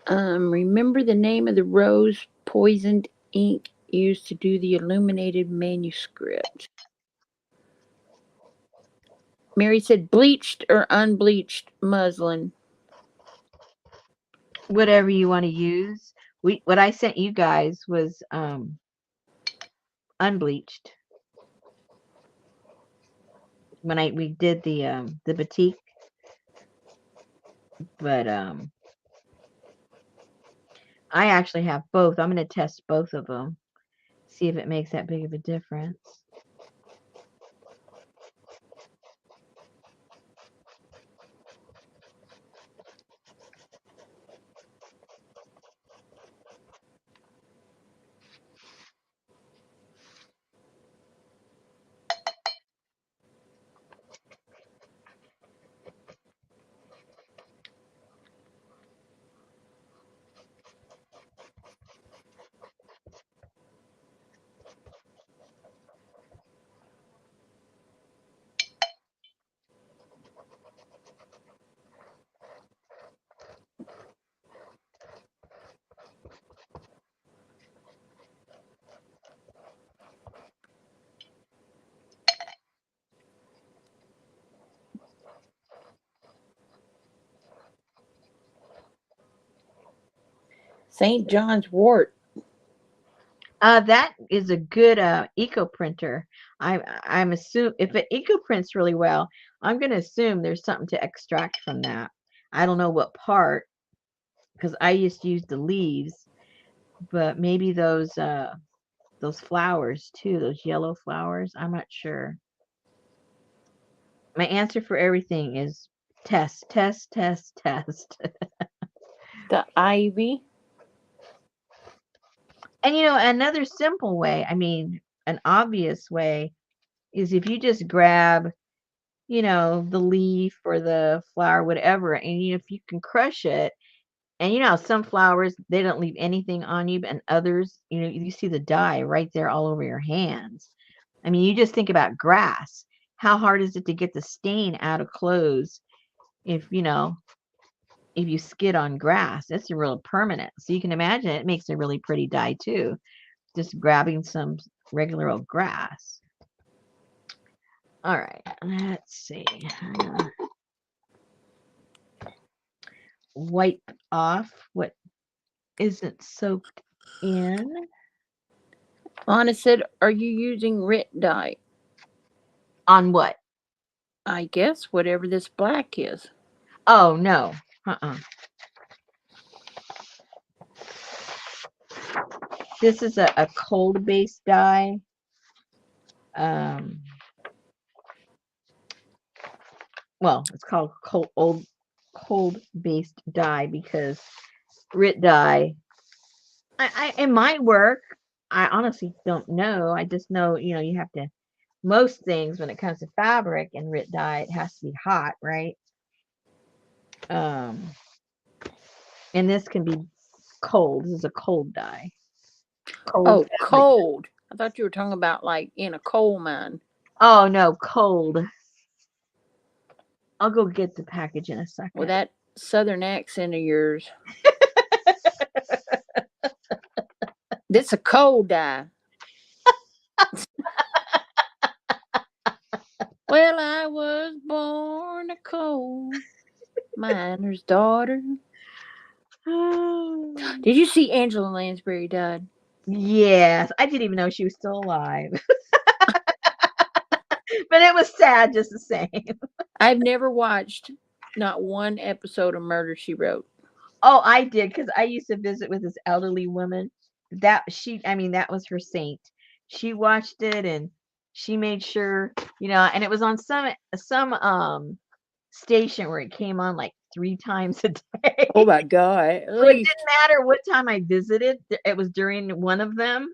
Remember the name of the rose poisoned ink used to do the illuminated manuscript. Mary said bleached or unbleached muslin. Whatever you want to use. What I sent you guys was unbleached. When we did the batik, but I actually have both. I'm going to test both of them, see if it makes that big of a difference. St. John's wort. That is a good eco printer. I'm assume if it eco prints really well, I'm going to assume there's something to extract from that. I don't know what part, because I used to use the leaves, but maybe those flowers too, those yellow flowers. I'm not sure. My answer for everything is test, test, test, test. The ivy. And another simple way, I mean, an obvious way is if you just grab, the leaf or the flower, whatever, and if you can crush it, and how some flowers they don't leave anything on you, and others, you see the dye right there all over your hands. I mean, you just think about grass. How hard is it to get the stain out of clothes if you skid on grass? It's a real permanent. So you can imagine it makes a really pretty dye too. Just grabbing some regular old grass. All right, let's see. I'm gonna wipe off what isn't soaked in. Lana said, "Are you using RIT dye?" On what? I guess whatever this black is. Oh, no. Uh-uh. This is a cold-based dye. Well, it's called cold-based dye because RIT dye, it might work. I honestly don't know. I just know, you have to, most things when it comes to fabric and RIT dye, it has to be hot, right? And this can be cold. This is a cold dye. Cold Oh, fabric. cold. I thought you were talking about like in a coal mine. Oh, no, cold. I'll go get the package in a second. With that southern accent of yours. This a cold dye. Well, I was born a coal miner's daughter. Did you see Angela Lansbury died? Yes, I didn't even know she was still alive. But it was sad just the same. I've never watched not one episode of Murder, She Wrote. Oh, I did because I used to visit with this elderly woman. That was her saint. She watched it and she made sure, and it was on some station where it came on like 3 times a day. Oh my God. So it didn't matter what time I visited. It was during one of them.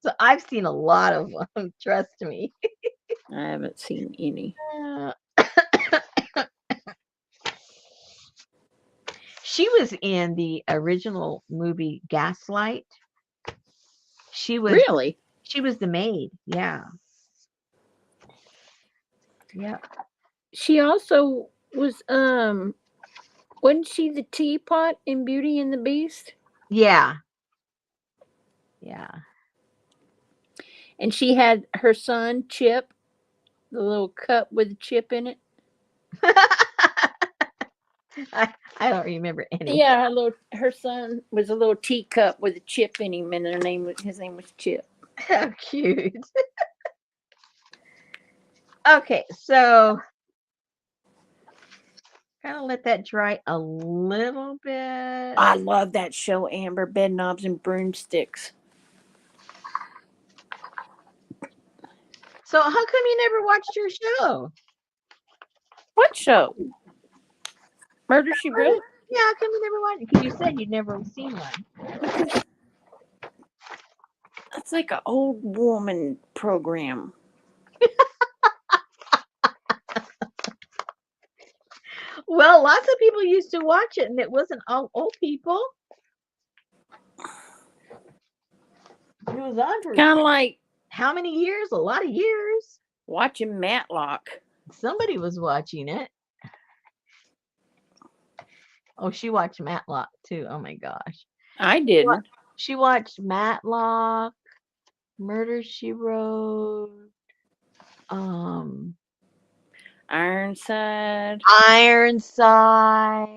So I've seen a lot of them, trust me. I haven't seen any. She was in the original movie Gaslight. She was Really? She was the maid. Yeah. Yeah. She also was wasn't she the teapot in Beauty and the Beast? Yeah. Yeah. And she had her son Chip, the little cup with a chip in it. I don't remember any. Yeah, her son was a little teacup with a chip in him, and his name was Chip. How cute. Okay, so kind of let that dry a little bit. I love that show, Amber. Bed Knobs and Broomsticks. So how come you never watched your show? What show? Murder, She Wrote? Yeah, how come you never watched it? Because you said you'd never seen one. That's like an old woman program. Well, lots of people used to watch it, and it wasn't all old people. It was on for Kind of like how many years? A lot of years. watching Matlock. Somebody was watching it. Oh, she watched Matlock too. Oh my gosh. I didn't. She watched Matlock, Murder She Wrote, Ironside. Ironside.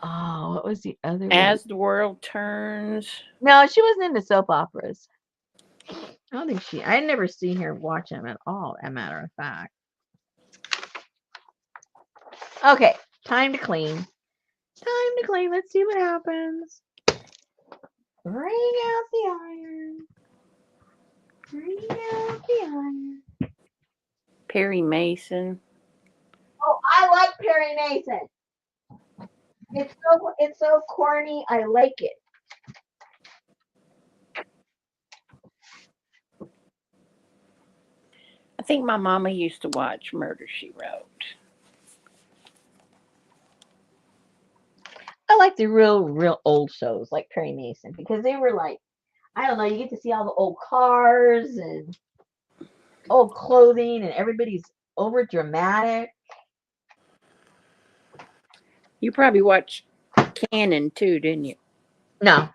Oh, what was the other one? As the World Turns. No, she wasn't into soap operas. I never seen her watch them at all, as a matter of fact. Okay, time to clean. Time to clean. Let's see what happens. Bring out the iron. Bring out the iron. Perry Mason. Oh, I like Perry Mason. It's so corny. I like it. I think my mama used to watch Murder, She Wrote. I like the real old shows like Perry Mason because they were like, I don't know, you get to see all the old cars and old clothing and everybody's over dramatic. You probably watched Cannon too, didn't you? No.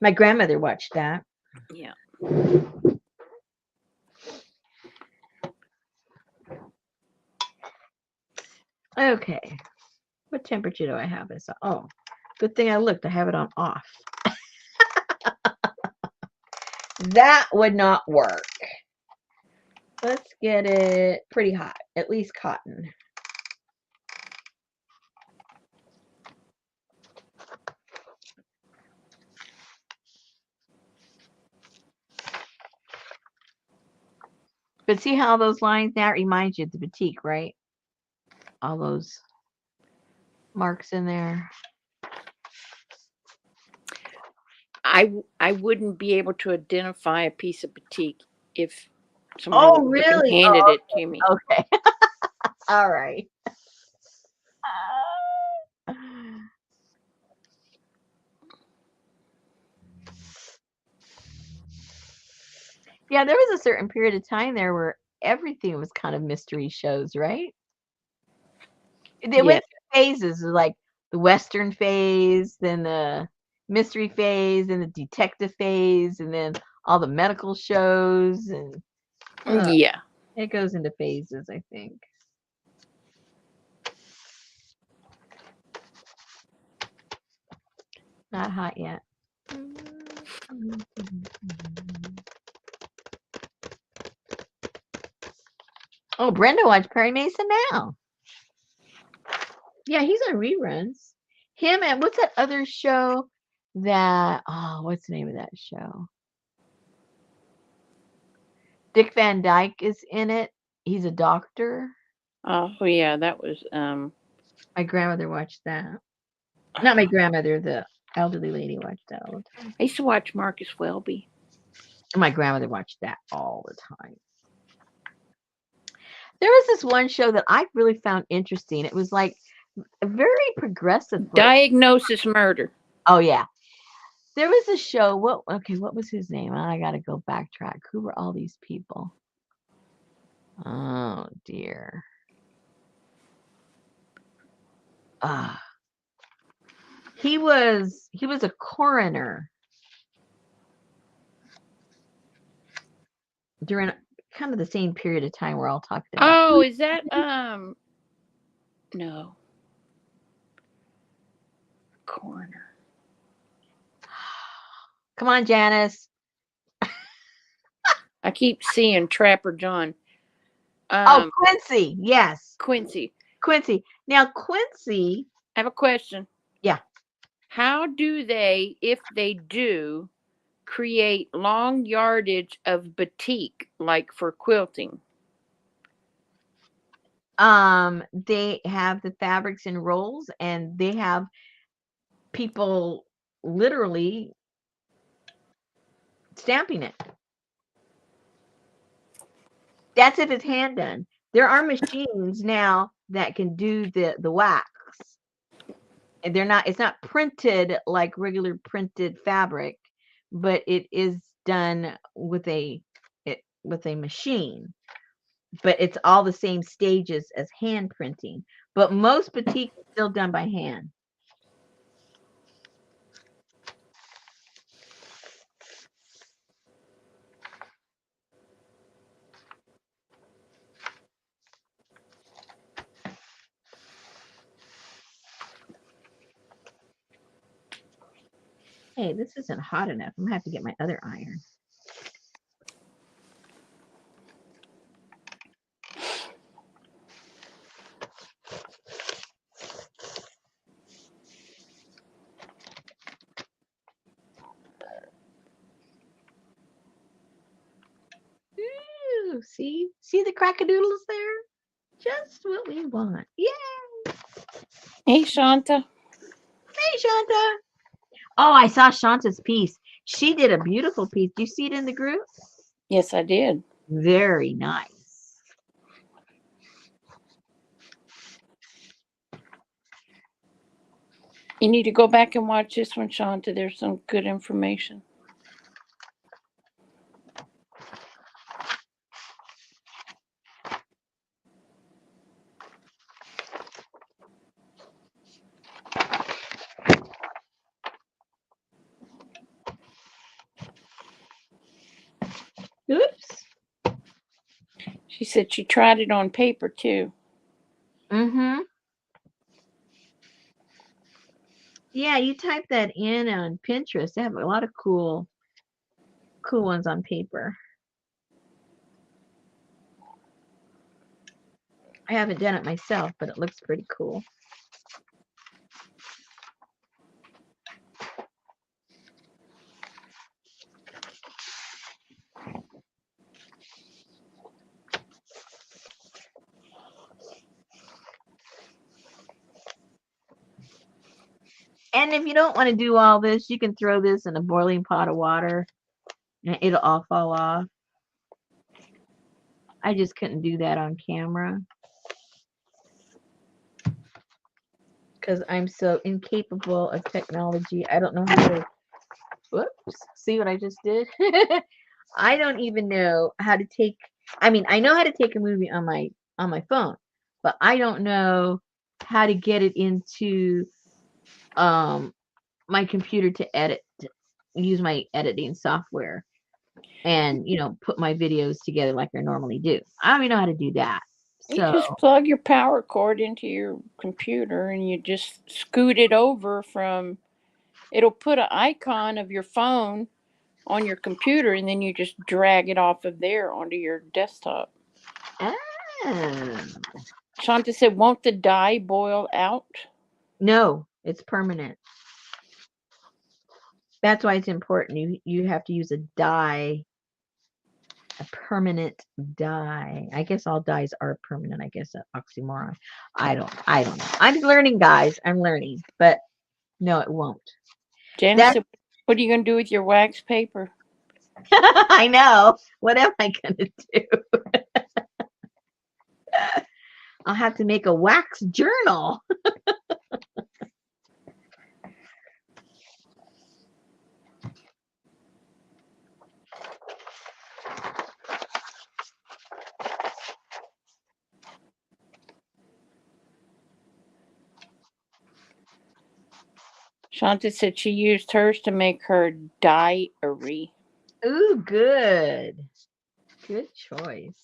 My grandmother watched that. Yeah. Okay. What temperature do I have this on? Oh, Good thing I looked. I have it on off. That would not work. Let's get it pretty hot, at least cotton. But see how those lines now reminds you of the batik, right? All those marks in there. I wouldn't be able to identify a piece of batik if somebody Oh, walked up and really? handed Oh, it to me. okay. All right. Yeah, there was a certain period of time there where everything was kind of mystery shows, right? They Yes. went through phases, like the Western phase, then the mystery phase, then the detective phase, and then all the medical shows, and Yeah. it goes into phases, I think. Not hot yet. Oh, Brenda watched Perry Mason now. Yeah, he's on reruns. Him and what's that other show that, oh, what's the name of that show? Dick Van Dyke is in it. He's a doctor. Oh yeah, that was My grandmother watched that. Not my grandmother, the elderly lady watched that all the time. I used to watch Marcus Welby. My grandmother watched that all the time. There was this one show that I really found interesting. It was like a very progressive. Diagnosis Murder. Oh yeah. There was a show. What was his name? I gotta go backtrack. Who were all these people? Oh dear. He was a coroner during kind of the same period of time we're all talking about. Oh, is that no. Coroner. Come on, Janice. I keep seeing Trapper John. Oh, Quincy. Yes. Quincy. Quincy. Now, Quincy. I have a question. Yeah. How do they, if they do, create long yardage of batik, like for quilting? They have the fabrics in rolls, and they have people literally stamping it. That's if it's hand done. There are machines now that can do the wax. And it's not printed like regular printed fabric, but it is done with a machine. But it's all the same stages as hand printing. But most batik is still done by hand. Hey, this isn't hot enough. I'm gonna have to get my other iron. Ooh, see the crackadoodles there? Just what we want. Yay! Hey, Shanta. Hey, Shanta. Oh, I saw Shanta's piece. She did a beautiful piece. Do you see it in the group? Yes, I did. Very nice. You need to go back and watch this one, Shanta. There's some good information. Oops. She said she tried it on paper too. Mm-hmm. Yeah, you type that in on Pinterest. They have a lot of cool ones on paper. I haven't done it myself, but it looks pretty cool. And if you don't want to do all this, you can throw this in a boiling pot of water and it'll all fall off. I just couldn't do that on camera because I'm so incapable of technology. I don't know how to, whoops, see what I just did? I don't even know how to take, I mean, I know how to take a movie on my phone, but I don't know how to get it into my computer to use my editing software and, put my videos together like I normally do. I don't even know how to do that. You So, just plug your power cord into your computer and you just scoot it over from. It'll put an icon of your phone on your computer, and then you just drag it off of there onto your desktop. ah, Shanta said, "Won't the dye boil out?" no, it's permanent. That's why it's important. You have to use a dye, a permanent dye. I guess all dyes are permanent. I guess an oxymoron. I don't know. I'm learning, guys. I'm learning. But no, it won't. Janice That said, "What are you going to do with your wax paper?" I know. What am I gonna do? I'll have to make a wax journal. Shanta said she used hers to make her diary. Ooh, good. Good choice.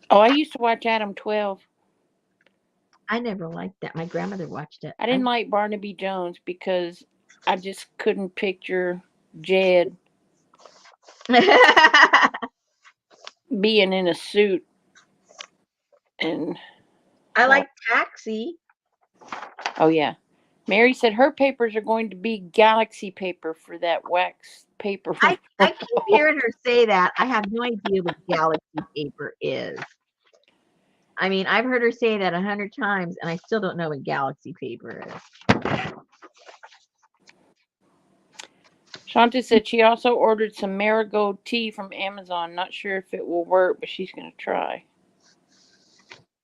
Oh, I used to watch Adam 12. I never liked that. My grandmother watched it. I didn't like Barnaby Jones because I just couldn't picture Jed being in a suit. And, I well, like Taxi. oh, yeah. Mary said her papers are going to be galaxy paper for that wax paper. I keep hearing her say that. I have no idea what galaxy paper is. I mean, I've heard her say that 100 times, and I still don't know what galaxy paper is. Shanta said she also ordered some marigold tea from Amazon. Not sure if it will work, but she's going to try.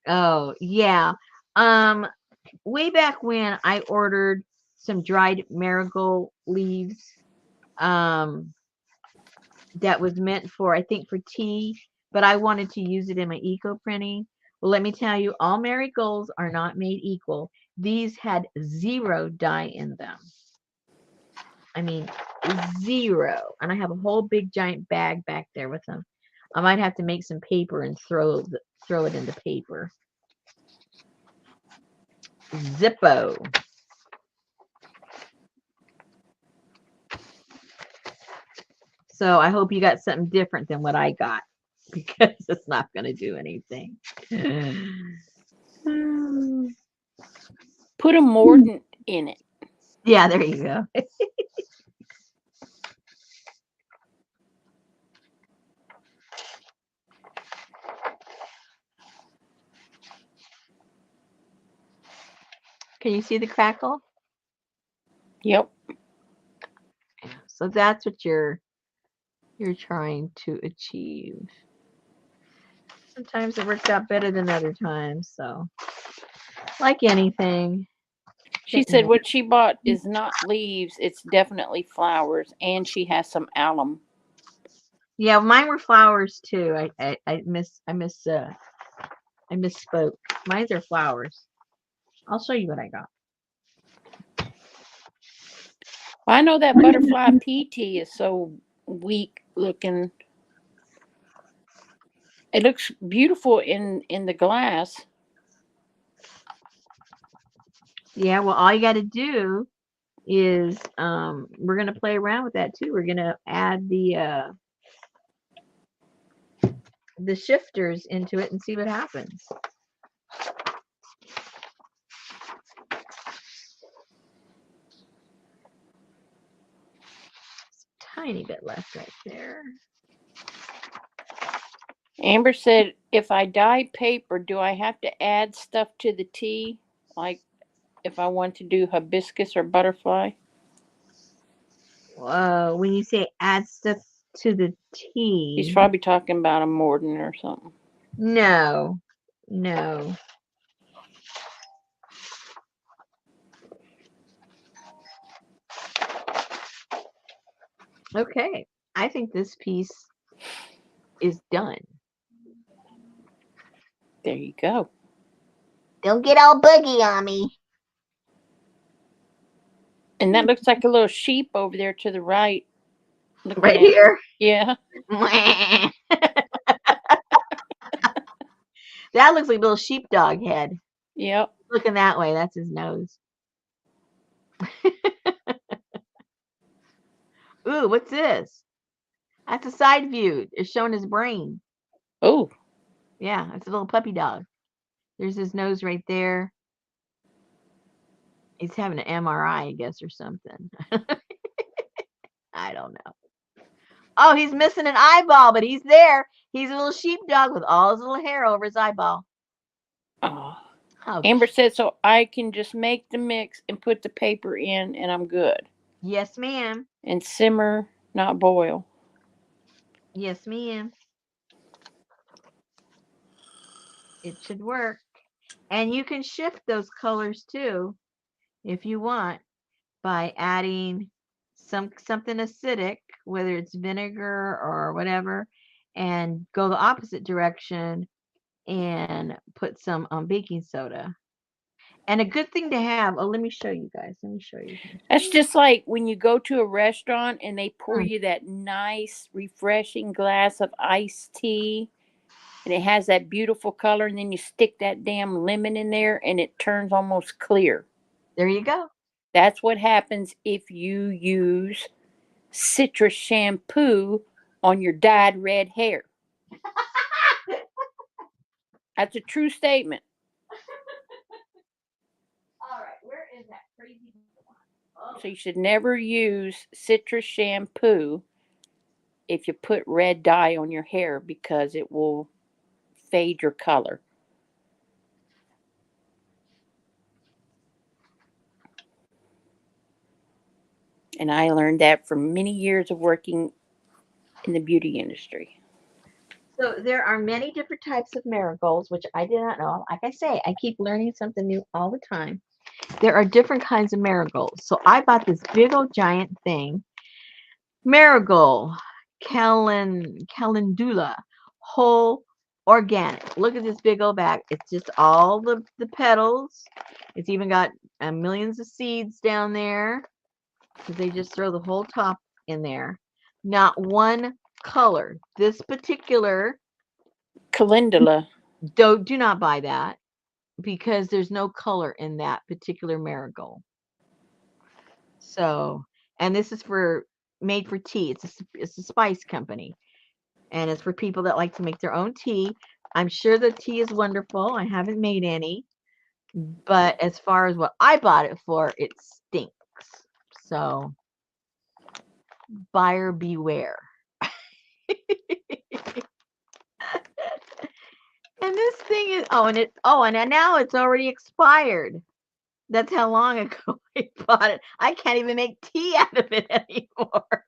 Oh, yeah. Way back when I ordered some dried marigold leaves, that was meant for, I think, for tea, but I wanted to use it in my eco printing. Well, let me tell you, all marigolds are not made equal. These had 0 dye in them. I mean, 0. And I have a whole big giant bag back there with them. I might have to make some paper and throw it into paper. Zippo. So I hope you got something different than what I got because it's not going to do anything. Put a mordant in it. Yeah, there you go. Can you see the crackle? Yep. So that's what you're trying to achieve. Sometimes it works out better than other times. So, like anything. She said what she bought is not leaves, it's definitely flowers, and she has some alum. Yeah, mine were flowers too. I misspoke. Mine's are flowers. I'll show you what I got. I know that butterfly PT is so weak looking. It looks beautiful in the glass. Yeah, well, all you got to do is we're going to play around with that too. We're going to add the shifters into it and see what happens. Tiny bit left right there. Amber said, if I dye paper, do I have to add stuff to the tea? Like if I want to do hibiscus or butterfly? When you say add stuff to the He's tea, probably talking about a mordant or something. no. Okay, I think this piece is done. There you go. Don't get all buggy on me. And that looks like a little sheep over there to the right. Right here. Yeah. That looks like a little sheepdog head. Yep. Looking that way, that's his nose. Ooh, what's this? That's a side view. It's showing his brain. Oh. Yeah, it's a little puppy dog. There's his nose right there. He's having an MRI, I guess, or something. I don't know. Oh, he's missing an eyeball, but he's there. He's a little sheepdog with all his little hair over his eyeball. Oh. Oh, Amber said, so I can just make the mix and put the paper in and I'm good. yes, ma'am. And simmer, not boil. Yes, ma'am. It should work. And you can shift those colors too, if you want, by adding something acidic, whether it's vinegar or whatever, and go the opposite direction and put some baking soda. And a good thing to have. Oh, let me show you guys. Let me show you. That's just like when you go to a restaurant and they pour Mm. you that nice, refreshing glass of iced tea and it has that beautiful color, and then you stick that damn lemon in there and it turns almost clear. There you go. That's what happens if you use citrus shampoo on your dyed red hair. That's a true statement. All right, where is that crazy one? So you should never use citrus shampoo if you put red dye on your hair because it will fade your color. And I learned that from many years of working in the beauty industry. So there are many different types of marigolds, which I did not know. Like I say, I keep learning something new all the time. There are different kinds of marigolds. So I bought this big old giant thing, marigold, calendula, whole organic. Look at this big old bag. It's just all the petals. It's even got millions of seeds down there because they just throw the whole top in there. Not one color. This particular, Calendula. do not buy that because there's no color in that particular marigold. So, and this is made for tea. It's a spice company, and it's for people that like to make their own tea. I'm sure the tea is wonderful. I haven't made any, but as far as what I bought it for, it stinks. So, buyer beware. And this thing is and now it's already expired. That's how long ago I bought it. I can't even make tea out of it anymore.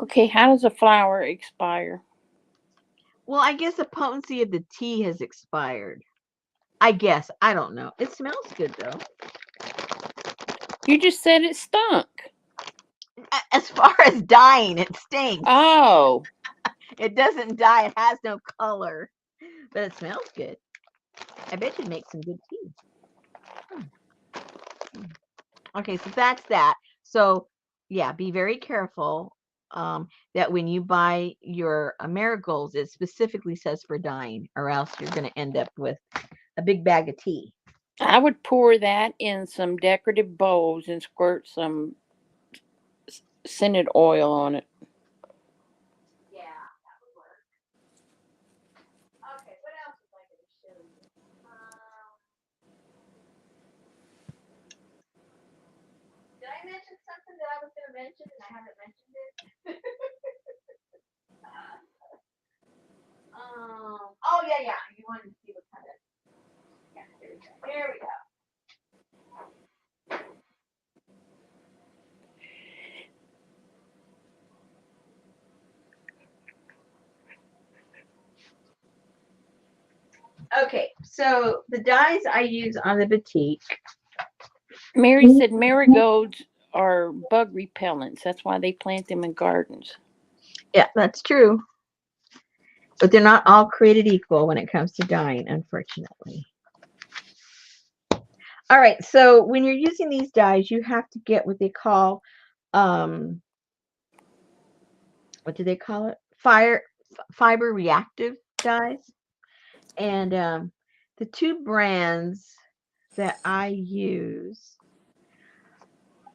Okay, how does a flower expire? Well, I guess the potency of the tea has expired. I guess. I don't know. It smells good though. You just said it stunk. As far as dying, it stinks. Oh. It doesn't die. It has no color. But it smells good. I bet you'd make some good tea. Okay, so that's that. So yeah, be very careful that when you buy your marigolds, it specifically says for dyeing, or else you're going to end up with a big bag of tea. I would pour that in some decorative bowls and squirt some scented oil on it. Yeah, that would work. Okay, what else was I going to show you? Did I mention something that I was going to mention and I haven't mentioned it? Oh yeah. You wanted to see what kind of, yeah, here we go. Here we go. Okay, so the dyes I use on the Batik. Mary said marigolds are bug repellents. That's why they plant them in gardens. Yeah, that's true. But they're not all created equal when it comes to dyeing, unfortunately. All right, so when you're using these dyes, you have to get what they call, what do they call it? Fiber reactive dyes. And the two brands that I use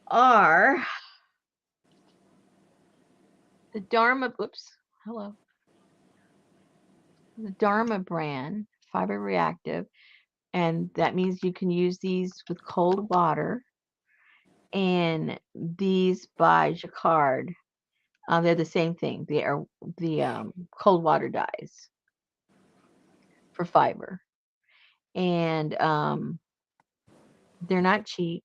are the Dharma, hello. The Dharma brand, fiber reactive, and that means you can use these with cold water. And these by Jacquard, they're the same thing. They are the cold water dyes for fiber, and they're not cheap.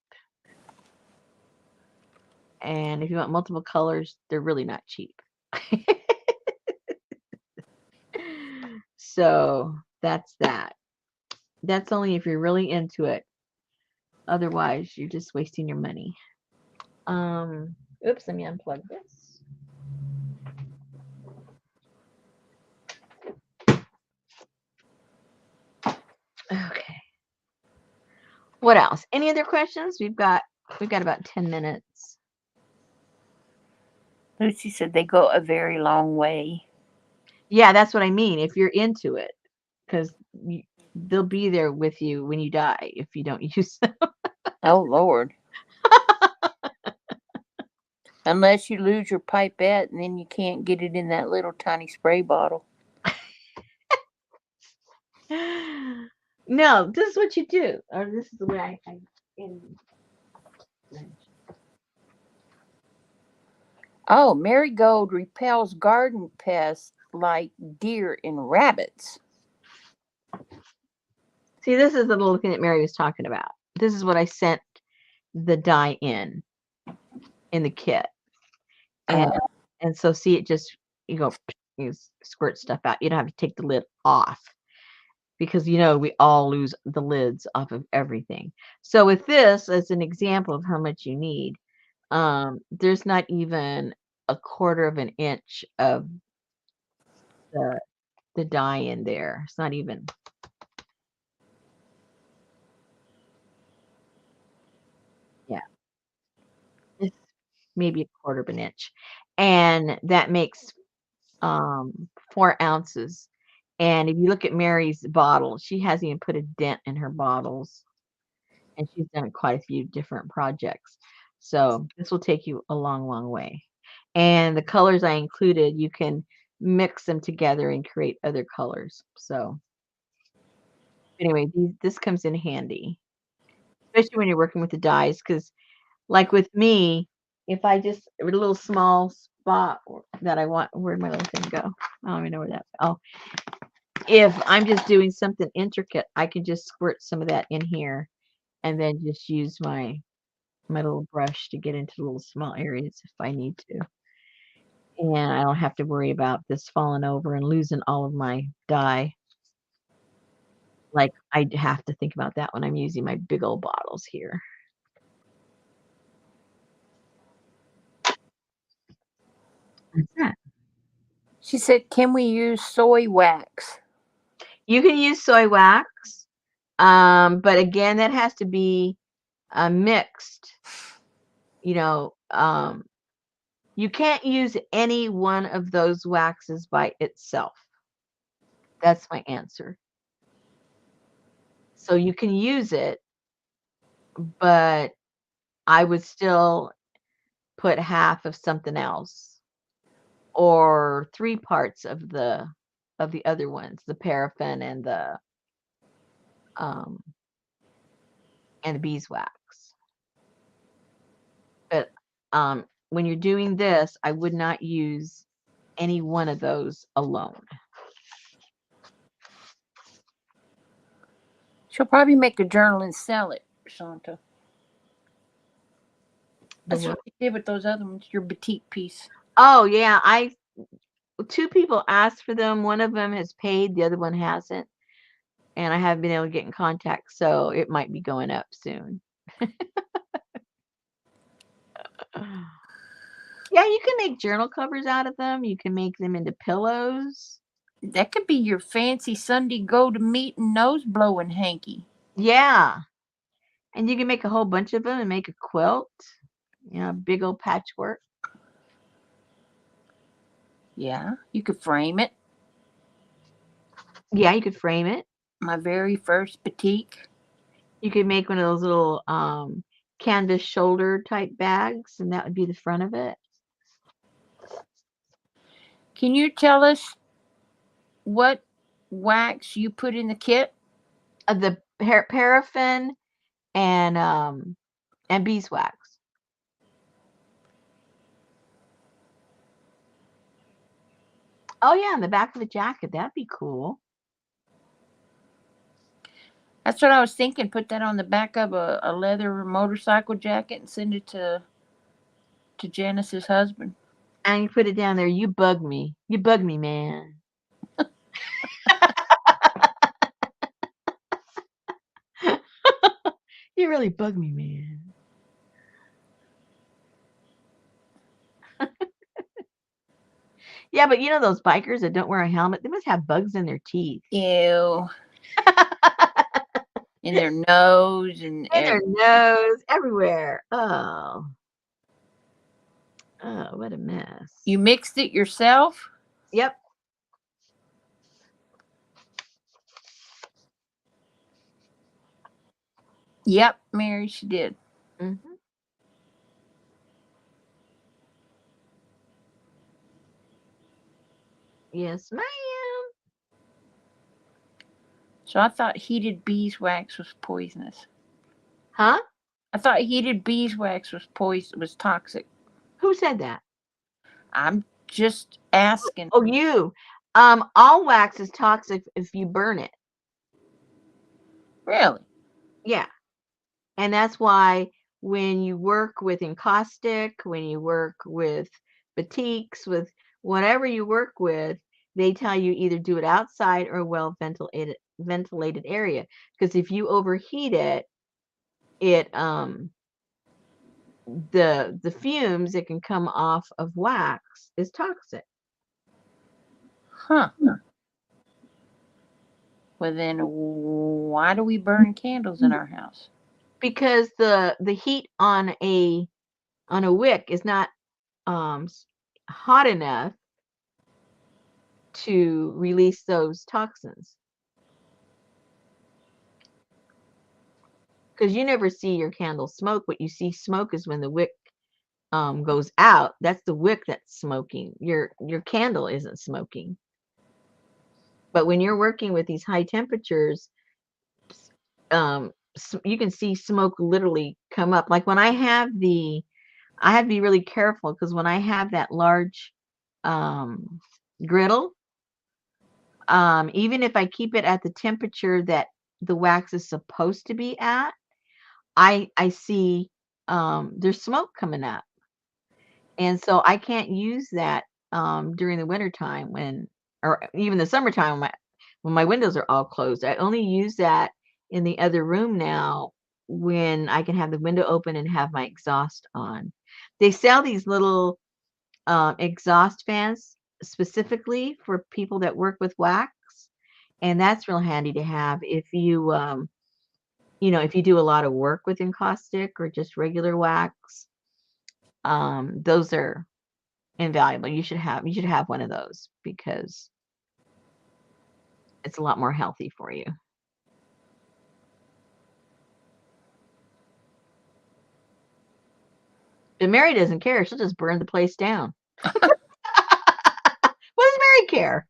And if you want multiple colors, they're really not cheap. So that's that. That's only if you're really into it. Otherwise, you're just wasting your money. Oops, let me unplug this. Okay. What else? Any other questions? We've got about 10 minutes. Lucy said they go a very long way. Yeah, that's what I mean. If you're into it, because they'll be there with you when you die if you don't use them. Oh, Lord. Unless you lose your pipette and then you can't get it in that little tiny spray bottle. No, this is what you do. Or this is the way I Oh, marigold repels garden pests like deer and rabbits. See, this is the little thing that Mary was talking about. This is what I sent the dye in the kit. And so see, it just, you squirt stuff out. You don't have to take the lid off, because we all lose the lids off of everything. So with this as an example of how much you need, there's not even a quarter of an inch of the dye in there. It's not even. Yeah, it's maybe a quarter of an inch, and that makes 4 ounces. And if you look at Mary's bottle, she hasn't even put a dent in her bottles, and she's done quite a few different projects. So this will take you a long, long way. And the colors I included, you can mix them together and create other colors. So anyway, this comes in handy, especially when you're working with the dyes, because like with me, if I just a little small spot that I want, where'd my little thing go? I don't even know where that. Oh, if I'm just doing something intricate, I can just squirt some of that in here, and then just use my little brush to get into little small areas if I need to. And I don't have to worry about this falling over and losing all of my dye. Like I have to think about that when I'm using my big old bottles here. What's that? She said, can we use soy wax? You can use soy wax, but again, that has to be mixed You know, you can't use any one of those waxes by itself. That's my answer. So you can use it, but I would still put half of something else or 3 parts of the other ones, the paraffin um and the beeswax. But when you're doing this, I would not use any one of those alone. She'll probably make a journal and sell it, Shanta. The That's what? what you did with those other ones, your batik piece. Oh yeah, 2 people asked for them. One of them has paid, the other one hasn't, and I haven't been able to get in contact, so it might be going up soon. Yeah, you can make journal covers out of them. You can make them into pillows. That could be your fancy Sunday go to meeting nose blowing hanky. Yeah, and you can make a whole bunch of them and make a quilt. You know, big old patchwork. Yeah, you could frame it. Yeah, you could frame it. My very first batik. You could make one of those little canvas shoulder type bags, and that would be the front of it. Can you tell us what wax you put in the kit? The paraffin and beeswax. Oh yeah, on the back of the jacket. That'd be cool. That's what I was thinking. Put that on the back of a leather motorcycle jacket and send it to Janice's husband. And you put it down there. You bug me. You bug me, man. You really bug me, man. Yeah, but you know those bikers that don't wear a helmet? They must have bugs in their teeth. Ew. In their nose and In their nose, everywhere. Oh. Oh, what a mess. You mixed it yourself? Yep. Yep, Mary, she did. Mm-hmm. Yes, ma'am. So I thought heated beeswax was poisonous. Huh? I thought heated beeswax was toxic. Who said that? I'm just asking. Oh, you. All wax is toxic if you burn it. Really? Yeah. And that's why when you work with encaustic, when you work with batiks, with whatever you work with, they tell you either do it outside or a well ventilated area. Because if you overheat it, the fumes that can come off of wax is toxic. Huh. Well, then why do we burn candles in our house? Because the heat on a wick is not hot enough to release those toxins. Because you never see your candle smoke. What you see smoke is when the wick goes out. That's the wick that's smoking. Your candle isn't smoking. But when you're working with these high temperatures, you can see smoke literally come up. Like when I have to be really careful because when I have that large griddle, even if I keep it at the temperature that the wax is supposed to be at, I see there's smoke coming up. And so I can't use that during the wintertime or even the summertime when my windows are all closed. I only use that in the other room now when I can have the window open and have my exhaust on. They sell these little exhaust fans specifically for people that work with wax, and that's real handy to have if you if you do a lot of work with encaustic or just regular wax. Those are invaluable. You should have one of those because it's a lot more healthy for you. But Mary doesn't care. She'll just burn the place down. What does Mary care?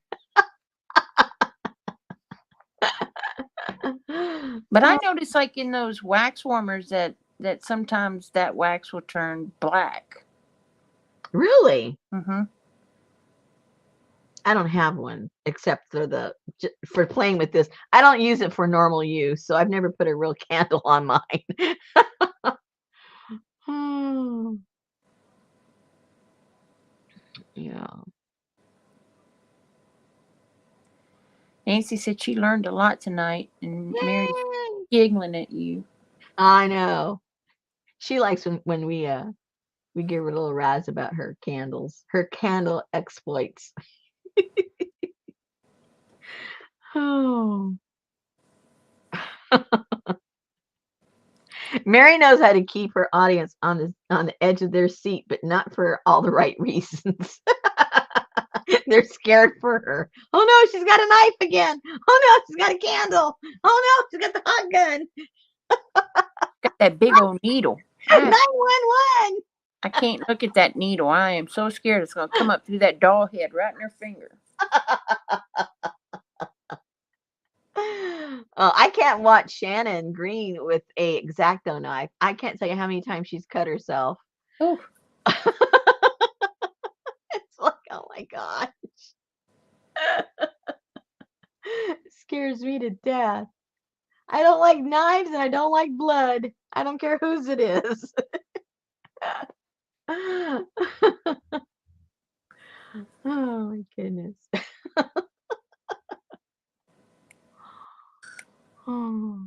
But I noticed, like in those wax warmers, that sometimes that wax will turn black. Really? Mm-hmm. I don't have one except for playing with this. I don't use it for normal use, so I've never put a real candle on mine. Yeah. Nancy said she learned a lot tonight, and Mary's Yay! giggling at you. I know. She likes when we give her a little razz about her candles, her candle exploits. Oh. Mary knows how to keep her audience on the edge of their seat, but not for all the right reasons. They're scared for her. Oh no, she's got a knife again. Oh no, she's got a candle. Oh no, she's got the hot gun. Got that big old needle. 911. I can't look at that needle. I am so scared it's going to come up through that doll head right in her finger. I can't watch Shannon Green with a X-Acto knife. I can't tell you how many times she's cut herself. Oh. It's like, oh my gosh. It scares me to death. I don't like knives and I don't like blood. I don't care whose it is. Oh my goodness. Oh.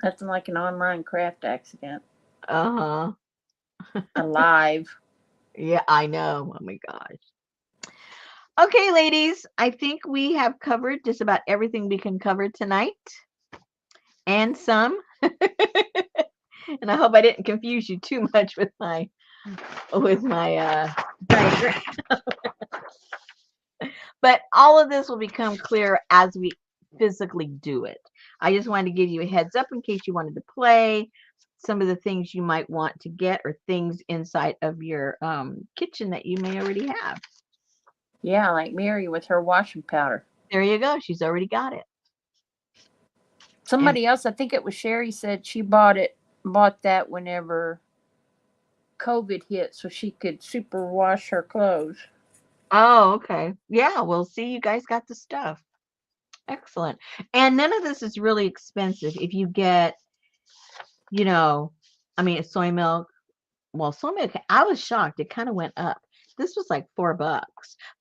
Nothing like an online craft accident. Uh-huh. Alive. Yeah, I know. Oh my gosh. Okay, ladies, I think we have covered just about everything we can cover tonight. And some. And I hope I didn't confuse you too much with my diagram. But all of this will become clear as we physically do it. I just wanted to give you a heads up in case you wanted to play some of the things you might want to get or things inside of your kitchen that you may already have. Yeah, like Mary with her washing powder. There you go. She's already got it. Somebody else, I think it was Sherry, said she bought that whenever COVID hit so she could super wash her clothes. Oh, okay. Yeah, well, see, you guys got the stuff. Excellent. And none of this is really expensive. If you get, soy milk. Well, soy milk, I was shocked. It kind of went up. This was like $4.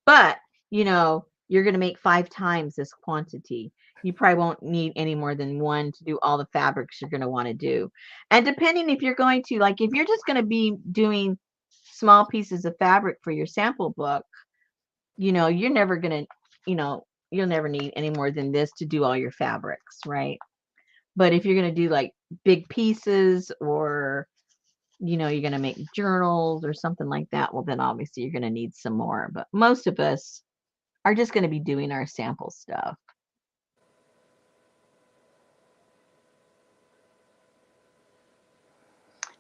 But, you're going to make 5 times this quantity. You probably won't need any more than one to do all the fabrics you're going to want to do. And depending if you're going to, like, if you're just going to be doing small pieces of fabric for your sample book, you're never going to, you'll never need any more than this to do all your fabrics, right? But if you're going to do like big pieces or, you're going to make journals or something like that, well, then obviously you're going to need some more. But most of us are just going to be doing our sample stuff.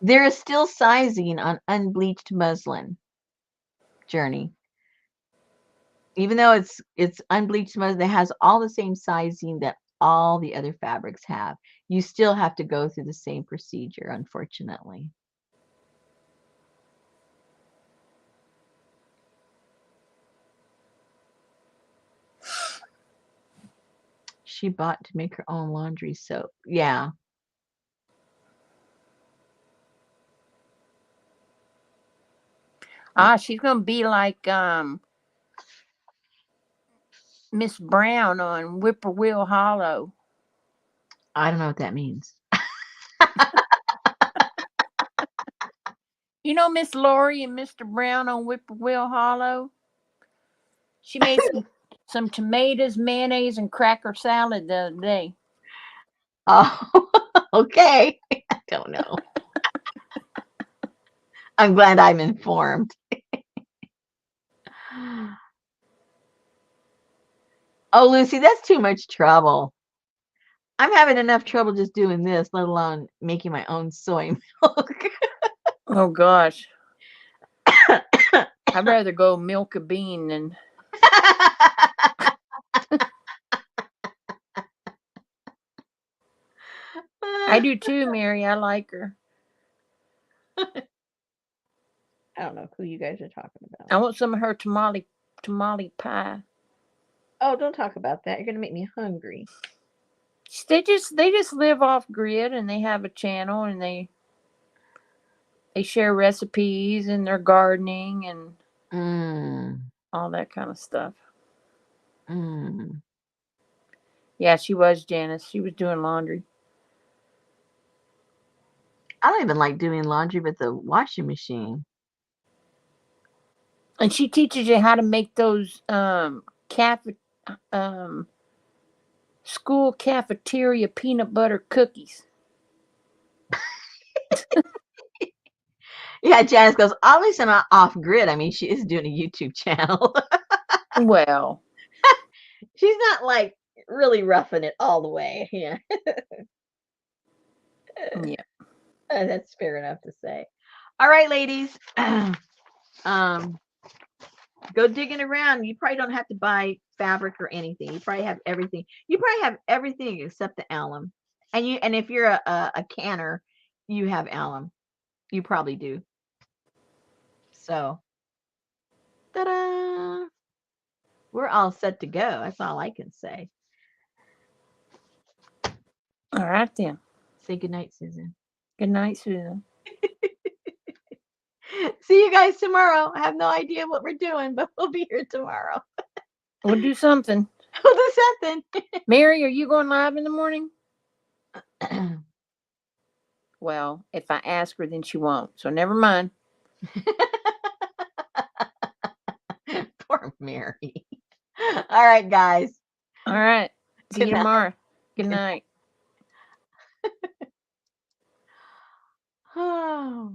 There is still sizing on unbleached muslin, Journey. Even though it's unbleached muslin, it has all the same sizing that all the other fabrics have. You still have to go through the same procedure, unfortunately. She bought to make her own laundry soap. Yeah. She's gonna be like Miss Brown on Whippoorwill Hollow. I don't know what that means. You know Miss Lori and Mr. Brown on Whippoorwill Hollow? She made some tomatoes, mayonnaise, and cracker salad the other day. Oh, okay. I don't know. I'm glad I'm informed. Oh, Lucy, that's too much trouble. I'm having enough trouble just doing this, let alone making my own soy milk. Oh gosh. I'd rather go milk a bean than I do too, Mary. I like her. I don't know who you guys are talking I about. want some of her tamale pie. Oh, don't talk about that. You're gonna make me hungry. They just live off grid and they have a channel and they share recipes and they're gardening and Mm, all that kind of stuff. mm. Yeah, she was Janice. She was doing laundry. I don't even like doing laundry with the washing machine. And she teaches you how to make those um school cafeteria peanut butter cookies. Yeah, Janice goes, obviously not off grid. I mean, she is doing a YouTube channel. Well, She's not like really roughing it all the way. Yeah. yeah. That's fair enough to say. All right, ladies. um, go digging around. You probably don't have to buy fabric or anything. You probably have everything. You probably have everything except the alum. And if you're a canner, you have alum. You probably do. So, ta-da! We're all set to go. That's all I can say. All right then. Say goodnight, Susan. Good night, Susan. See you guys tomorrow. I have no idea what we're doing, but we'll be here tomorrow. We'll do something. We'll do something. Mary, are you going live in the morning? Well, if I ask her, then she won't. So never mind. Poor Mary. All right, guys. All right. See you Good night. tomorrow. Good night. Oh.